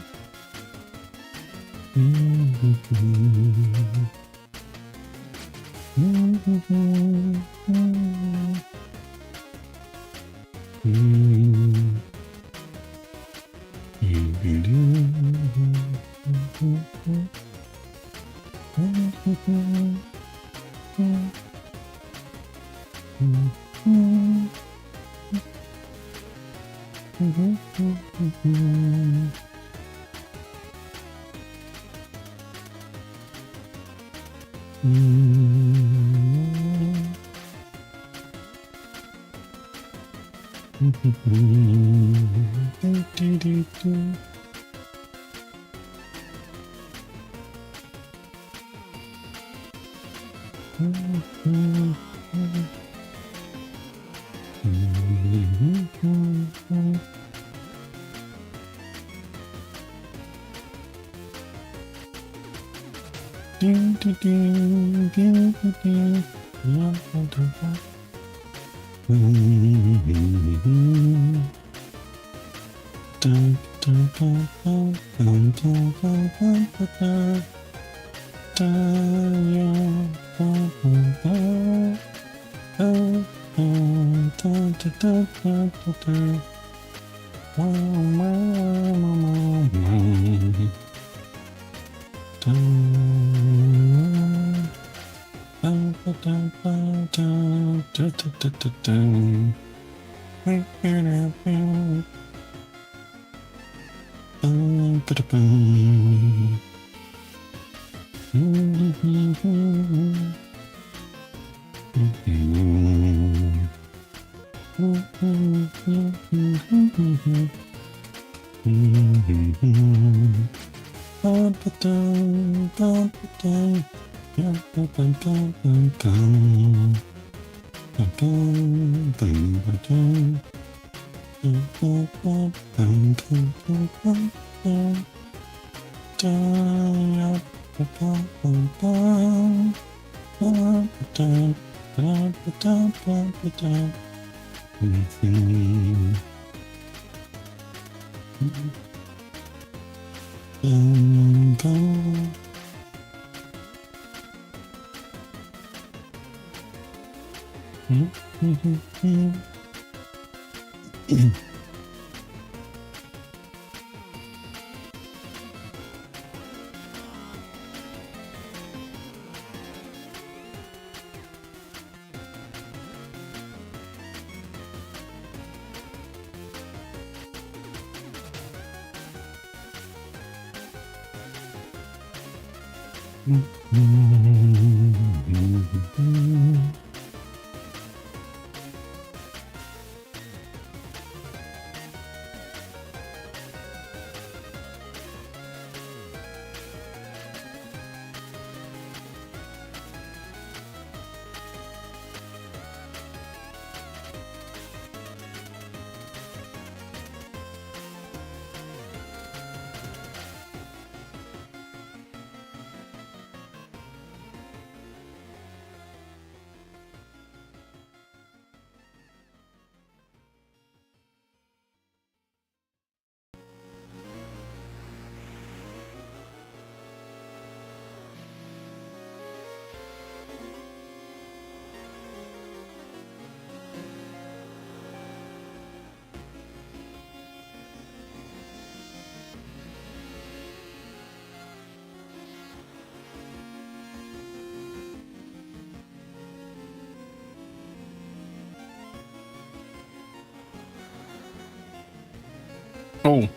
Speaker 1: Oh,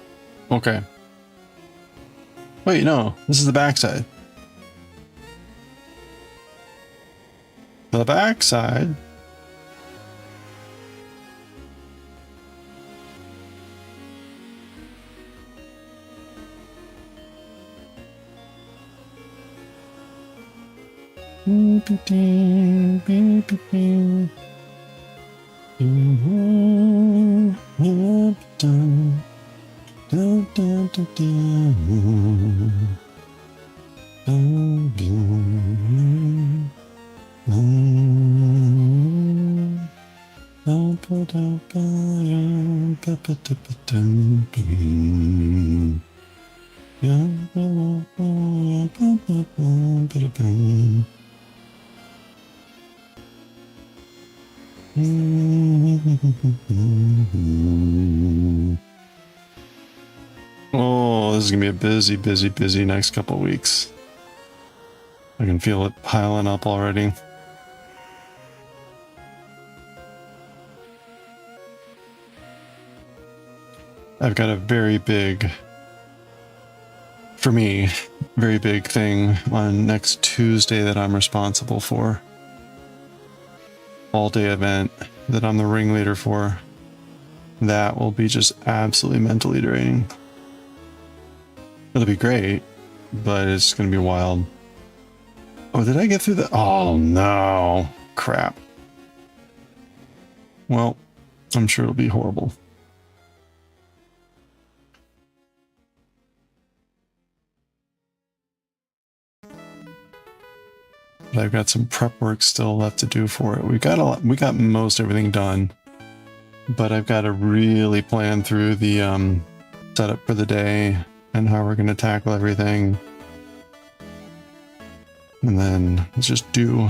Speaker 1: okay. Wait, no, this is the backside. The backside. Oh, this is gonna be a busy, busy, busy next couple weeks. I can feel it piling up already. I've got a very big, for me, very big thing on next Tuesday that I'm responsible for. All-day event that I'm the ringleader for. That will be just absolutely mentally draining. It'll be great, but it's going to be wild. Oh, did I get through the... Oh, no. Crap. Well, I'm sure it'll be horrible. But I've got some prep work still left to do for it. We got most everything done, but I've got to really plan through the setup for the day and how we're going to tackle everything, and then just do.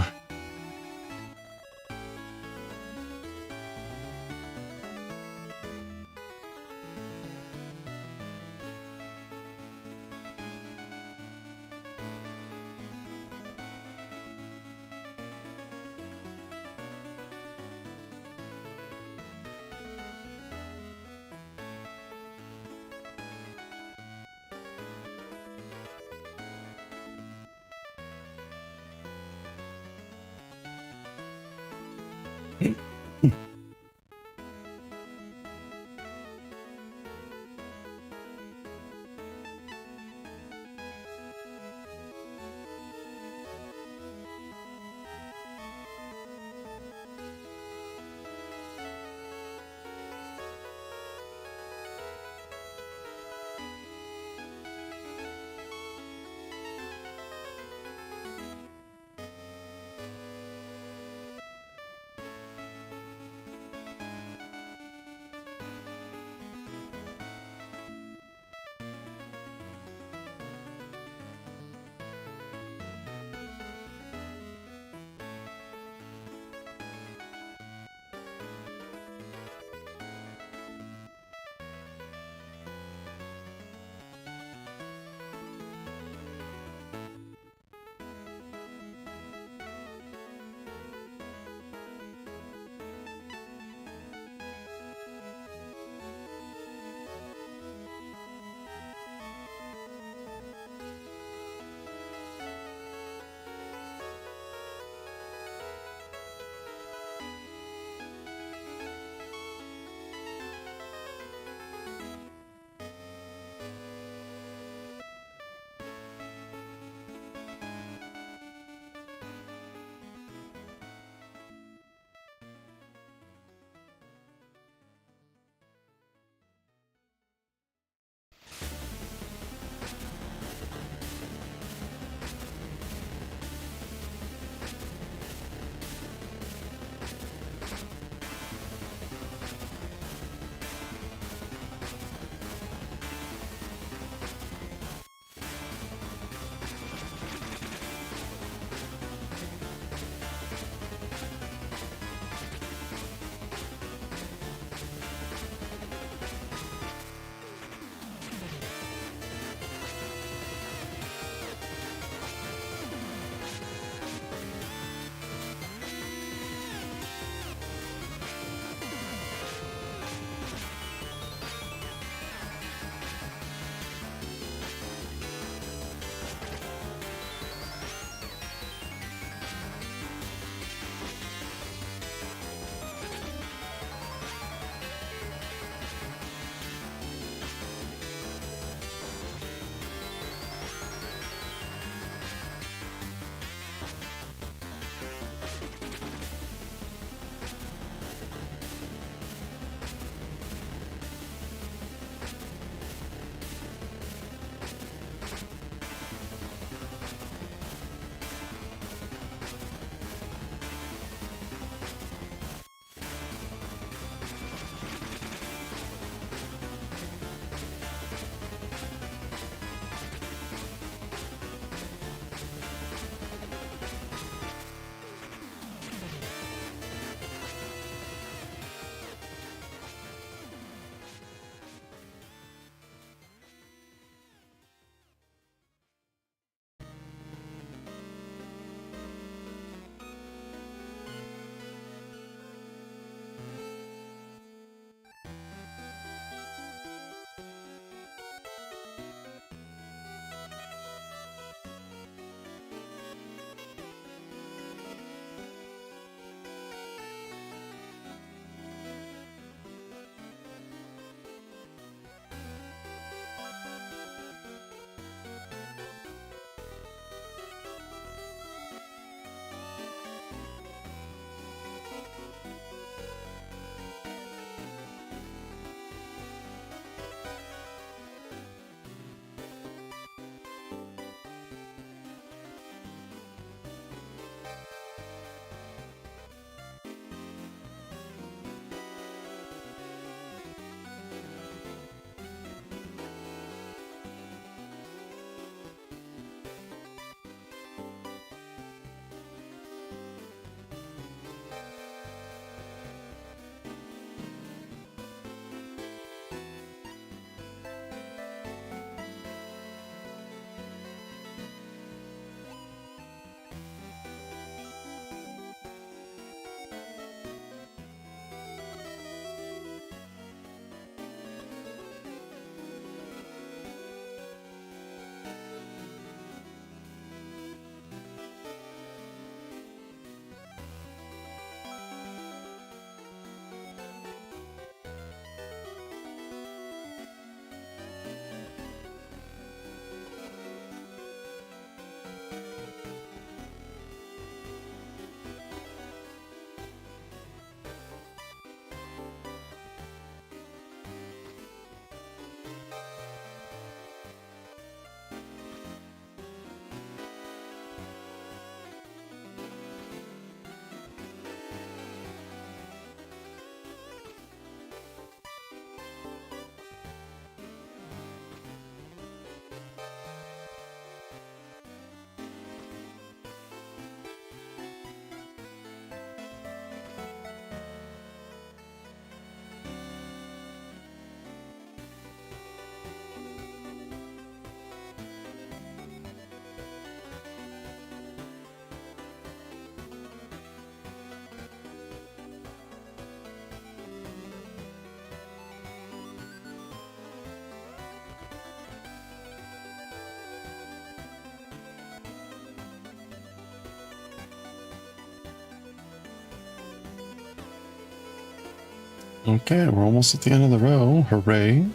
Speaker 1: Okay, we're almost at the end of the row. Hooray.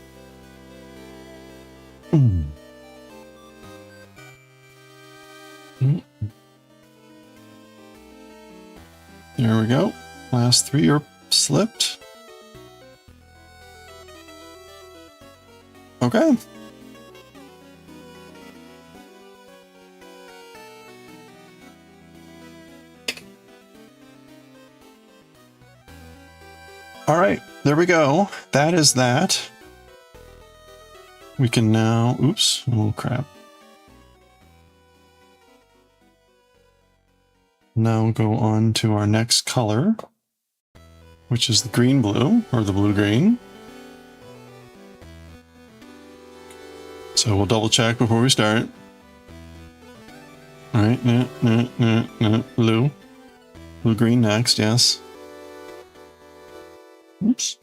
Speaker 1: Mm. Mm. There we go. Last three are slipped. Okay. All right, there we go. That is that. We can now, oops, oh crap. Now go on to our next color, which is the green blue, or the blue green. So we'll double check before we start. All right, blue. Blue green next, yes. Oops.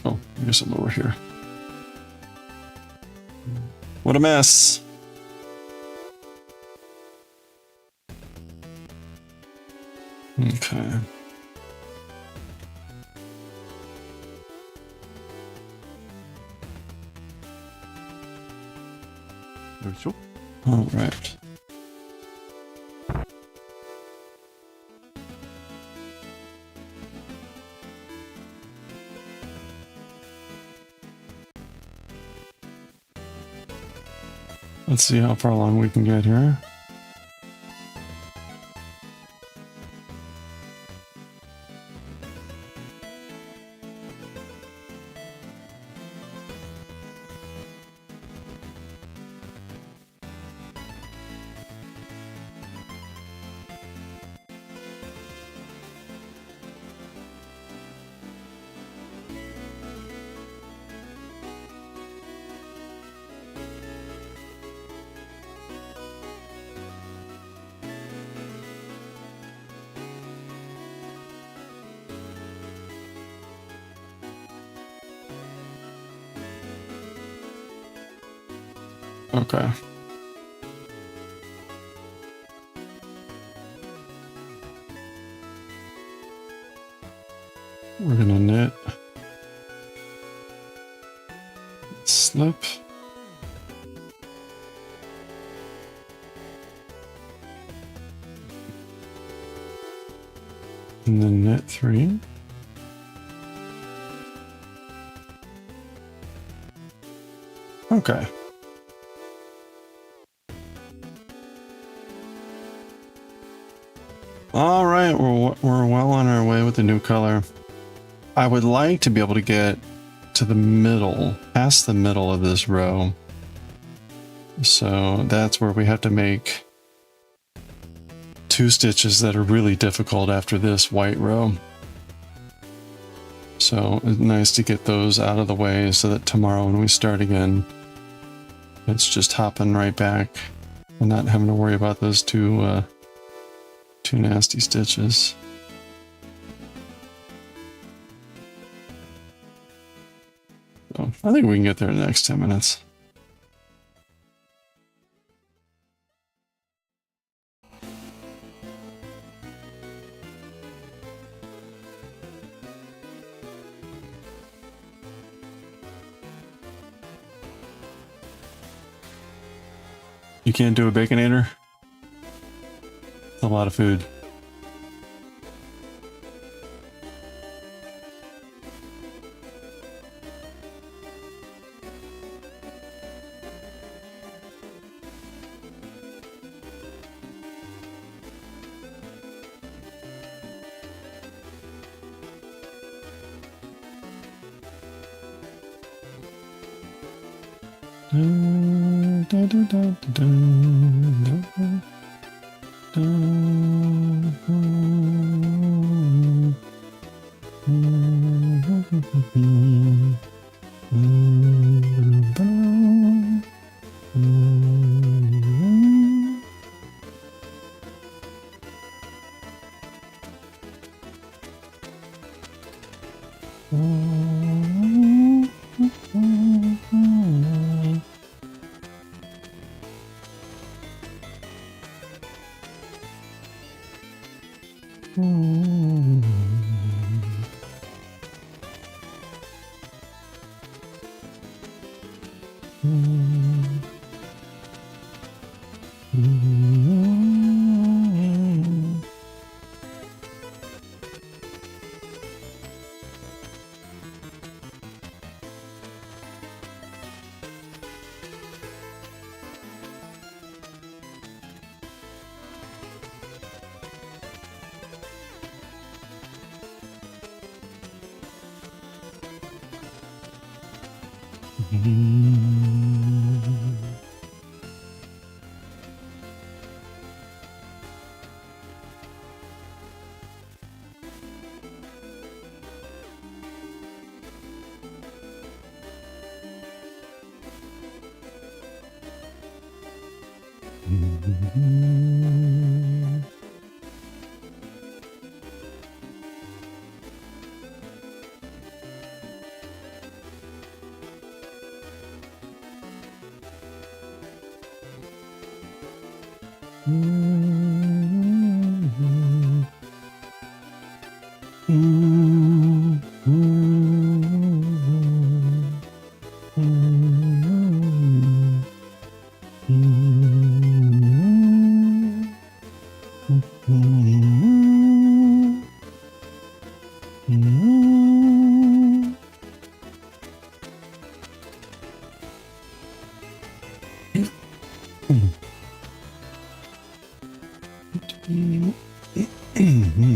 Speaker 1: Oh, I guess I'm over here. What a mess. Okay. All right. Let's see how far along we can get here. Okay. We're gonna knit, slip, and then knit 3. Okay. All right, we're well on our way with the new color. I would like to be able to get to the middle, past the middle of this row. So that's where we have to make 2 stitches that are really difficult after this white row. So it's nice to get those out of the way so that tomorrow when we start again, it's just hopping right back and not having to worry about those two nasty stitches. So I think we can get there in the next 10 minutes. You can't do a baconator? A lot of food.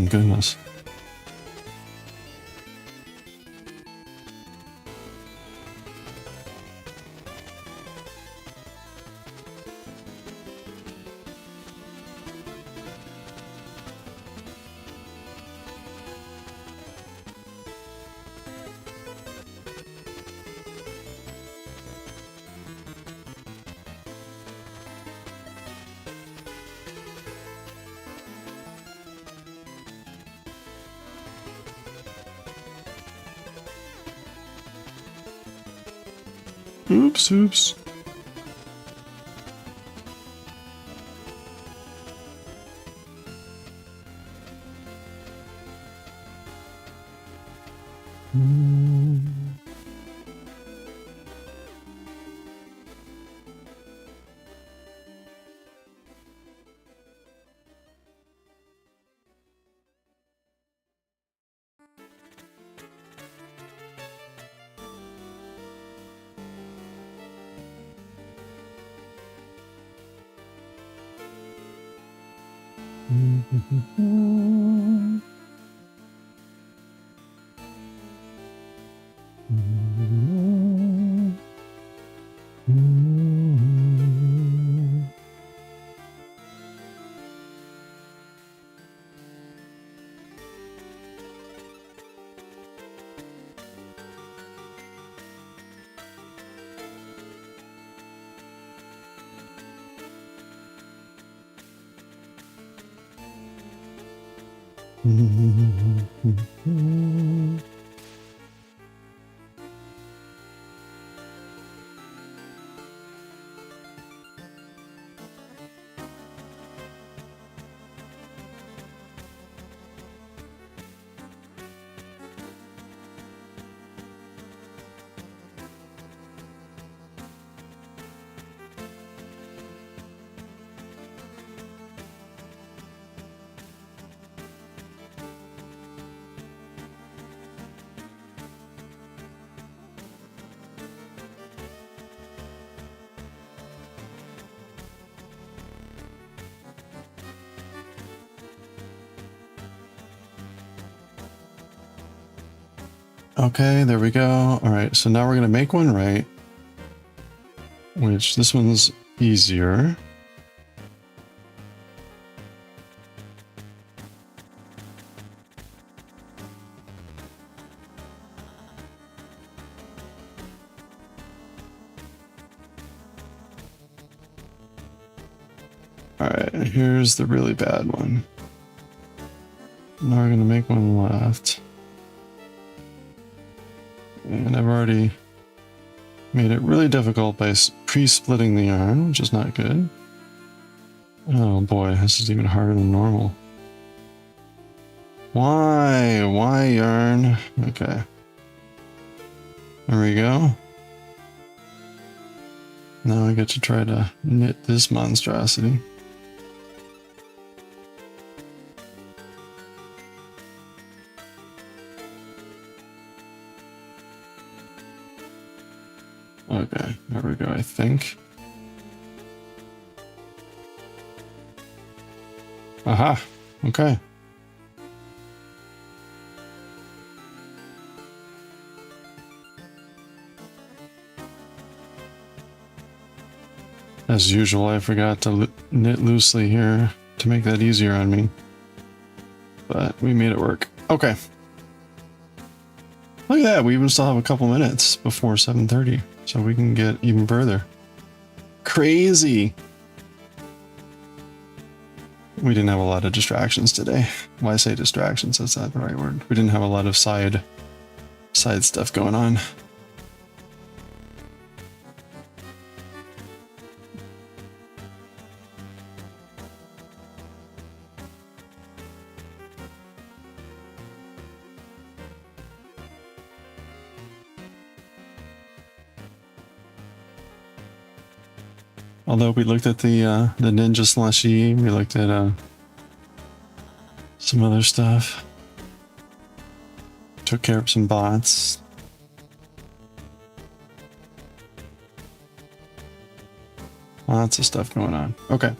Speaker 1: Goodness. Oops, oops. Okay, there we go. All right, so now we're gonna make one right, which this one's easier. All right, here's the really bad one. Now we're gonna make one left. And I've already made it really difficult by pre-splitting the yarn, which is not good. Oh boy, this is even harder than normal. Why? Why yarn? Okay. There we go. Now I get to try to knit this monstrosity. Okay, there we go, I think. Aha, okay. As usual, I forgot to knit loosely here to make that easier on me. But we made it work. Okay. Look at that, we even still have a couple minutes before 7:30, so we can get even further. Crazy! We didn't have a lot of distractions today. Well, I say distractions, that's not the right word. We didn't have a lot of side stuff going on. Although we looked at the ninja slushy, we looked at some other stuff. Took care of some bots. Lots of stuff going on. Okay.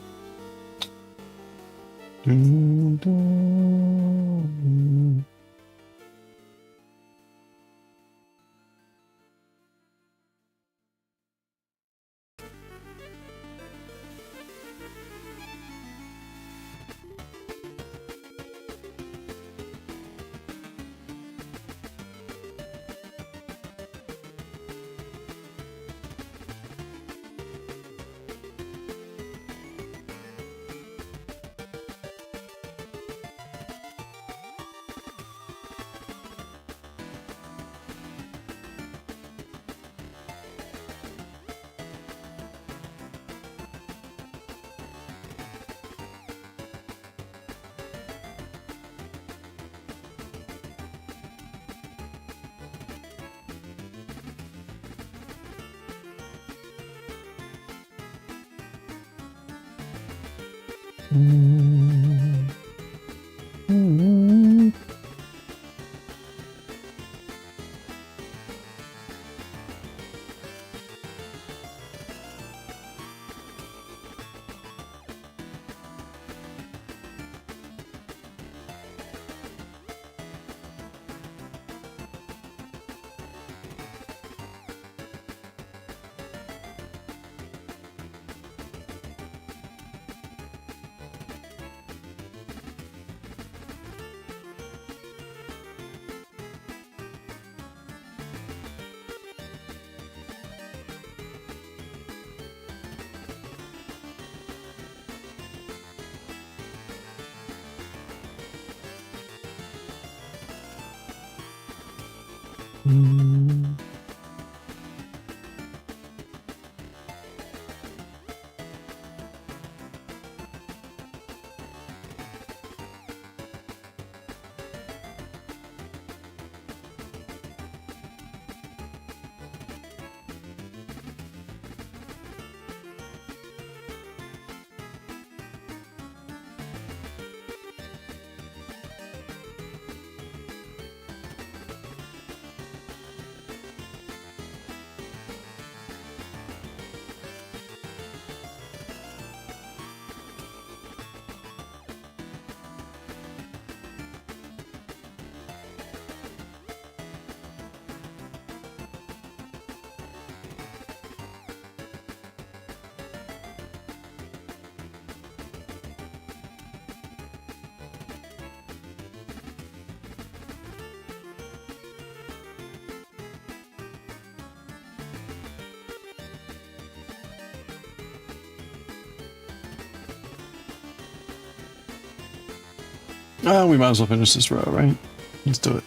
Speaker 1: We might as well finish this row, right? Let's do it.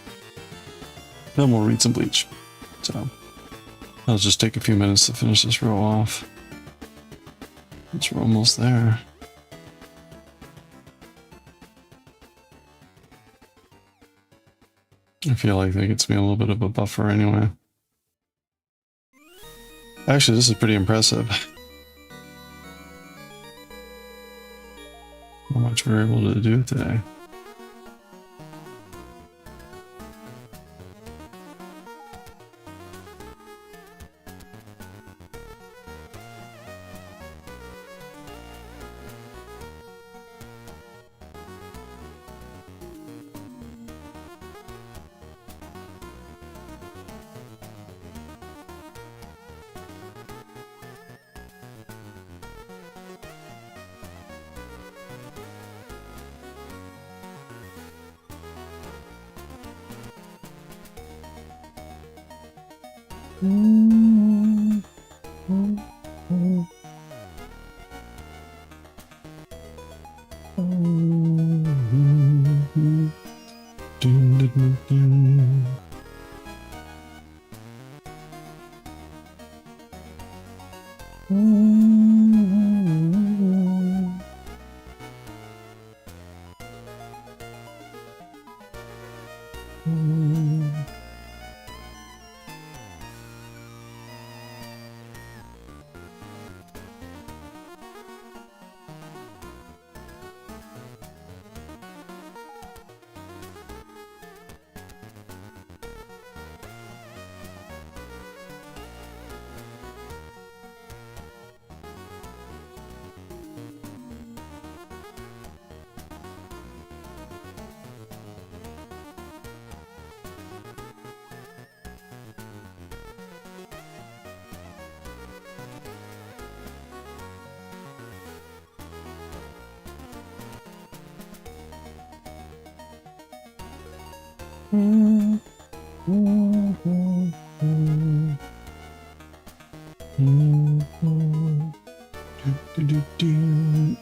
Speaker 1: Then we'll read some Bleach. So, I'll just take a few minutes to finish this row off. Since we're almost there. I feel like that gets me a little bit of a buffer anyway. Actually, this is pretty impressive. How much we're able to do today.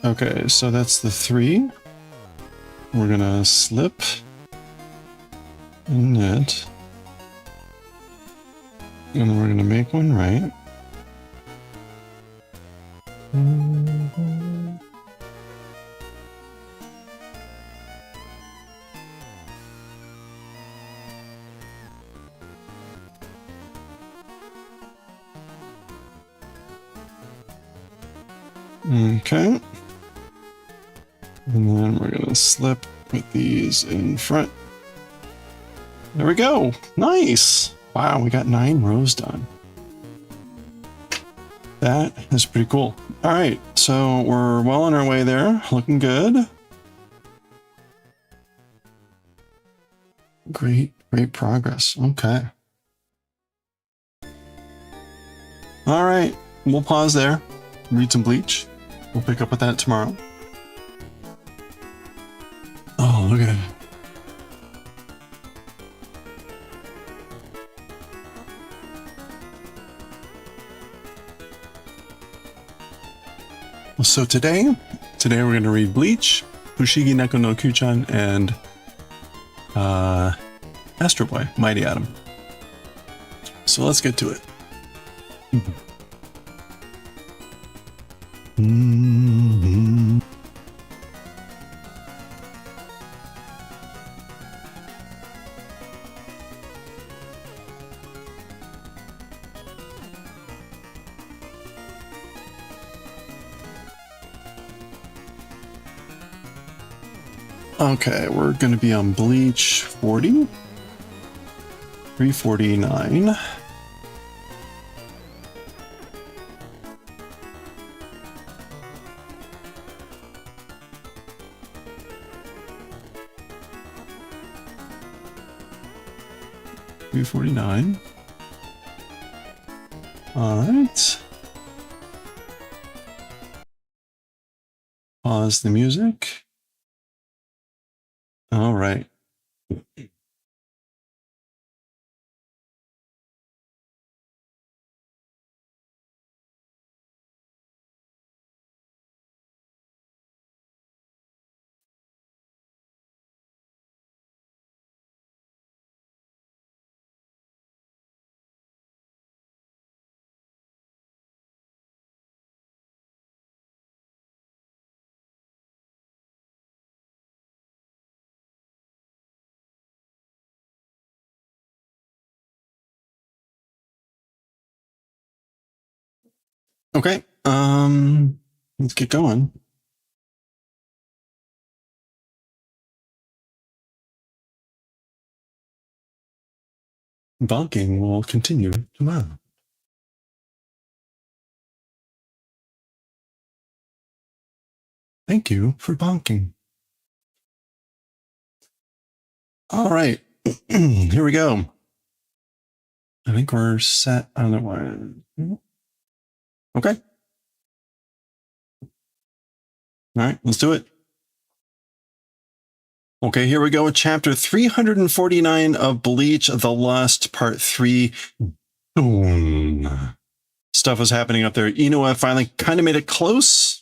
Speaker 1: Okay, so that's the 3. We're gonna slip and knit, and then we're gonna make one right. Okay. And then we're gonna slip with these in front. There we go. Nice. Wow, we got 9 rows done. That is pretty cool. All right, so we're well on our way there. Looking good. Great progress. Okay. All right, we'll pause there. Read some Bleach. We'll pick up with that tomorrow. Oh, look at it. So today we're going to read Bleach, Fushigi Neko no Kyuu-chan, and Astro Boy, Mighty Atom. So let's get to it. Okay, we're going to be on Bleach 40, 349. All right. Pause the music. All right. Okay. Let's get going. Bonking will continue tomorrow. Thank you for bonking. All right. Here we go. I think we're set on the one. Okay. All right, let's do it. Okay, here we go with chapter 349 of Bleach, The Lust, part 3. Boom. Stuff was happening up there. Inoue finally kind of made it close.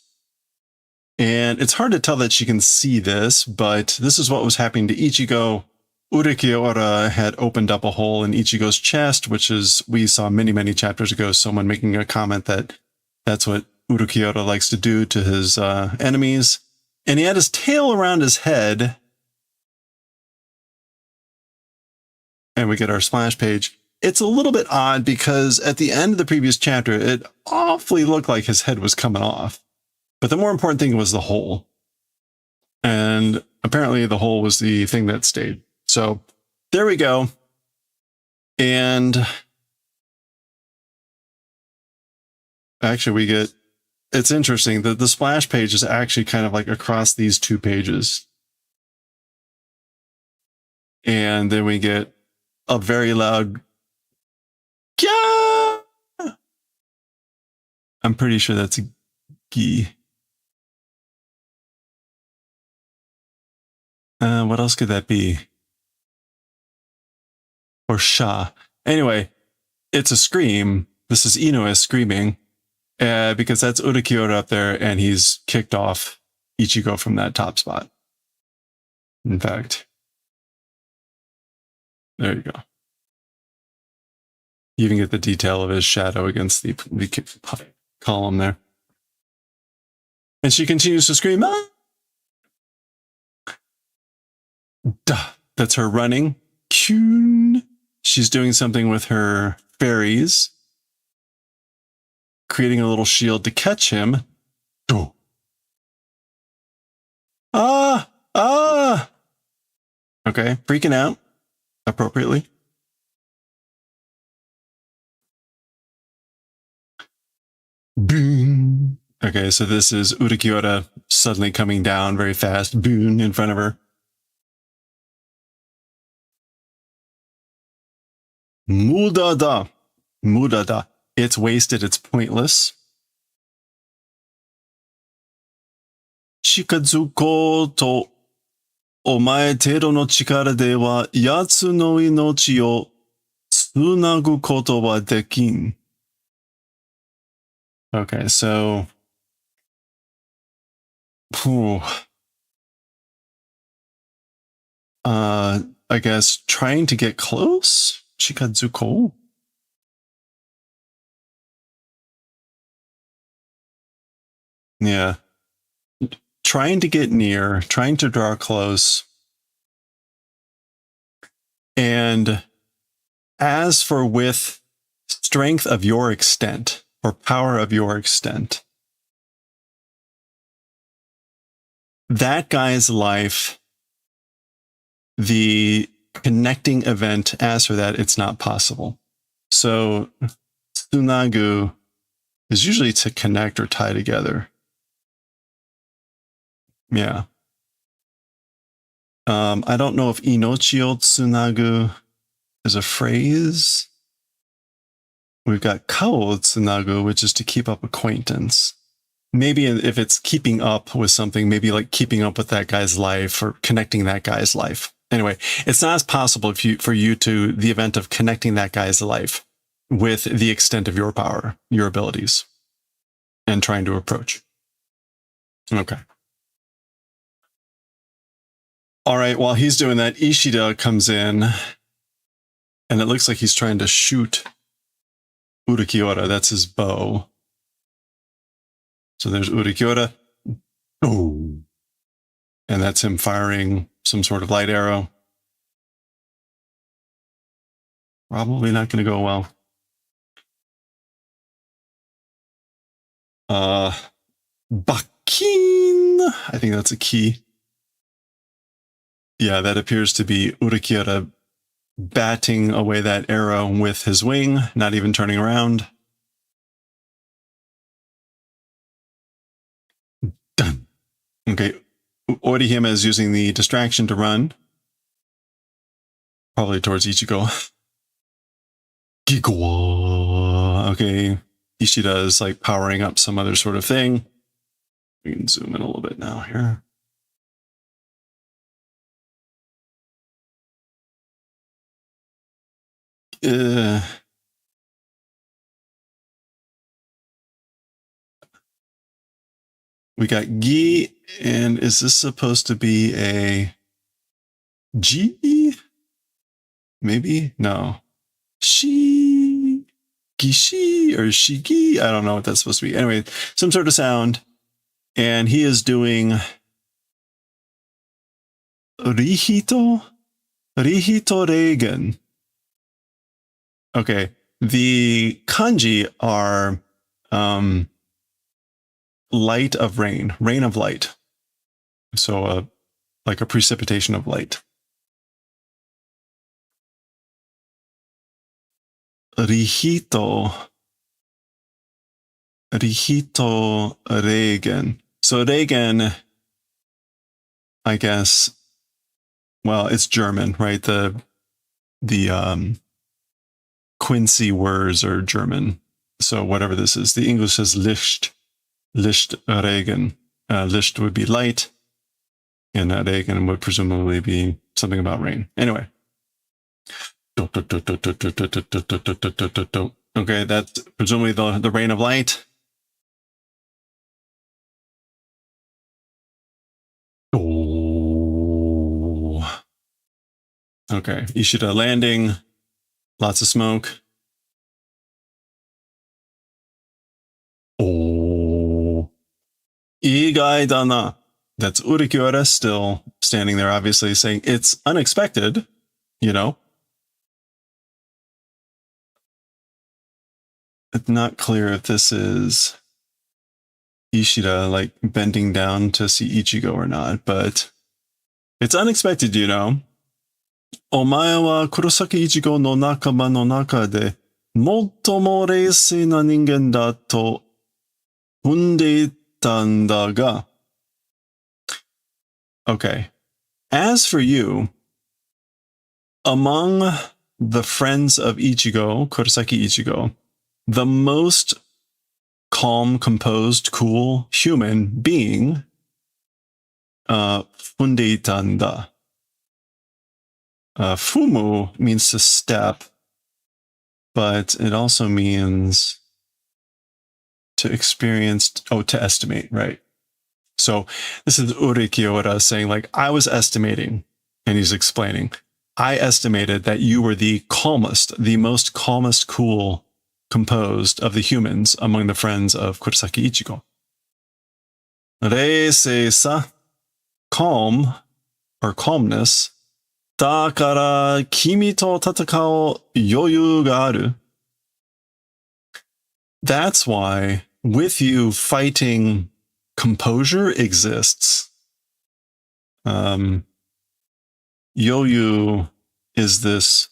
Speaker 1: And it's hard to tell that she can see this, but this is what was happening to Ichigo. Urakiora had opened up a hole in Ichigo's chest, which is, we saw many, many chapters ago, someone making a comment that that's what Urakiora likes to do to his enemies. And he had his tail around his head. And we get our splash page. It's a little bit odd because at the end of the previous chapter, it awfully looked like his head was coming off. But the more important thing was the hole. And apparently the hole was the thing that stayed. So there we go. And actually we get, it's interesting that the splash page is actually kind of like across these two pages. And then we get a very loud Kya! I'm pretty sure that's a gi. What else could that be? Or sha. Anyway, it's a scream. This is Inoue screaming because that's Urakiora up there, and he's kicked off Ichigo from that top spot. In fact, there you go. You even get the detail of his shadow against the column there. And she continues to scream, ah! Duh. That's her running. Kyun. She's doing something with her fairies, creating a little shield to catch him. Oh. Ah! Ah! Okay, freaking out appropriately. Boom. Okay, so this is Urakiora suddenly coming down very fast. Boom in front of her. Mudada. Mudada. It's wasted. It's pointless. Chikazuko to omae tero no chikara de wa yatsu no inochi o tsunagu koto wa dekin. Okay, so I guess trying to get close? Chikazuko? Yeah. Trying to get near, trying to draw close. And as for with strength of your extent, or power of your extent, that guy's life, the connecting event, as for that, it's not possible. So tsunagu is usually to connect or tie together. Yeah. I don't know if inochi tsunagu is a phrase. We've got kao tsunagu, which is to keep up acquaintance. Maybe if it's keeping up with something, maybe like keeping up with that guy's life or connecting that guy's life. Anyway, it's not as possible for you to the event of connecting that guy's life with the extent of your power, your abilities, and trying to approach. Okay. All right, while he's doing that, Ishida comes in, and it looks like he's trying to shoot Urakiora. That's his bow. So there's Urakiora. Oh. And that's him firing some sort of light arrow. Probably not going to go well. Bakin. I think that's a key. Yeah, that appears to be Urakiara batting away that arrow with his wing, not even turning around. Done. Okay. Orihime is using the distraction to run. Probably towards Ichigo. Gigawa. Okay. Ishida is like powering up some other sort of thing. We can zoom in a little bit now here. We got Gi, and is this supposed to be a G? Maybe? No. Shi, Gishi, or Shigi? I don't know what that's supposed to be. Anyway, some sort of sound. And he is doing Rihito Reigen. Okay. The kanji are light of rain of light. So like a precipitation of light. Rihito Reigen. So Reigen, I guess, well, it's German, right? The Quincy words are German. So whatever this is, the English says Licht Regen. Licht would be light, and Regen would presumably be something about rain. Anyway. Okay, that's presumably the rain of light. Oh. Okay, Ishida landing. Lots of smoke. Oh. Igai dana. That's Urikiura still standing there, obviously saying it's unexpected, you know. It's not clear if this is Ishida like bending down to see Ichigo or not, but it's unexpected, you know. Omae wa Kurosaki Ichigo no nakama no naka de mottomo reisui na ningen da to funde ita n da ga. Okay. As for you, among the friends of Ichigo, Kurosaki Ichigo, the most calm, composed, cool human being, fundeitanda. Fumu means to step, but it also means to experience, to estimate, right? So this is Urikiura saying, like, I was estimating, and he's explaining, I estimated that you were the calmest, the most calmest, cool, composed of the humans among the friends of Kurosaki Ichigo. Reisei-sa, calm, or calmness. Dakara kimi to tatakao yoyu ga aru. That's why, with you, fighting composure exists. Yoyu is this,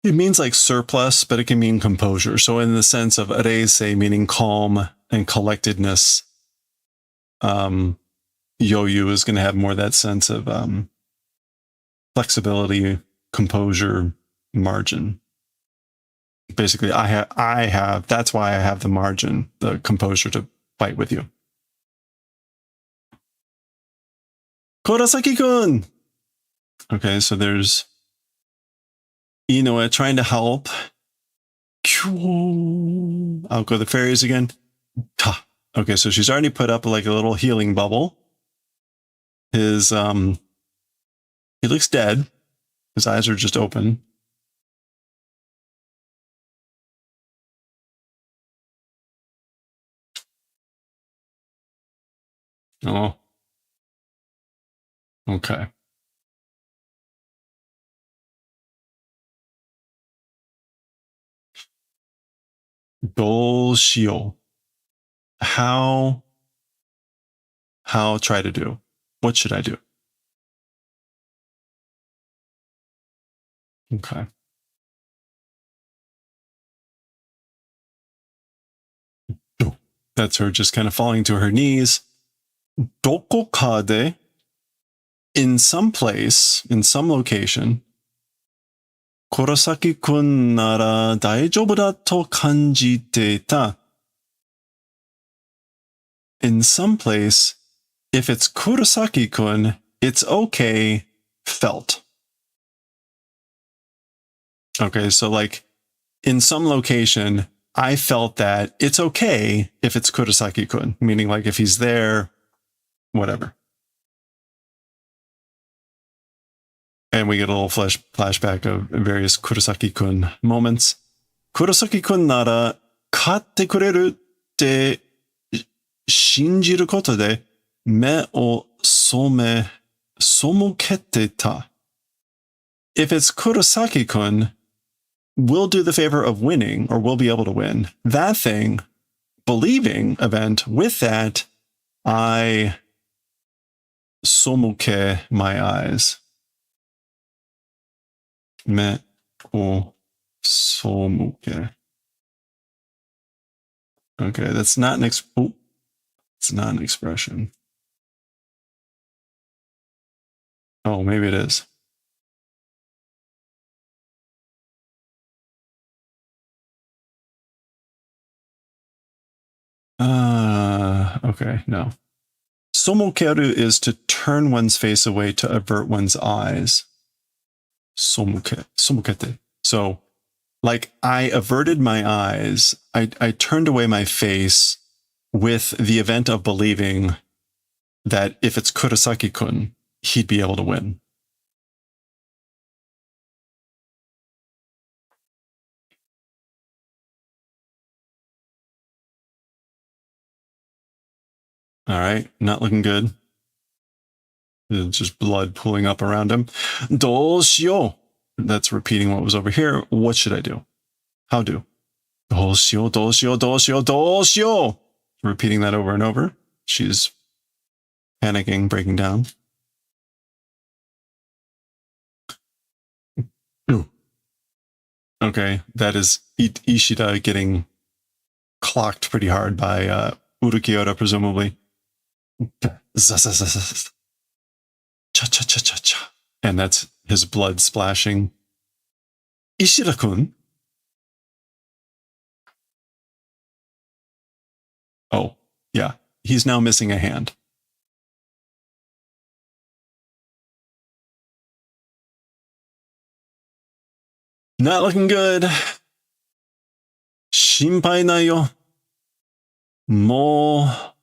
Speaker 1: it means like surplus, but it can mean composure. So in the sense of reisei meaning calm and collectedness, Yoyu is going to have more that sense of flexibility, composure, margin. Basically, I have, that's why I have the margin, the composure to fight with you. Kurosaki-kun! Okay, so there's Inoue trying to help. I'll go the fairies again. Okay, so she's already put up like a little healing bubble. His, he looks dead. His eyes are just open. Oh. Okay. Dol Shio. How try to do? What should I do? Okay. That's her just kind of falling to her knees. Dokokade, in some place, in some location, Kurosaki-kun nara daijoubu da to kanjite ita. In some place, if it's Kurosaki-kun, it's okay, felt. Okay, so like, in some location, I felt that it's okay if it's Kurosaki-kun, meaning like if he's there, whatever. And we get a little flashback of various Kurosaki-kun moments. Kurosaki-kun nara katte kureru tte shinjiru koto de me o somokete ta. If it's Kurosaki-kun, we'll do the favor of winning, or we'll be able to win. That thing, believing event, with that, I somuke my eyes. Me o somuke. Okay, that's not an it's not an expression. Oh, maybe it is. Okay, no. Somokeru is to turn one's face away, to avert one's eyes. Somokete. So, like, I averted my eyes, I turned away my face with the event of believing that if it's Kurosaki-kun, he'd be able to win. All right, not looking good. There's just blood pooling up around him. Doshio. That's repeating what was over here. What should I do? How do? Doshio, doshio, doshio, doshio. Repeating that over and over. She's panicking, breaking down. Okay, that is Ishida getting clocked pretty hard by Urukiota, presumably. Cha-cha-cha-cha-cha. And that's his blood splashing. Ishida-kun? Oh, yeah. He's now missing a hand. Not looking good. Shinpai nayo. Mo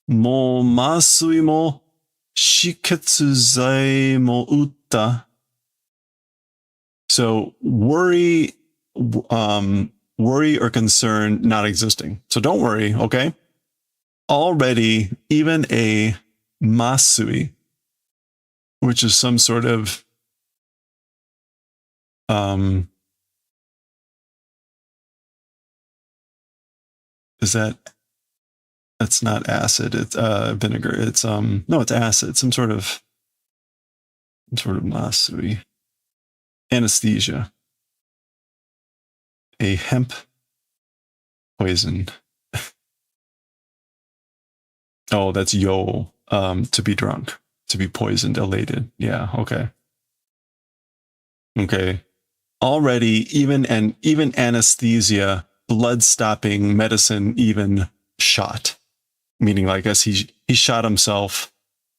Speaker 1: masui mo shiketsu zai mo utta. So worry or concern not existing. So don't worry, okay? Already, even a masui, which is some sort of that's not acid, it's vinegar. It's no, it's acid, some sort of masui. Anesthesia. A hemp poison. Oh, that's yo. To be drunk, to be poisoned, elated. Yeah, okay. Okay. Already, even anesthesia, blood-stopping medicine, even shot. Meaning, like, I guess he shot himself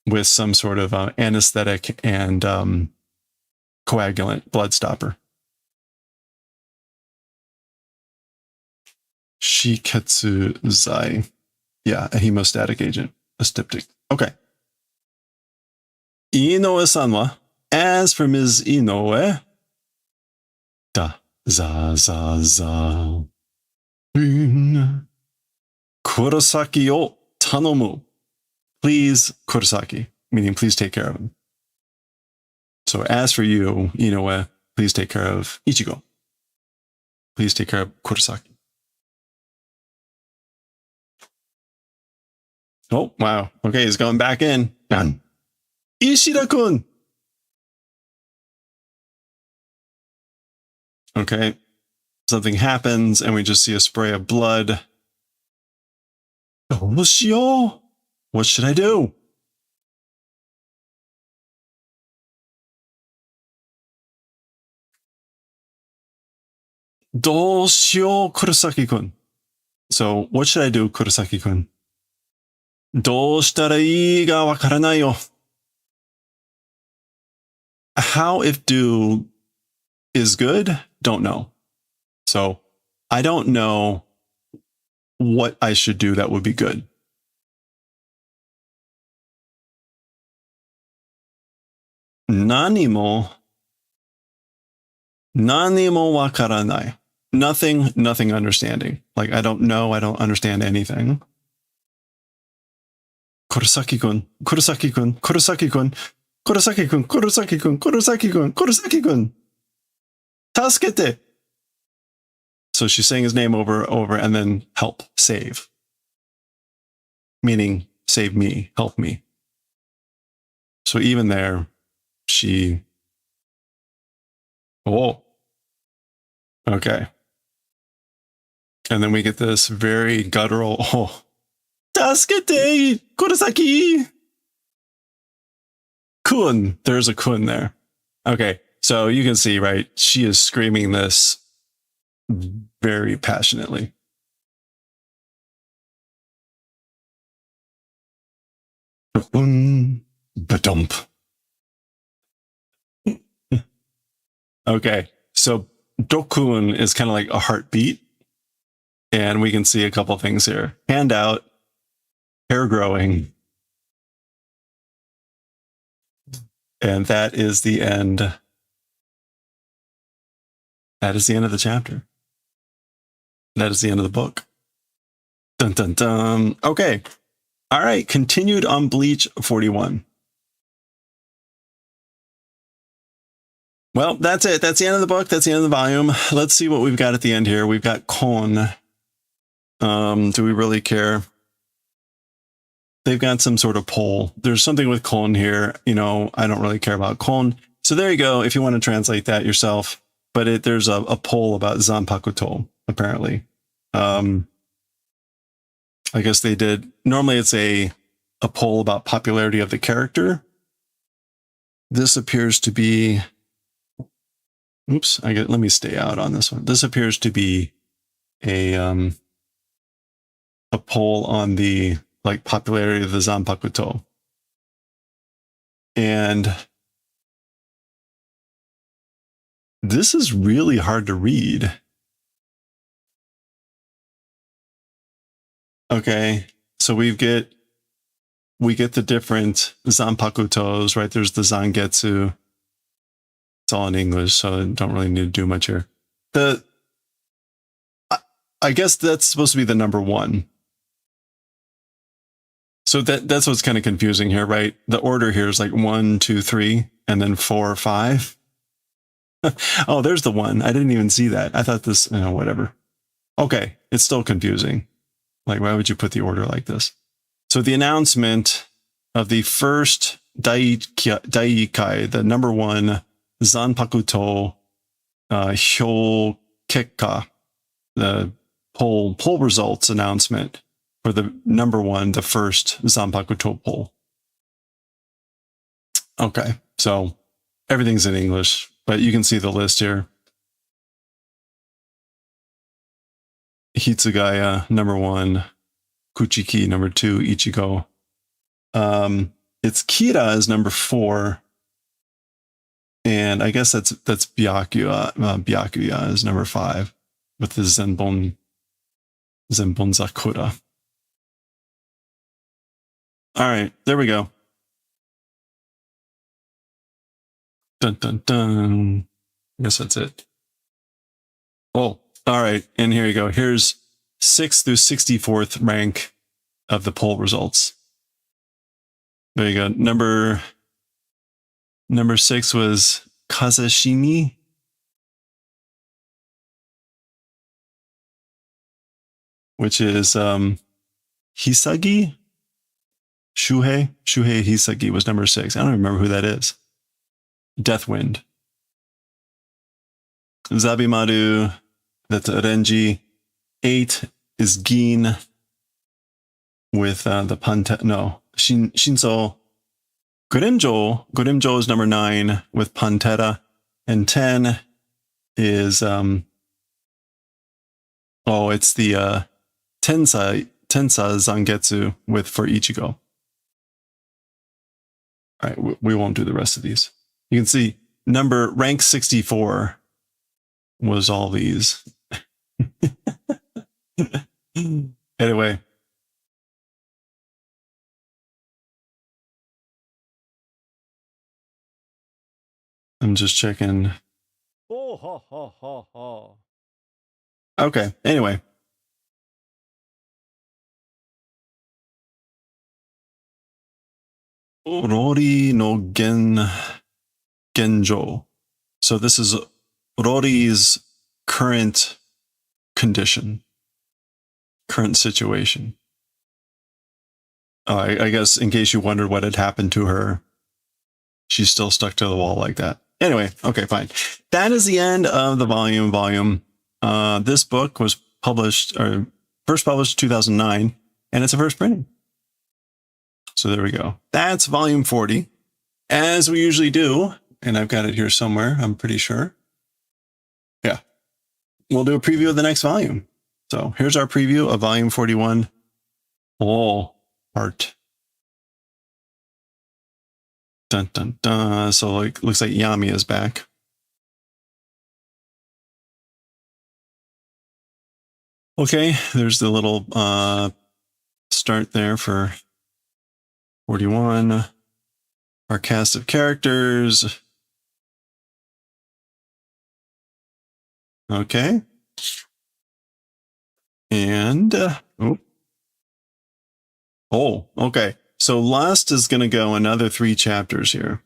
Speaker 1: with some sort of anesthetic and coagulant, blood stopper. Shiketsu zai. Yeah, a hemostatic agent, a styptic. Okay. Inoue-san wa, as for Ms. Inoue, da za za za. Kurosaki o tanomu. Please, Kurosaki, meaning please take care of him. So as for you, Inoue, please take care of Ichigo. Please take care of Kurosaki. Oh, wow. Okay, he's going back in. Done. Ishida-kun. Okay. Something happens and we just see a spray of blood. Doshio? What should I do? Doshio, Kurosaki-kun. So, what should I do, Kurosaki-kun? どうしたらいいかわからないよ. How if do is good? Don't know. So, I don't know what I should do that would be good. Nani mo wakaranai. Nothing understanding. Like, I don't know, I don't understand anything. Kurosaki-kun, Kurosaki-kun, Kurosaki-kun, Kurosaki-kun, Kurosaki-kun, Kurosaki-kun, Kurosaki-kun. Tasukete. So she's saying his name over and then help, save. Meaning, save me, help me. So even there, she... Oh. Okay. And then we get this very guttural, oh. Tasukete, Kurosaki! Kun. There's a kun there. Okay. So you can see, right? She is screaming this very passionately. Ba-dump. Okay. So dokun is kind of like a heartbeat. And we can see a couple things here. Hand out, hair growing. And that is the end. That is the end of the chapter. That is the end of the book. Dun dun dun. Okay. All right. Continued on Bleach 41. Well, that's it. That's the end of the book. That's the end of the volume. Let's see what we've got at the end here. We've got Kon. Do we really care? They've got some sort of poll. There's something with Kon here. You know, I don't really care about Kon. So there you go. If you want to translate that yourself. But there's a poll about Zanpakuto, apparently. I guess they did. Normally it's a poll about popularity of the character. This appears to be... Oops, let me stay out on this one. This appears to be a poll on the like popularity of the Zanpakuto. And this is really hard to read. Okay, so we get the different Zanpakutos, right? There's the Zangetsu. It's all in English, so I don't really need to do much here. I guess that's supposed to be the number one. So that's what's kind of confusing here, right? The order here is like 1, 2, 3, and then 4, 5. Oh, there's the one. I didn't even see that. I thought this, whatever. Okay, it's still confusing. Like, why would you put the order like this? So the announcement of the first Daikai, the number one Zanpakuto Hyokekka, the poll results announcement for the number one, the first Zanpakuto poll. Okay, so everything's in English, but you can see the list here. Hitsugaya, number one. Kuchiki, number 2. Ichigo. It's Kira is number 4. And I guess that's Byakuya. Byakuya is number 5 with the Zenbon Zakura. All right, there we go. Dun dun dun. I guess that's it. Oh, all right, and here you go. Here's 6th through 64th rank of the poll results. There you go. Number 6 was Kazashimi. Which is Hisagi. Shuhei Hisagi was number 6. I don't remember who that is. Deathwind. Zabimaru, that's Renji. 8 is Gin with the Pante. No, Shinzo. Gorimjo is number 9 with Pantera. And 10 is, it's the Tensa Zangetsu with for Ichigo. All right, we won't do the rest of these. You can see rank 64 was all these. Anyway. I'm just checking.
Speaker 2: Oh, ha, ha, ha, ha.
Speaker 1: Okay, anyway. Rory no Genjo. So this is Rory's current condition, current situation. I guess in case you wondered what had happened to her, she's still stuck to the wall like that. Anyway, okay, fine. That is the end of the volume. This book was first published in 2009, and it's a first printing. So there we go. That's volume 40. As we usually do, and I've got it here somewhere, I'm pretty sure. Yeah. We'll do a preview of the next volume. So here's our preview of volume 41. All part. Dun, dun, dun. So looks like Yami is back. Okay, there's the little start there for 41. Our cast of characters. Okay. And okay. So Last is going to go another 3 chapters here.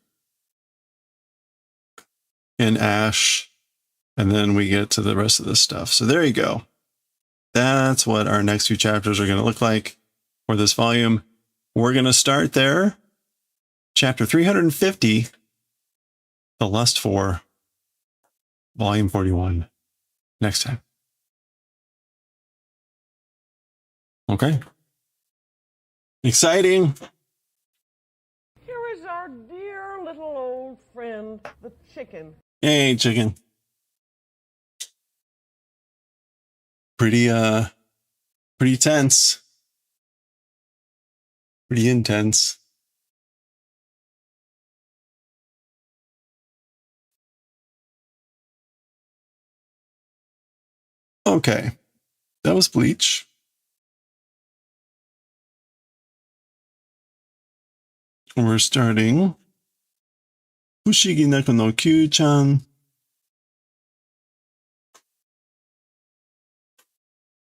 Speaker 1: In Ash. And then we get to the rest of this stuff. So there you go. That's what our next few chapters are going to look like for this volume. We're going to start there. Chapter 350. The Lust for volume 41. Next time. Okay. Exciting.
Speaker 2: Here is our dear little old friend, the chicken.
Speaker 1: Hey, chicken. Pretty tense. Pretty intense. Okay. That was Bleach. We're starting Fushigi Neko no Kyuu-chan.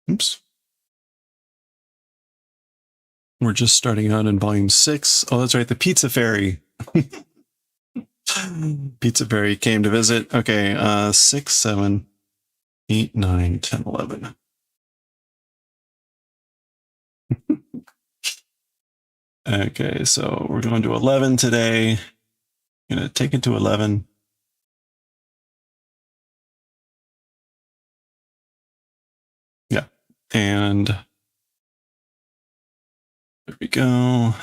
Speaker 1: Oops. We're just starting out in volume 6. Oh, that's right. The Pizza Fairy. Pizza Fairy came to visit. Okay. 6, 7, 8, 9, 10, 11. Okay. So we're going to 11 today. I'm going to take it to 11. Yeah. And there we go.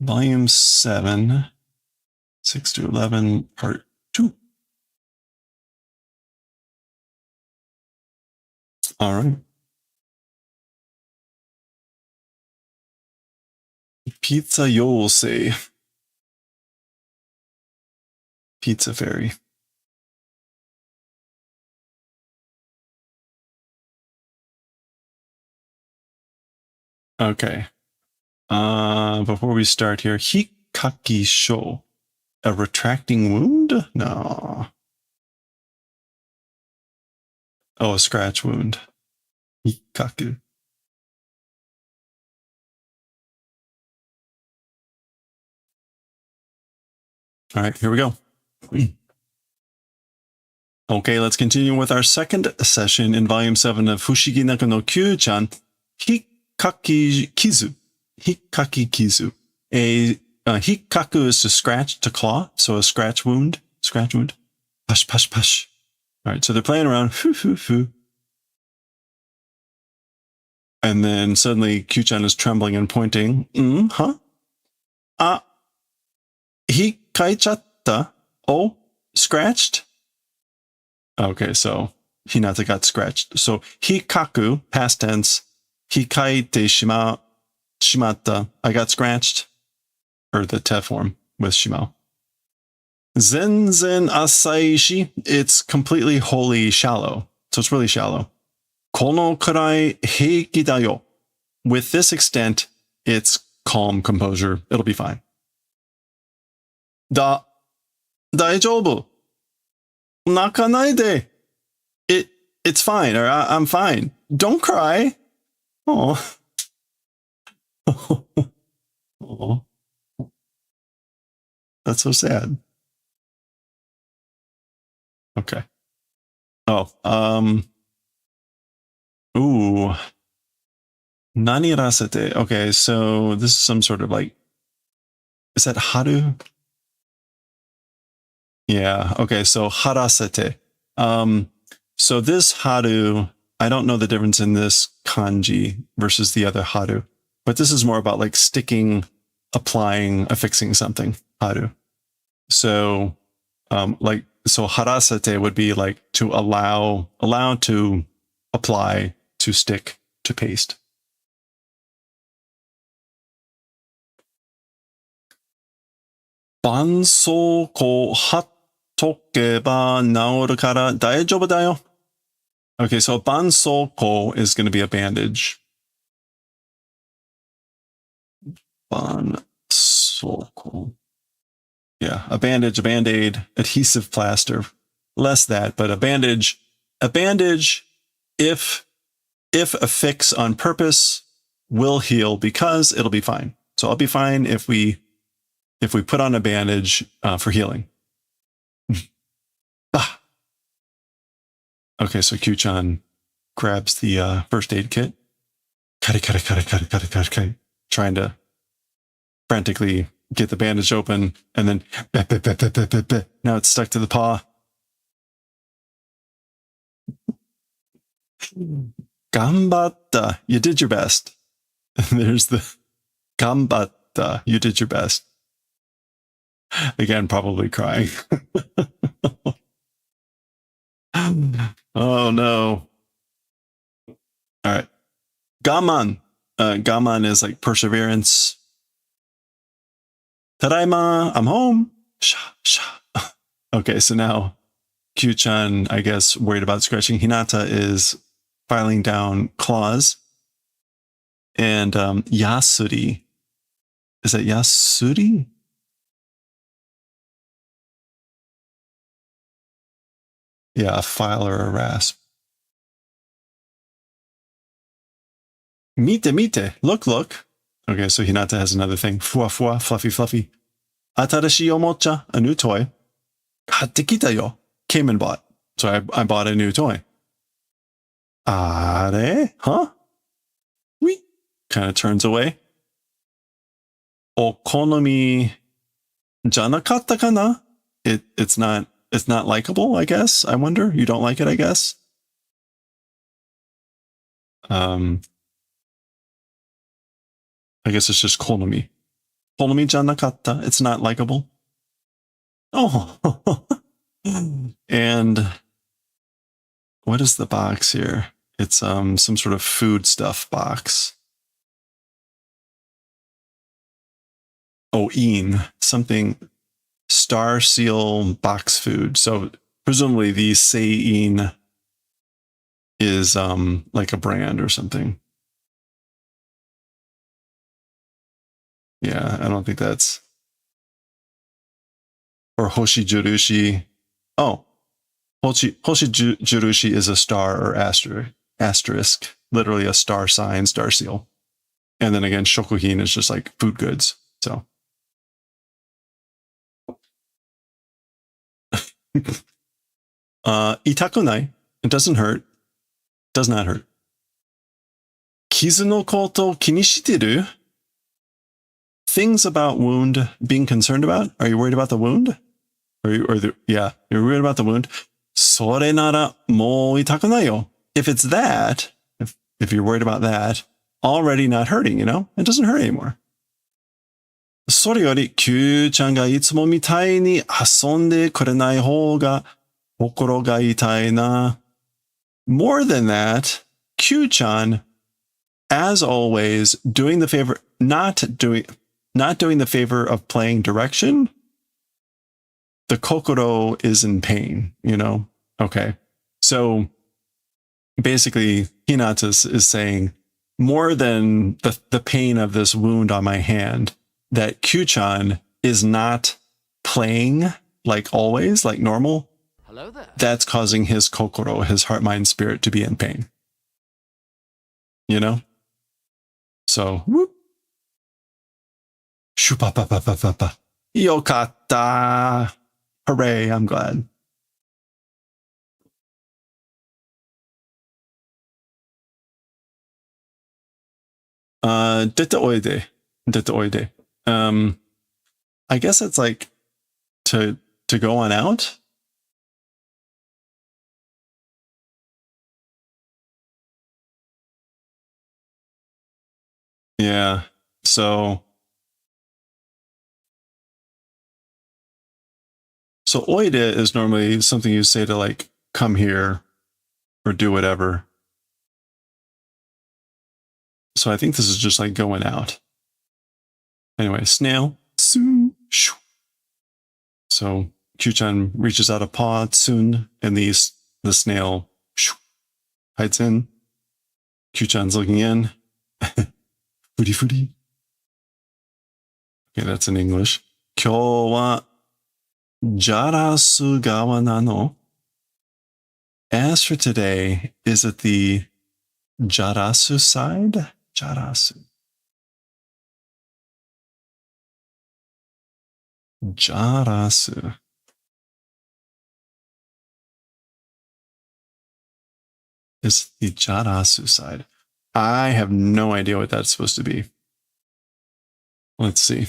Speaker 1: Volume 7, 6 to 11, part 2. All right. Pizza Yosei. Pizza Fairy. Okay. Before we start here, Hikaki Sho. A retracting wound? No. Oh, a scratch wound. Hikaku. All right, here we go. Okay, let's continue with our second session in volume 7 of Fushigi Neko no Kyuu-chan hikakikizu. Hikakikizu. A hikaku is to scratch, to claw. So a scratch wound. Scratch wound. Push, push, push. All right, so they're playing around. Foo, foo, foo. And then suddenly Kyuu-chan is trembling and pointing. Huh? Ah. Hikaichatta. Oh, scratched? Okay, so Hinata got scratched. So hikaku, past tense. Hikaite shimatta. I got scratched. Or the te form with shimao. Zenzen asaishi. It's completely wholly shallow. So it's really shallow. Kono kurai heiki da yo. With this extent, it's calm composure. It'll be fine. Daijoubu. Nakanai de. It's fine, or I'm fine. Don't cry. Oh. Oh. That's so sad. Okay. Oh, ooh. Nani rasete. Okay, so this is some sort of like, is that haru? Yeah, okay, so harasete. So this haru, I don't know the difference in this kanji versus the other haru, but this is more about like sticking, applying, affixing something, haru. So, so harasete would be like to allow to apply, to stick, to paste. Banso ko hattokeba naoru kara daijoubu da yo. Okay, so banso ko is going to be a bandage. Banso ko. Yeah, a bandage, a band-aid, adhesive plaster. Less that, but a bandage, if affix on purpose, will heal because it'll be fine. So I'll be fine if we put on a bandage for healing. Ah. Okay, so Kyuu-chan grabs the first aid kit. Kare, trying to frantically get the bandage open, and then now it's stuck to the paw. Gambatta, you did your best. There's the gambatta, you did your best. Again, probably crying. Oh no. All right. Gaman. Gaman is like perseverance. Tadaima, I'm home. Okay, so now Kyuu-chan, I guess, worried about scratching. Hinata is filing down claws. And Yasuri. Is that Yasuri? Yeah, a file or a rasp. Mite, look. Okay, so Hinata has another thing. Fua, fluffy. Atarashi omocha, a new toy. Hatte kita yo. Came and bought. So I bought a new toy. Are? Huh? Wee. Kind of turns away. Okonomi janakatta kana? It's not likable, I guess. I wonder. You don't like it, I guess. I guess it's just konomi. Konomi janakatta. It's not likable. Oh. And what is the box here? It's some sort of food stuff box. Oh, something Star Seal box food. So presumably the Sei is like a brand or something. Yeah, I don't think that's, or Hoshi Jurushi. Oh, Hoshi Jurushi is a star or asterisk, literally a star sign, Star Seal. And then again, Shokuhin is just like food goods. So itakunai. It doesn't hurt. Does not hurt. Kizu no koto kinishiteru? Things about wound being concerned about? Are you worried about the wound? Yeah, you're worried about the wound. Sore nara mo itaku nai yo. If it's that, if you're worried about that, already not hurting, you know? It doesn't hurt anymore. それより、Kyuu-chanがいつもみたいに遊んでくれない方が心が痛いな。More than that, Kyuu-chan, as always, doing the favor, not doing the favor of playing direction. The kokoro is in pain, you know? Okay. So basically, Hinata is saying, more than the pain of this wound on my hand, that Kyuu-chan is not playing like always, like normal.
Speaker 3: Hello there.
Speaker 1: That's causing his kokoro, his heart, mind, spirit to be in pain. You know? So, whoop. Shupapapapapapa. Yokatta. Hooray, I'm glad. Dette oide. I guess it's like to go on out. Yeah. So oide is normally something you say to like come here or do whatever. So I think this is just like going out. Anyway, snail. So Kyuu-chan reaches out a paw soon, and the snail hides in. Kyuu-chan's looking in. Footy footy. Okay, that's in English. 今日はジャラス川なの? As for today, is it the Jarasu side? Jarasu. Jarasu. Is the Jarasu side? I have no idea what that's supposed to be. Let's see.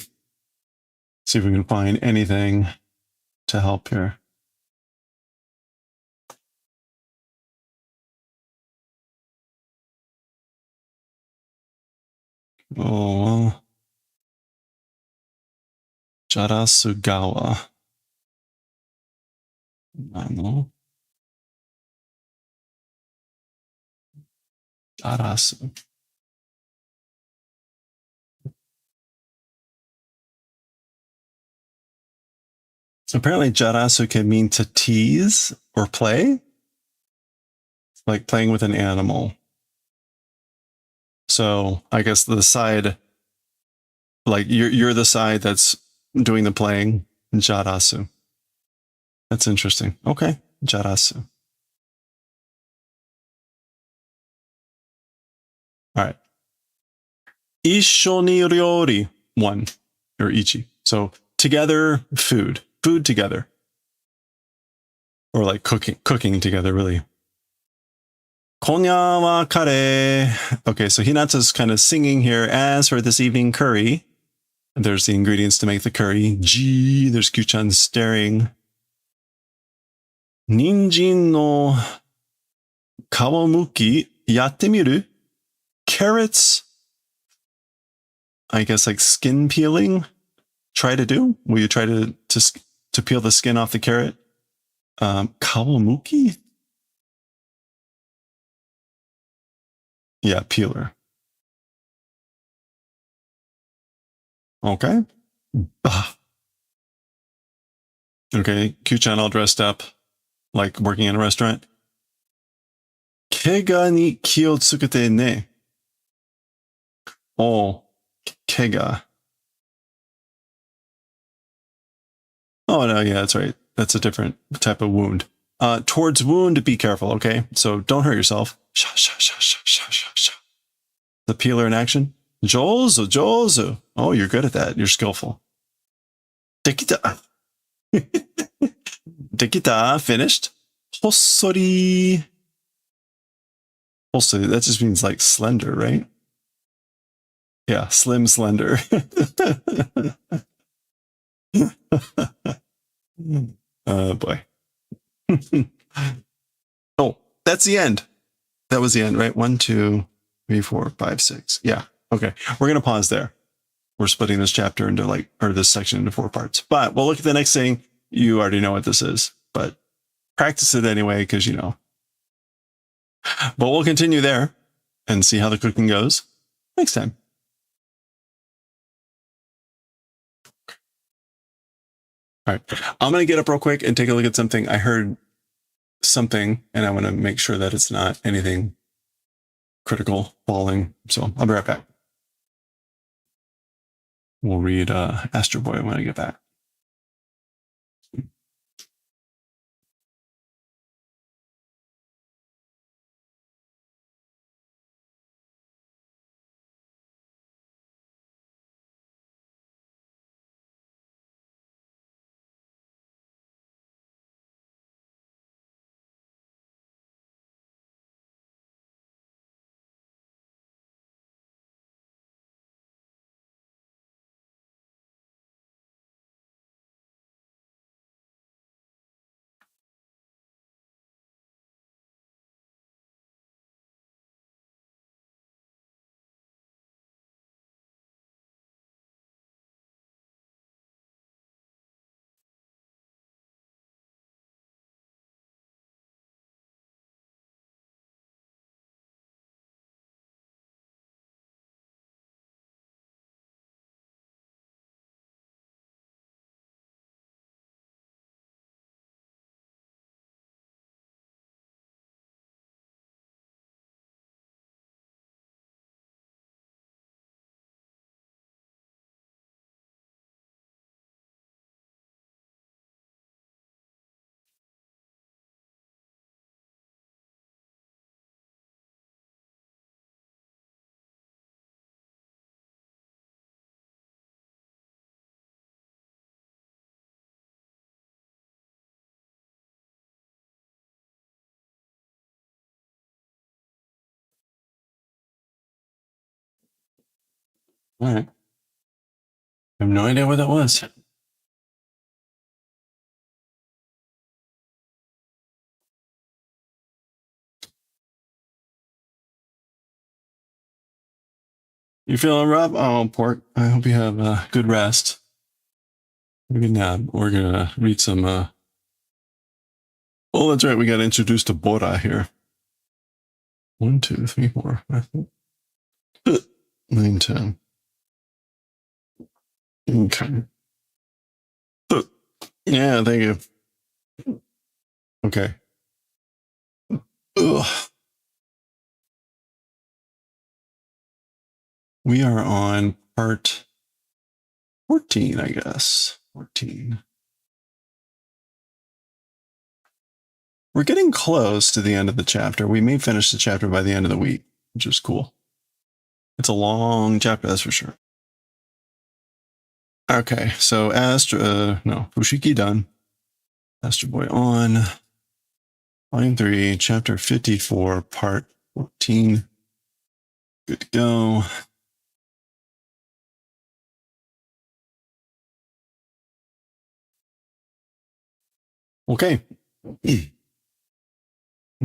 Speaker 1: See if we can find anything to help here. Oh, Jarasugawa. Nano. Jarasu. Apparently Jarasu can mean to tease or play, like playing with an animal. So I guess the side, like you're the side that's doing the playing, Jarasu. That's interesting. Okay, Jarasu. All right. Isho ni ryori, one, or ichi. So together, food together. Or like cooking together, really. Konya wa kare. Okay, so Hinata's kind of singing here. As for this evening curry, there's the ingredients to make the curry. Gee, there's Kyuu-chan staring. Ninjin no kawamuki yatte miru. Carrots, I guess like skin peeling. Try to do? Will you try to peel the skin off the carrot? Kawamuki? Yeah, peeler. Okay. Okay, Kyuu-chan all dressed up, like working in a restaurant. Kega ni ki o tsukete ne. Oh, kega. Oh, no, yeah, that's right. That's a different type of wound. Towards wound, be careful, okay? So don't hurt yourself. Sha, sha, sha, sha, sha, sha, sha. The peeler in action. Jozu. Oh, you're good at that. You're skillful. Dekita. Dekita, finished. Hossori. Hossori, that just means like slender, right? Yeah, slim, slender. Oh boy. Oh, that's the end. That was the end, right? 1, 2, 3, 4, 5, 6. Yeah. Okay. We're going to pause there. We're splitting this chapter into this section into 4 parts, but we'll look at the next thing. You already know what this is, but practice it anyway, because you know. But we'll continue there and see how the cooking goes next time. All right. I'm going to get up real quick and take a look at something. I heard something and I want to make sure that it's not anything critical falling. So I'll be right back. We'll read Astro Boy when I get back. All right. I have no idea what that was. You feeling rough? Oh, Port. I hope you have a good rest. We're gonna read some. Oh, that's right. We got introduced to Bora here. 1, 2, 3, 4, 5, 9, 10. Okay. Yeah, thank you. Okay. Ugh. We are on part 14, I guess. 14. We're getting close to the end of the chapter. We may finish the chapter by the end of the week, which is cool. It's a long chapter, that's for sure. Okay, so Fushigi done. Astro Boy on. Volume 3, chapter 54, part 14. Good to go. Okay. I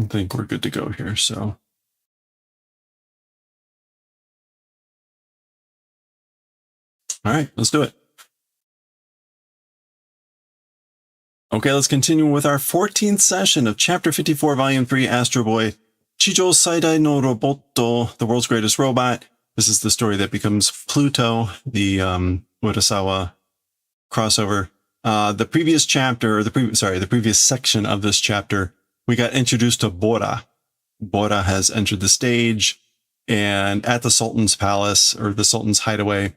Speaker 1: think we're good to go here, so. All right, let's do it. Okay, let's continue with our 14th session of Chapter 54, Volume 3, Astro Boy. Chijo Saidai no Roboto, the world's greatest robot. This is the story that becomes Pluto, the Urasawa crossover. The previous chapter, the previous section of this chapter, we got introduced to Bora. Bora has entered the stage and at the Sultan's palace, or the Sultan's hideaway,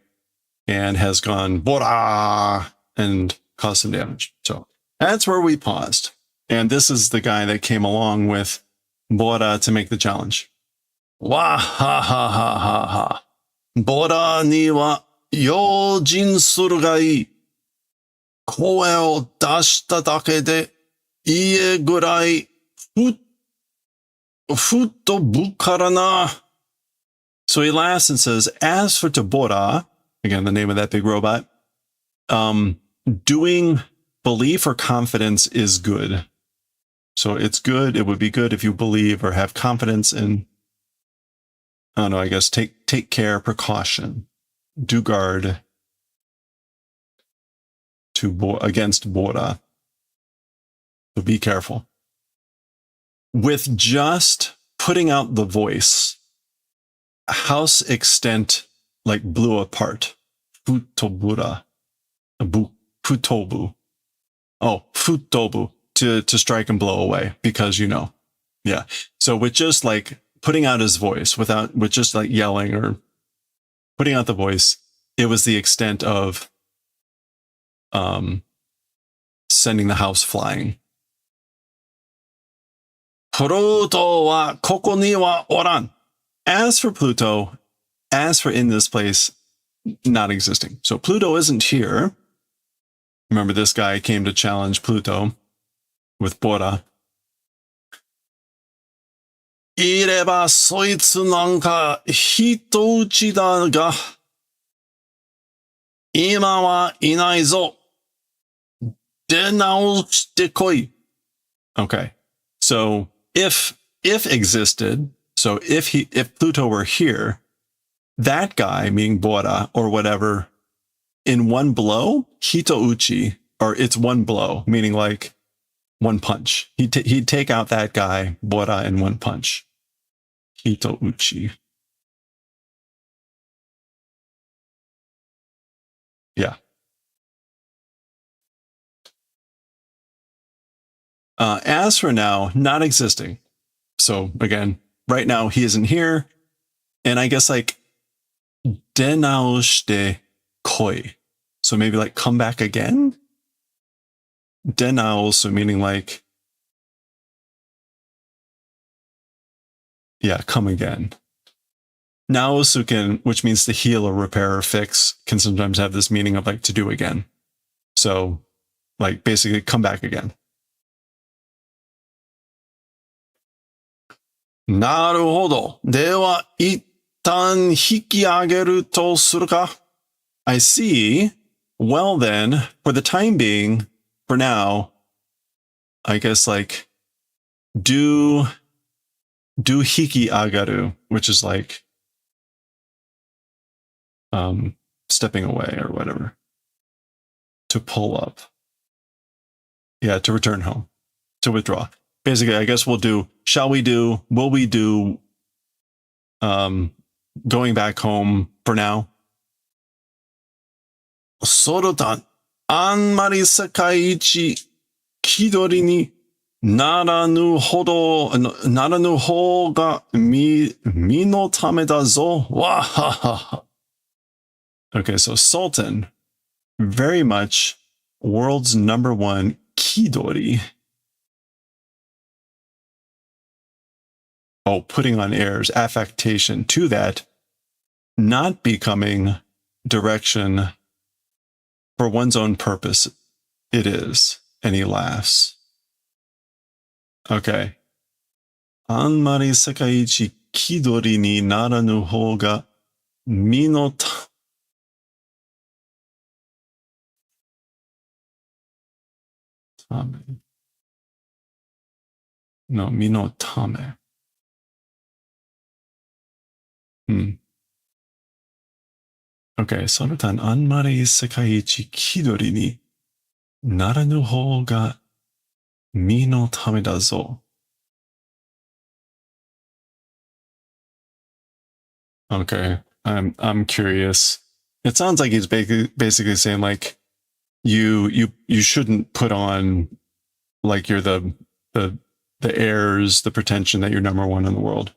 Speaker 1: and has gone Bora and caused some damage. So that's where we paused. And this is the guy that came along with Bora to make the challenge. Wah ha ha ha ha ha. Bora ni wa youjin suru ga ii. Koe o dashita dake de ie gurai futobu kara na. So he laughs and says, as for Tabora, again, the name of that big robot, doing belief or confidence is good. So it's good. It would be good if you believe or have confidence in, I don't know, I guess take care, precaution, do guard against Bora. So be careful. With just putting out the voice, house extent like blew apart. Futobura. Futobu. Oh, futobu. To strike and blow away, because you know. Yeah. So with just like putting out his voice, with just like yelling or putting out the voice, it was the extent of sending the house flying. Pluto wa koko ni wa oran. As for Pluto, as for in this place, not existing. So Pluto isn't here. Remember, this guy came to challenge Pluto with Bora. Ireba soitsu nanka hitouchi da ga ima wa inai zo. Denaoshite koi. Okay. So if existed, so if Pluto were here, that guy, meaning Bora or whatever, in one blow, hitouchi, or it's one blow, meaning like one punch. He'd take out that guy, Bora, in one punch. Hitouchi. Yeah. As for now, not existing. So again, right now he isn't here. And I guess like denaoshite koi. So maybe like come back again? Denao also meaning like, yeah, come again. Naosu which means to heal or repair or fix, can sometimes have this meaning of like to do again. So like basically come back again. Naruhodo. Dewa ittan hikiageru to suru ka? I see. Well then, for the time being, for now, I guess like do hiki agaru, which is like stepping away or whatever. To pull up. Yeah, to return home. To withdraw. Basically, I guess will we do going back home for now? Sorotan, anmari sakaiichi kidori ni naranu ho ga mi no tame da zo. Wahaha. Okay, so Sultan, very much world's #1 kidori. Oh, putting on airs, affectation to that, not becoming direction for one's own purpose. It is. And he laughs. Okay. Anmari sakaiichi kidori ni naranu ho ga mi no tame. No, mi no tame. Okay, Sonotan anmari sekaiichi kidori ni naranu ho ga mi no tame da zo. Okay, I'm curious. It sounds like he's basically saying like you shouldn't put on like you're the airs, the pretension that you're #1 in the world.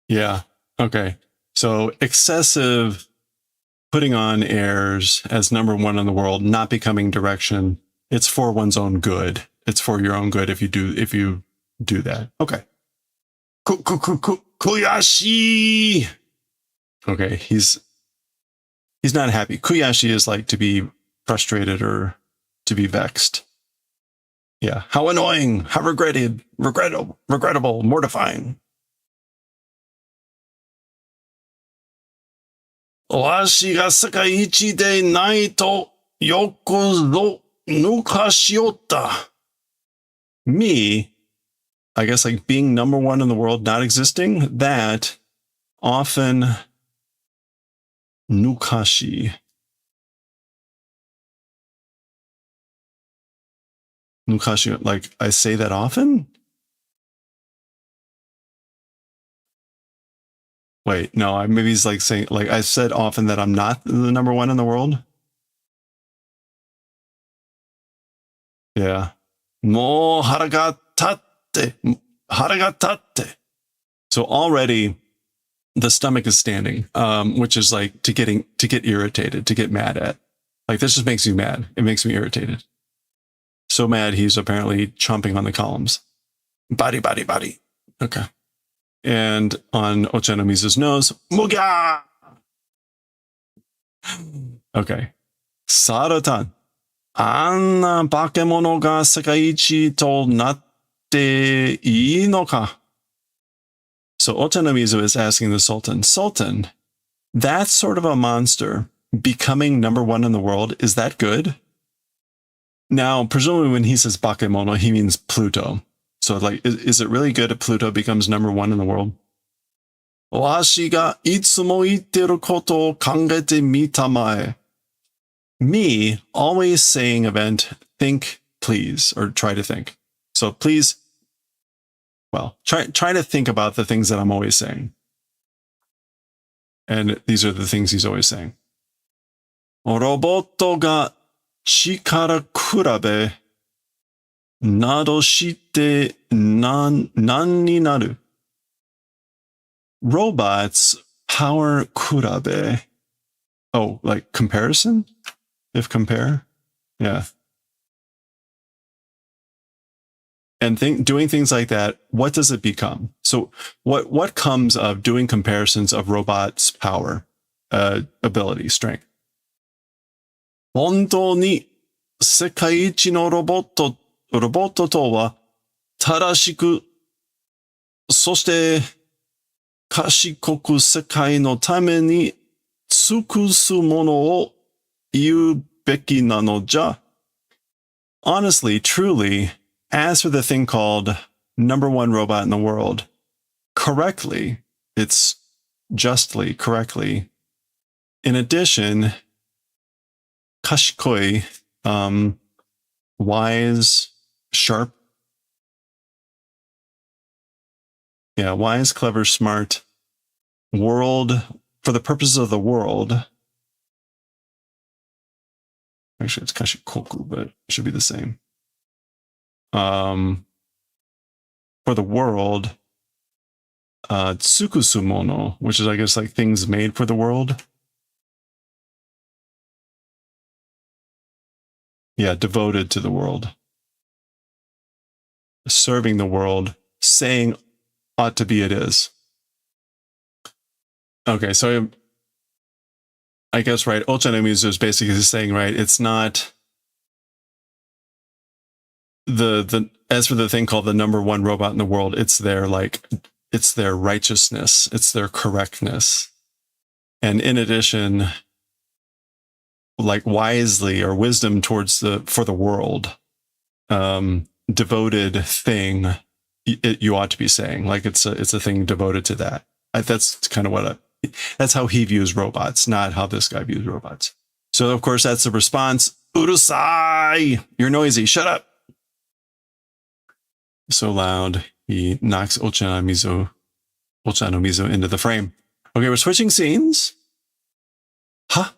Speaker 1: Yeah. Okay. So excessive putting on airs as number one in the world, not becoming direction. It's for one's own good. It's for your own good if you do that. Okay. Kuyashi. Okay, he's not happy. Kuyashi is like to be frustrated or to be vexed. Yeah. How annoying. How regrettable, mortifying. わしが世界一でないとよくぞ抜かしよった。Me, I guess like being number one in the world, not existing, that often nukashi. Nukashi, like I say that often? Wait, no, maybe he's like saying, like I said often that I'm not the number one in the world. Yeah. Mo haragatate. Haragatate. So already the stomach is standing, which is like to get irritated, to get mad at. Like this just makes you mad. It makes me irritated. So mad he's apparently chomping on the columns. Body. Okay. And on Ochanomizu's nose, Muga! Okay. Saratan. Anna bakemono ga sekaiichi to natte ii no ka? So Ochanomizu is asking the Sultan, Sultan, that sort of a monster becoming number one in the world, is that good? Now, presumably when he says bakemono, he means Pluto. So like, is it really good if Pluto becomes number one in the world? Washi ga itsumo itteru koto o kangete mita mae. Me, always saying event, think, please, or try to think. So please, well, try to think about the things that I'm always saying. And these are the things he's always saying. Roboto ga chikara kurabe nado shite nan ni naru. Robots power kurabe. Oh, like comparison? If compare? Yeah. And doing things like that, what does it become? So what comes of doing comparisons of robots' power, ability, strength? 本当に世界一のロボットとは正しく、そして賢く世界のために尽くすものを言うべきなのじゃ. Honestly, truly, as for the thing called number one robot in the world, correctly, it's justly, correctly. In addition, kashikoi, wise, sharp. Yeah, wise, clever, smart. World, for the purposes of the world. Actually, it's kashikoku, but it should be the same. For the world, tsukusumono, which is, I guess, like things made for the world. Yeah, devoted to the world. Serving the world, saying ought to be it is. Okay, so I guess, right, Ochanomizu is basically saying, right, it's not as for the thing called the number one robot in the world, it's their righteousness, it's their correctness. And in addition, like wisely or wisdom towards for the world, devoted thing, you ought to be saying, like it's a thing devoted to that. That's kind of that's how he views robots, not how this guy views robots. So of course that's the response. Urusai, you're noisy, shut up. So loud, he knocks Ochanomizu into the frame. Okay, we're switching scenes. Huh?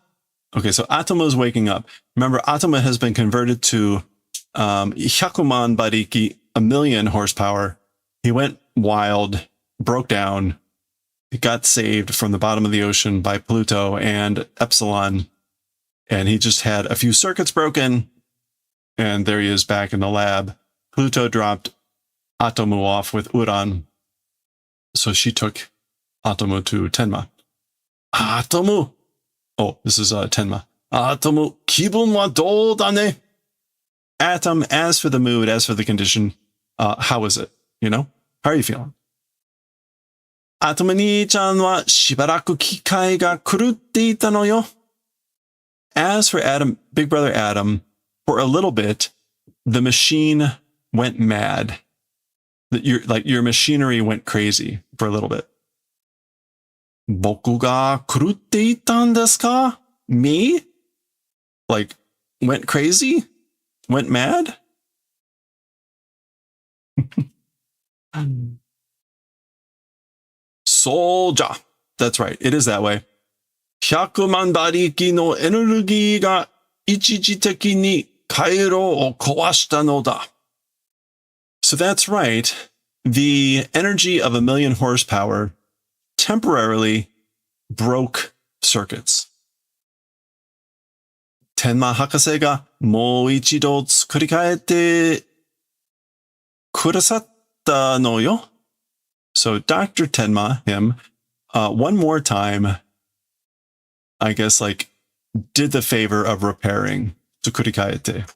Speaker 1: Okay, so Atoma is waking up. Remember, Atoma has been converted to Hyakuman Bariki, 1,000,000 horsepower. He went wild, broke down, got saved from the bottom of the ocean by Pluto and Epsilon, and he just had a few circuits broken, and there he is back in the lab. Pluto dropped Atomu off with Uran, so she took Atomu to Tenma. Atomu! Oh, this is Tenma. Atomu, kibun wa dou da ne? Atom, as for the mood, as for the condition, how is it? You know? How are you feeling? Atomu ni-chan wa shibaraku kikai ga kurutte ita no yo. As for Adam, Big Brother Adam, for a little bit, the machine went mad. Your machinery went crazy for a little bit. Boku ga kurutte itan desu ka? Me? Like, went crazy? Went mad? Soldier. That's right. It is that way. 100万馬力のエネルギーが一時的に回路を壊したのだ. So that's right. The energy of 1,000,000 horsepower temporarily broke circuits. Tenma Hakase ga mou ichido tsukurikaete kurasatta no yo. So Dr. Tenma, him, one more time, I guess, like, did the favor of repairing tsukurikaete,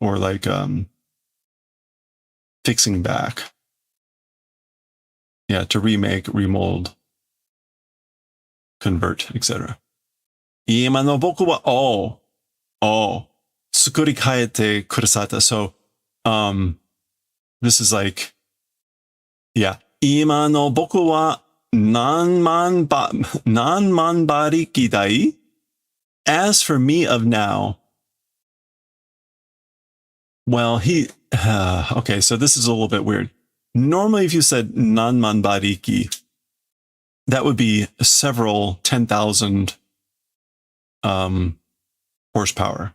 Speaker 1: or like fixing back. Yeah, to remake, remold, convert, etc. Ima no boku wa tsukurikaete kurasata. So this is like, yeah. Ima no boku wa nanman bariki dai. As for me of now, well, okay, so this is a little bit weird. Normally, if you said nanman bariki, that would be several 10,000 horsepower.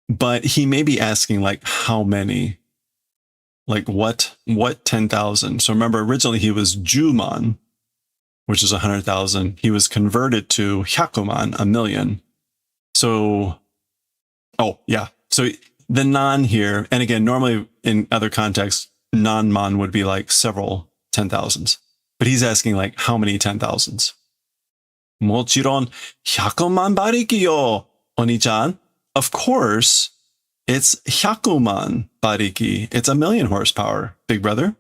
Speaker 1: But he may be asking, like, how many? Like, what 10,000? So remember, originally he was Juman, which is 100,000. He was converted to Hyakuman, 1,000,000. So, oh, yeah. So the nan here, and again, normally in other contexts, nanman would be like several 10,000s. But he's asking, like, how many 10,000s? Mochiron, 100,000 bariki yo, Oni-chan. Of course, it's 100,000 bariki. It's 1,000,000 horsepower, big brother.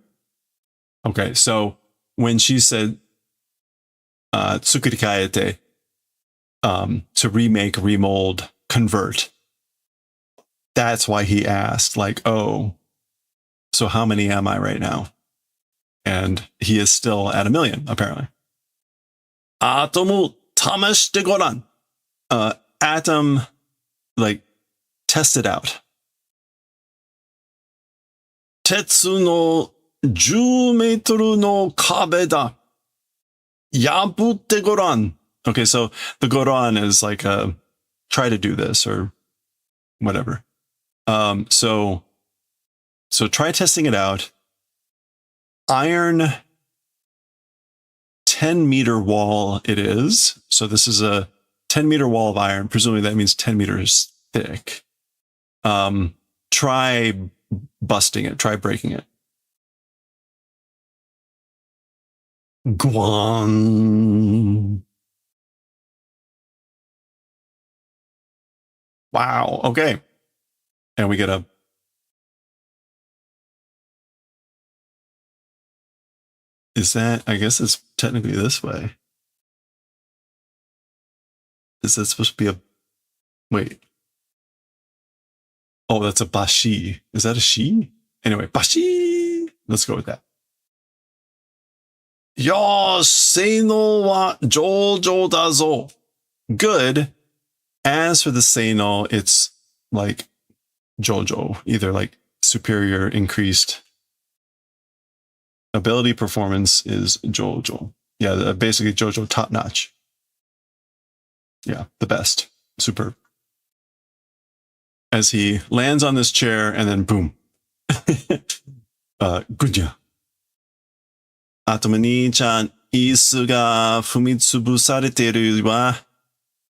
Speaker 1: Okay, so when she said tsukurikaete, to remake, remold, convert, that's why he asked, like, oh, so how many am I right now? And he is still at 1,000,000, apparently. Atomu tamashite goran. Atom, like, test it out. Tetsu no 10 meter no kabe da. Yabutte goran. Okay, so the goran is like try to do this or whatever. So try testing it out. Iron 10-meter wall it is. So this is a 10-meter wall of iron. Presumably that means 10 meters thick. Try busting it. Try breaking it. Guan. Wow. Okay. And we get a... Is that... I guess it's technically this way. Is that supposed to be a... Wait. Oh, that's a bashi. Is that a shi? Anyway, bashi. Let's go with that. Yo, seino wa jojo da zo. Good. As for the seino, it's like jojo, either like superior, increased. Ability performance is jojo. Yeah, basically jojo top notch. Yeah, the best. Superb. As he lands on this chair and then boom. Good job. Atomu ni-chan, 椅子が踏みつぶされてるわ.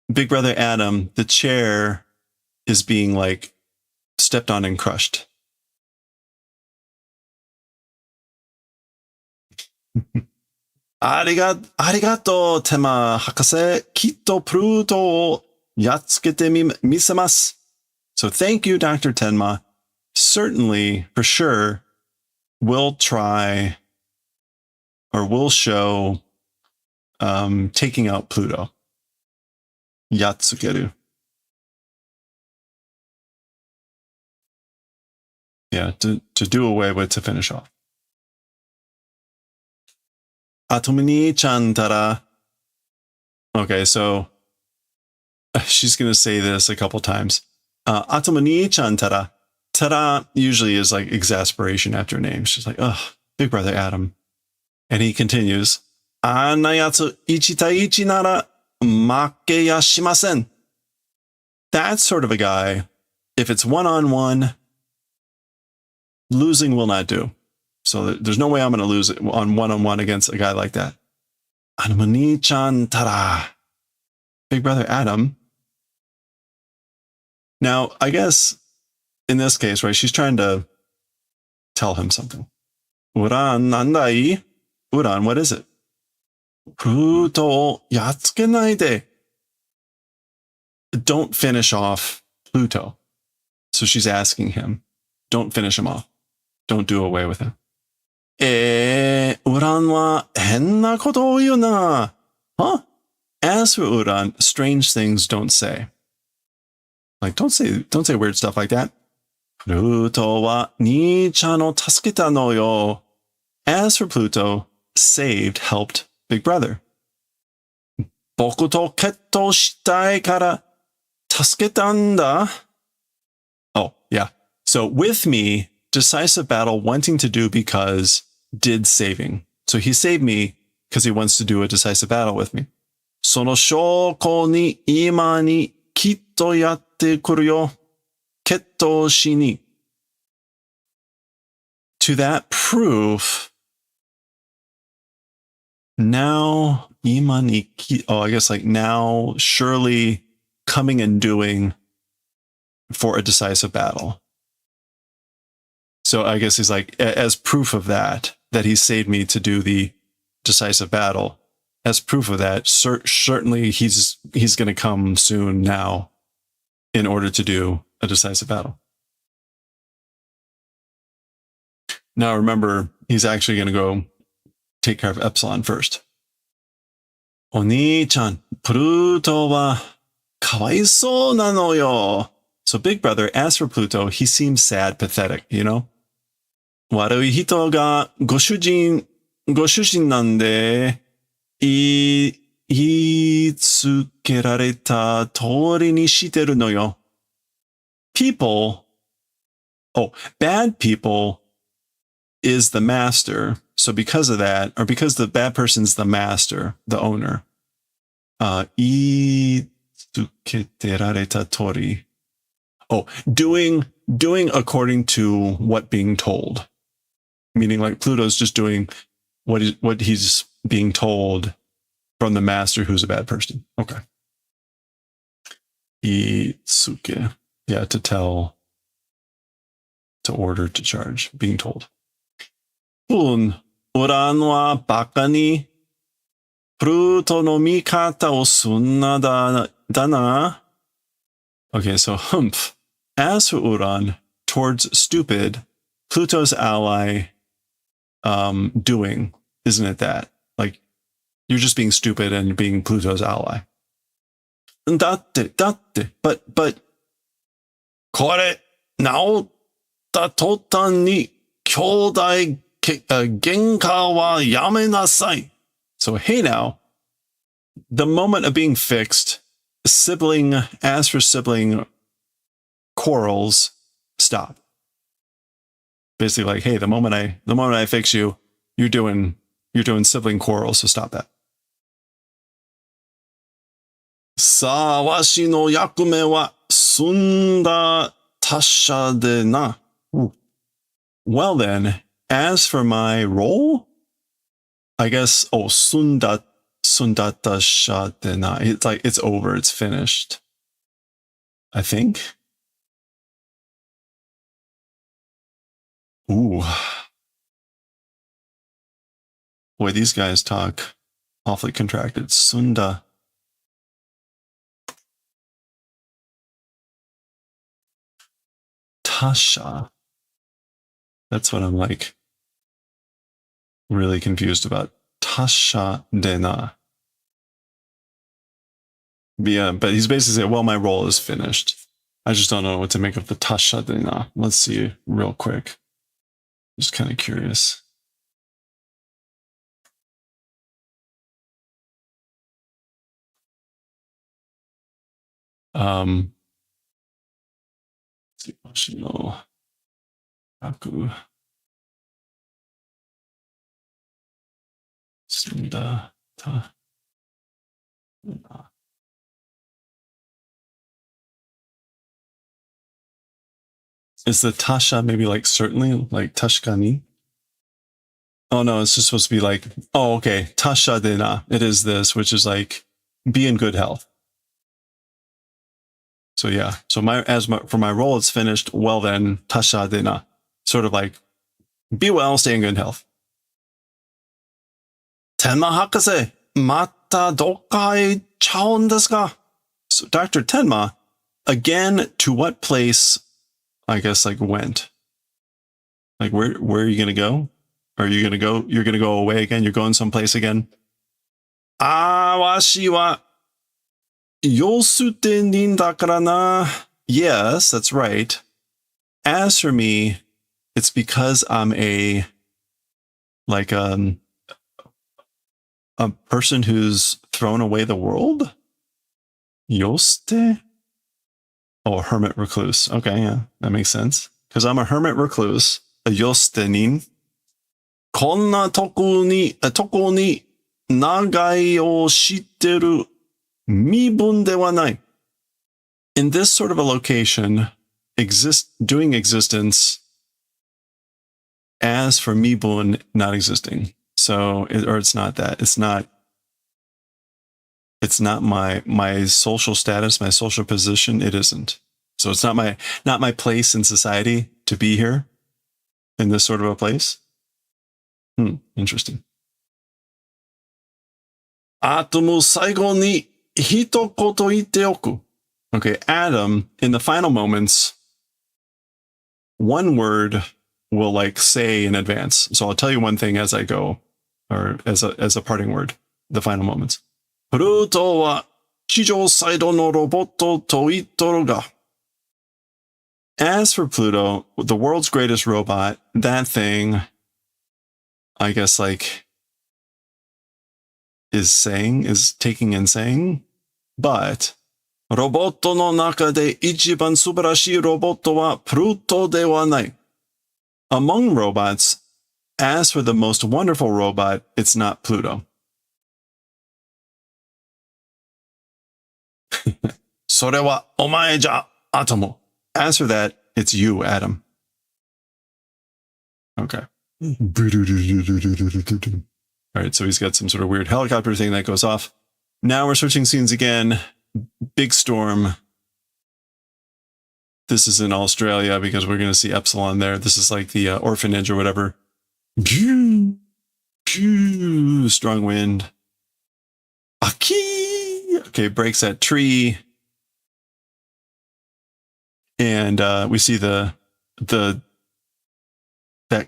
Speaker 1: Big brother Adam, the chair is being like stepped on and crushed. ありがとう、テマ博士。きっとプルートをやっつけてみせます。So thank you, Dr. Tenma. Certainly, for sure, we'll try or we'll show taking out Pluto. Yatsukeru. Yeah, to do away with, to finish off. Atomini-chan tara. Okay, so she's going to say this a couple times. Atomini-chan tara. Tara usually is like exasperation after a name. She's like, ugh, Big Brother Adam. And he continues, Anna yatsu ichi tai ichi nara make ya shimasen. That's sort of a guy, if it's one-on-one, losing will not do. So there's no way I'm going to lose it on one-on-one against a guy like that. Anomani-chan tara. Big Brother Adam. Now, I guess in this case, right, she's trying to tell him something. Uran nandai? Uran, what is it? Pluto yatsukenai de. Don't finish off Pluto. So she's asking him, don't finish him off. Don't do away with him. Uran wa henna koto o iu na. Huh? As for Uran, strange things don't say. Like, don't say weird stuff like that. Pluto wa ni-chan o tasuketa no yo. As for Pluto, saved, helped Big Brother. Boku to ketto shitai kara tasuketa n da. Oh, yeah. So with me, decisive battle, wanting to do because did saving. So he saved me because he wants to do a decisive battle with me. Sono shoko ni ima ni kitto yatte kuru yo. Ketto shi ni. To that proof, now ima ni I guess like now surely coming and doing for a decisive battle. So I guess he's like, as proof of that he saved me to do the decisive battle. As proof of that, certainly he's going to come soon now in order to do a decisive battle. Now remember, he's actually going to go take care of Epsilon first. Oni-chan, Pluto wa kawaisou nano yo. So Big Brother, as for Pluto, he seems sad, pathetic, you know? Warui hito ga goshujin nande itsukerareta tori ni shiteru no yo. Bad people is the master. So because of that, or because the bad person's the master, the owner, itsukerareta tori. Doing according to what being told. Meaning like Pluto's just doing what he's being told from the master who's a bad person. Okay. Itsuke. Yeah, to tell, to order, to charge, being told. Uran wa baka ni Pluto no mikata o sunna da na. Okay, so humph. As for Uran, towards stupid, Pluto's ally, doing, isn't it that? Like, you're just being stupid and being Pluto's ally. Datte, but, kore, naotta totan ni, kyōdai genka wa yamenasai. So, hey now, the moment of being fixed, as for sibling quarrels, stop. Basically like, hey, the moment I fix you, you're doing sibling quarrels, so stop that. Sa washi no yakume wa sunda tasha de na. Well then, as for my role, I guess, oh, sundata sha dena. It's like, it's over, it's finished. I think. Ooh. Boy, these guys talk awfully contracted. Sunda. Tasha. That's what I'm like really confused about. Tasha dena. Yeah, but he's basically saying, well, my role is finished. I just don't know what to make of the Tasha dena. Let's see real quick. Just kind of curious. Let's see, Oshino. Aku. Sunda. Ta. Is the Tasha maybe like certainly, like Tashkani? Oh no, it's just supposed to be like, oh, okay, Tasha dena. It is this, which is like, be in good health. So yeah, so for my role, it's finished. Well then, Tasha dena. Sort of like, be well, stay in good health. Tenma Hakase, mata dokai chaon desu ka? So Dr. Tenma, again, to what place, I guess, like, went? Like, where are you going to go? Are you going to go? You're going to go away again? You're going someplace again? Washi wa yosute nin dakara na. Yes, that's right. As for me, it's because I'm a person who's thrown away the world? Yoste? Oh, a hermit recluse. Okay, yeah, that makes sense. Because I'm a hermit recluse, a yostenin. Konna toko ni nagai o shitteru mibun de wa nai. In this sort of a location, doing existence, as for mibun, not existing. So, it's not that. It's not my social status, my social position. It isn't. So it's not my place in society to be here in this sort of a place. Interesting. Atomu saigo ni hitokoto ite oku. Okay, Adam, in the final moments, one word will like say in advance. So I'll tell you one thing as I go, or as a parting word, the final moments. Pluto wa chijou saido no roboto to itoru ga. As for Pluto, the world's greatest robot, that thing, I guess, like, is taking and saying, but roboto no naka de ichiban subarashii roboto wa Pluto de wa nai. Among robots, as for the most wonderful robot, it's not Pluto. Sore wa omae ja, Atomo. As for that, it's you, Adam. Okay. All right, so he's got some sort of weird helicopter thing that goes off. Now we're switching scenes again. Big storm. This is in Australia because we're going to see Epsilon there. This is like the orphanage or whatever. Strong wind. Aki! Okay, breaks that tree. And we see that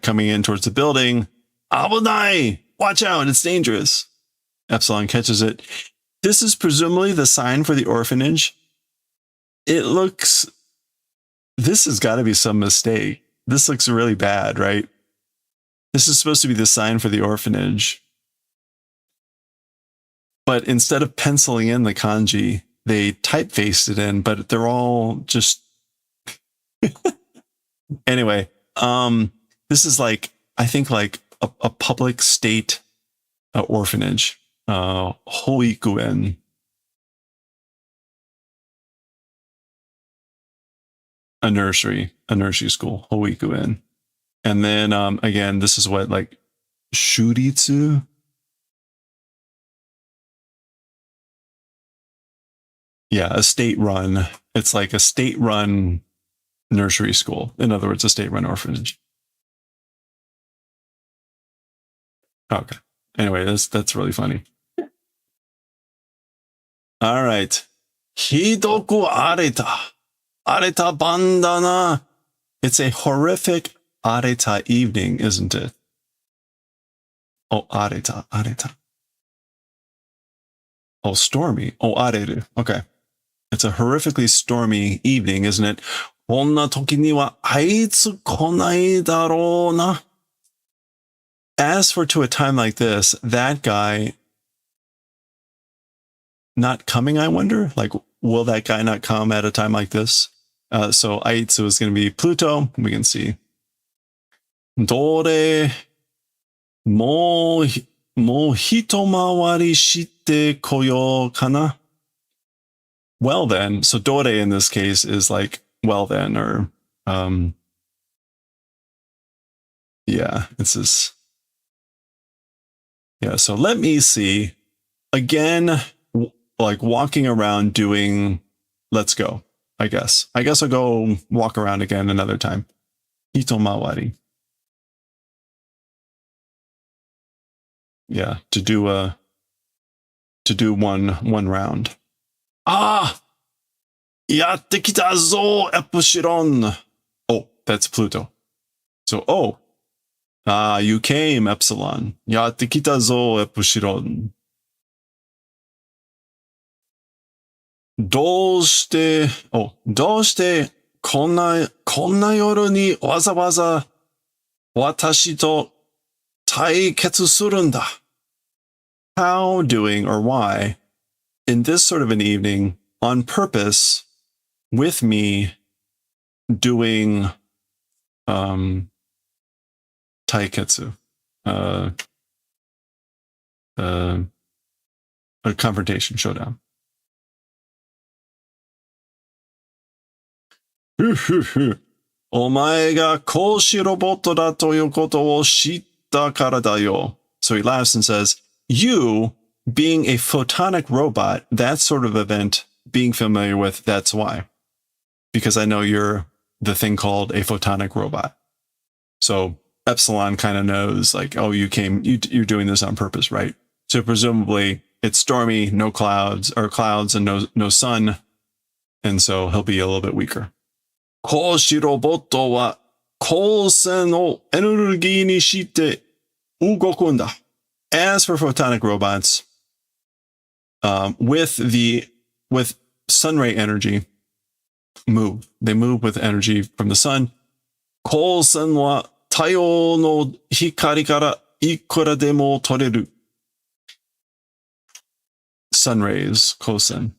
Speaker 1: coming in towards the building. Abunai! Watch out, it's dangerous. Epsilon catches it. This is presumably the sign for the orphanage. This has got to be some mistake. This looks really bad, right? This is supposed to be the sign for the orphanage. But instead of penciling in the kanji, they typefaced it in, but they're all just... Anyway, this is like, I think like a public state orphanage. Hoikuen. A nursery school, Hoikuen. And then again, this is what, like, Shuritsu, Yeah, a state-run. It's like a state-run nursery school. In other words, a state-run orphanage. Okay. Anyway, that's really funny. All right. Hidoku areta. Areta bandana. It's a horrific areta evening, isn't it? Oh, areta. Oh, stormy. Oh, areru. Okay. It's a horrifically stormy evening, isn't it? こんな時にはあいつ来ないだろうな. As for to a time like this, that guy not coming, I wonder? Like, will that guy not come at a time like this? So Aitsu is going to be Pluto. We can see. Dore mo hitomawari shite koyo kana? Well then, so Dore in this case is like, well then, or, yeah, it's this. Yeah, so let me see. Again, like walking around doing, let's go, I guess. I guess I'll go walk around again another time. Hitomawari. Yeah, to do one round. Ah! Yatte kita zo, Epsilon. Oh, that's Pluto. So, oh. Ah, you came, Epsilon. Yatte kita zo, Epsilon. どうしてこんな夜にわざわざ私と対決するんだ? How, doing, or why, in this sort of an evening, on purpose, with me, doing, taiketsu, a confrontation showdown. お前が格子ロボットだということを知ったからだよ. So he laughs and says, you, being a photonic robot, that sort of event, being familiar with, that's why. Because I know you're the thing called a photonic robot. So Epsilon kind of knows, like, oh, you're doing this on purpose, right? So presumably it's stormy, no clouds, or clouds and no sun. And so he'll be a little bit weaker. 格子ロボットは光線をエネルギーにして動くんだ. As for photonic robots, with sun ray energy, move. They move with energy from the sun. 光線は太陽の光からいくらでも取れる. Sun rays, kosen.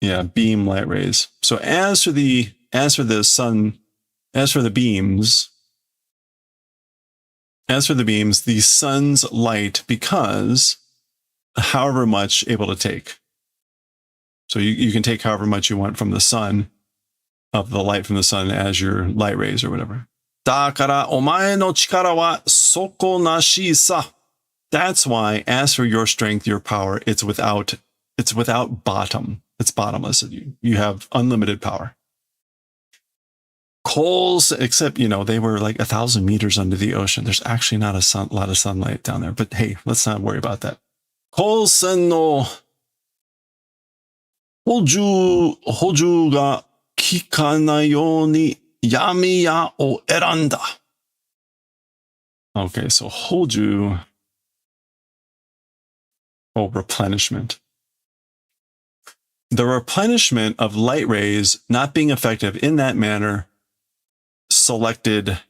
Speaker 1: Yeah, beam light rays. So as for the beams, the sun's light, because however much able to take. So you can take however much you want from the sun, of the light from the sun as your light rays or whatever. だからお前の力は底なしさ. That's why, as for your strength, your power, it's without bottom. It's bottomless. You have unlimited power. Coals, except, they were like 1,000 meters under the ocean. There's actually not a lot of sunlight down there. But hey, let's not worry about that. Kosen no hoju ga kikanai you ni yamiya o eranda. Okay, so hoju. Oh, replenishment. The replenishment of light rays not being effective in that manner selected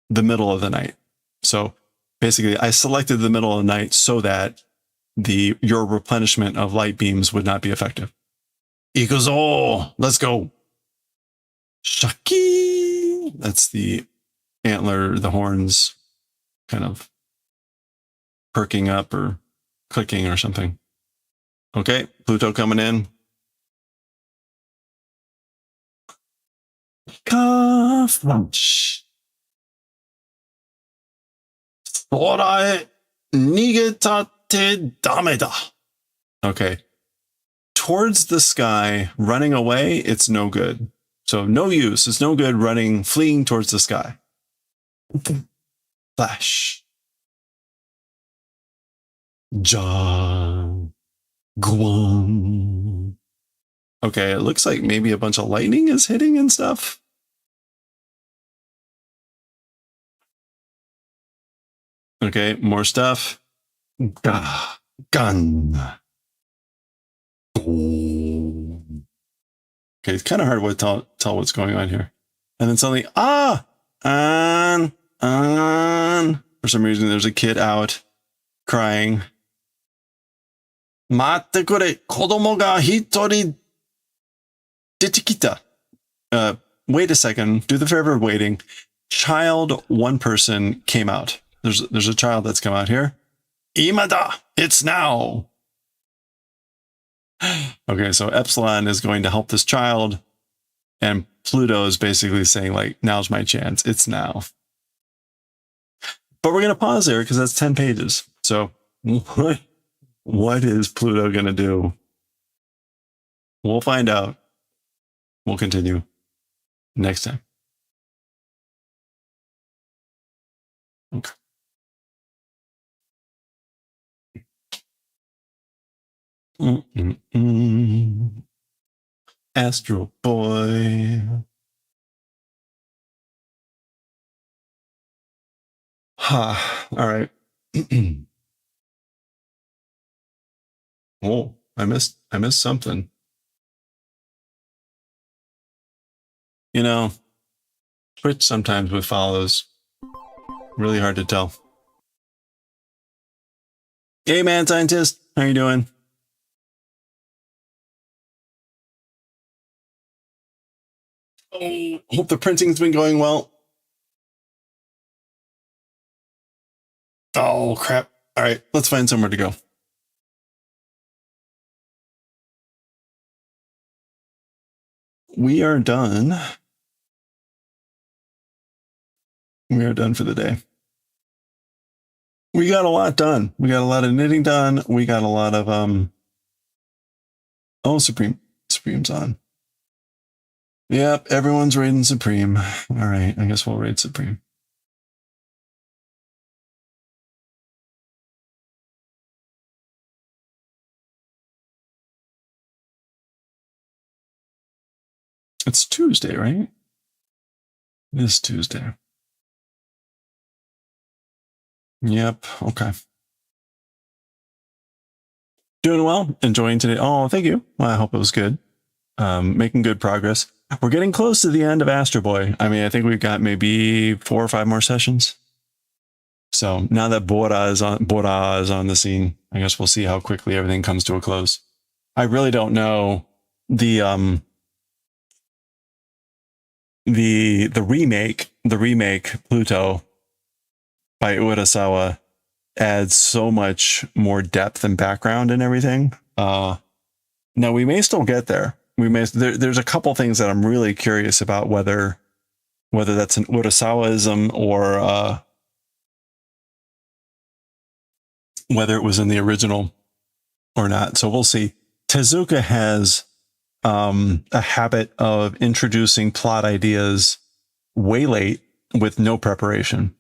Speaker 1: the middle of the night. So basically, I selected the middle of the night so that your replenishment of light beams would not be effective. Ikuzo! Let's go! Shaki! That's the antler, the horns kind of perking up or clicking or something. Okay, Pluto coming in. Ka-flash. Sorae nigetate dame da. Okay. towards the sky, running away, it's no good. So no use. It's no good running, fleeing towards the sky. Flash. John. Guam. Okay, it looks like maybe a bunch of lightning is hitting and stuff. Okay, more stuff. Gun. Okay, it's kind of hard to tell what's going on here. And then suddenly, on. For some reason, there's a kid out crying. Matte kure, kodomo ga hitori detekita. Wait a second. Do the favor of waiting. Child, one person came out. There's a child that's come out here. Imada, it's now. Okay, so Epsilon is going to help this child, and Pluto is basically saying, like, now's my chance. It's now. But we're going to pause there because that's 10 pages. So what is Pluto going to do? We'll find out. We'll continue next time. Okay. Astro Boy. Ha. All right. Oh, I missed something. You know, Twitch sometimes with follows. Really hard to tell. Hey man, scientist, how you doing? Oh, hope the printing's been going well. Oh crap. All right, let's find somewhere to go. We are done. We are done for the day. We got a lot done. We got a lot of knitting done. We got a lot of oh, Supreme's on. Yep, everyone's raiding Supreme. All right, I guess we'll raid Supreme. It's Tuesday, right? It is Tuesday. Yep, okay. Doing well, enjoying today. Oh, thank you. Well, I hope it was good. Making good progress. We're getting close to the end of Astro Boy. I mean, I think we've got maybe 4 or 5 more sessions. So now that Bora is on the scene, I guess we'll see how quickly everything comes to a close. I really don't know the remake Pluto by Urasawa adds so much more depth and background and everything. Now we may still get there. There's a couple things that I'm really curious about whether that's an Urasawaism or whether it was in the original or not. So we'll see. Tezuka has a habit of introducing plot ideas way late with no preparation.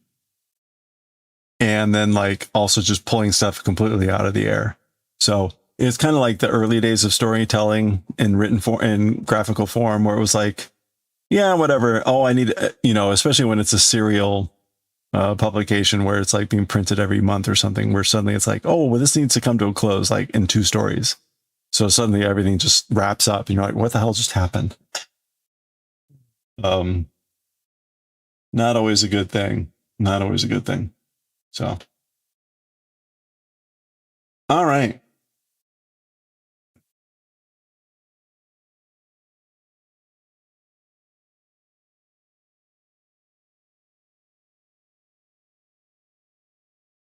Speaker 1: And then like also just pulling stuff completely out of the air. So it's kind of like the early days of storytelling in written form, in graphical form, where it was like, yeah, whatever. Oh, I need, especially when it's a serial publication where it's like being printed every month or something, where suddenly it's like, oh, well, this needs to come to a close, like in 2 stories. So suddenly everything just wraps up and you're like, what the hell just happened? Not always a good thing. Not always a good thing. So, all right.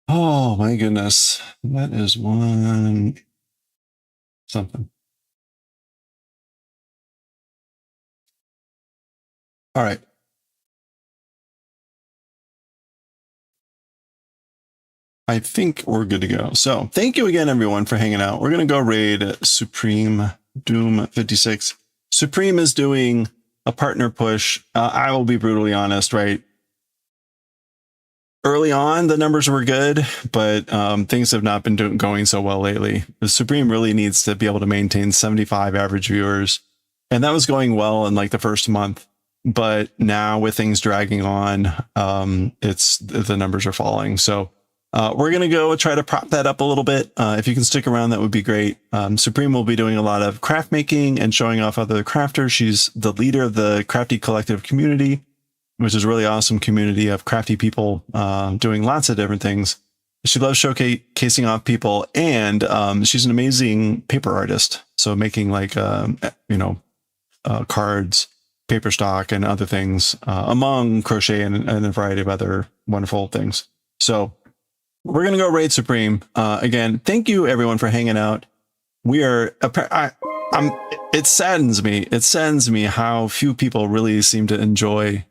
Speaker 1: Oh my goodness. That is one something. All right. I think we're good to go. So thank you again, everyone, for hanging out. We're going to go raid Supreme Doom 56. Supreme is doing a partner push. I will be brutally honest, right? Early on, the numbers were good, but things have not been going so well lately. The Supreme really needs to be able to maintain 75 average viewers. And that was going well in like the first month. But now with things dragging on, the numbers are falling. So we're going to go try to prop that up a little bit. If you can stick around, that would be great. Supreme will be doing a lot of craft making and showing off other crafters. She's the leader of the Crafty Collective community, which is a really awesome community of crafty people doing lots of different things. She loves showcasing off people, and she's an amazing paper artist. So making like, cards, paper stock, and other things, among crochet and a variety of other wonderful things. So we're going to go raid Supreme. Again, thank you everyone for hanging out. We are, it saddens me. It saddens me how few people really seem to enjoy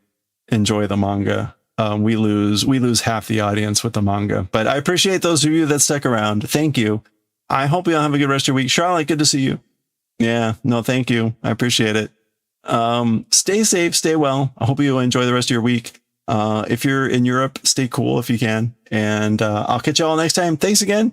Speaker 1: the manga. We lose half the audience with the manga, but I appreciate those of you that stuck around. Thank you. I hope you all have a good rest of your week. Charlotte, good to see you. Yeah, no, thank you. I appreciate it. Stay safe, stay well. I hope you enjoy the rest of your week. If you're in Europe, stay cool if you can. And I'll catch you all next time. Thanks again.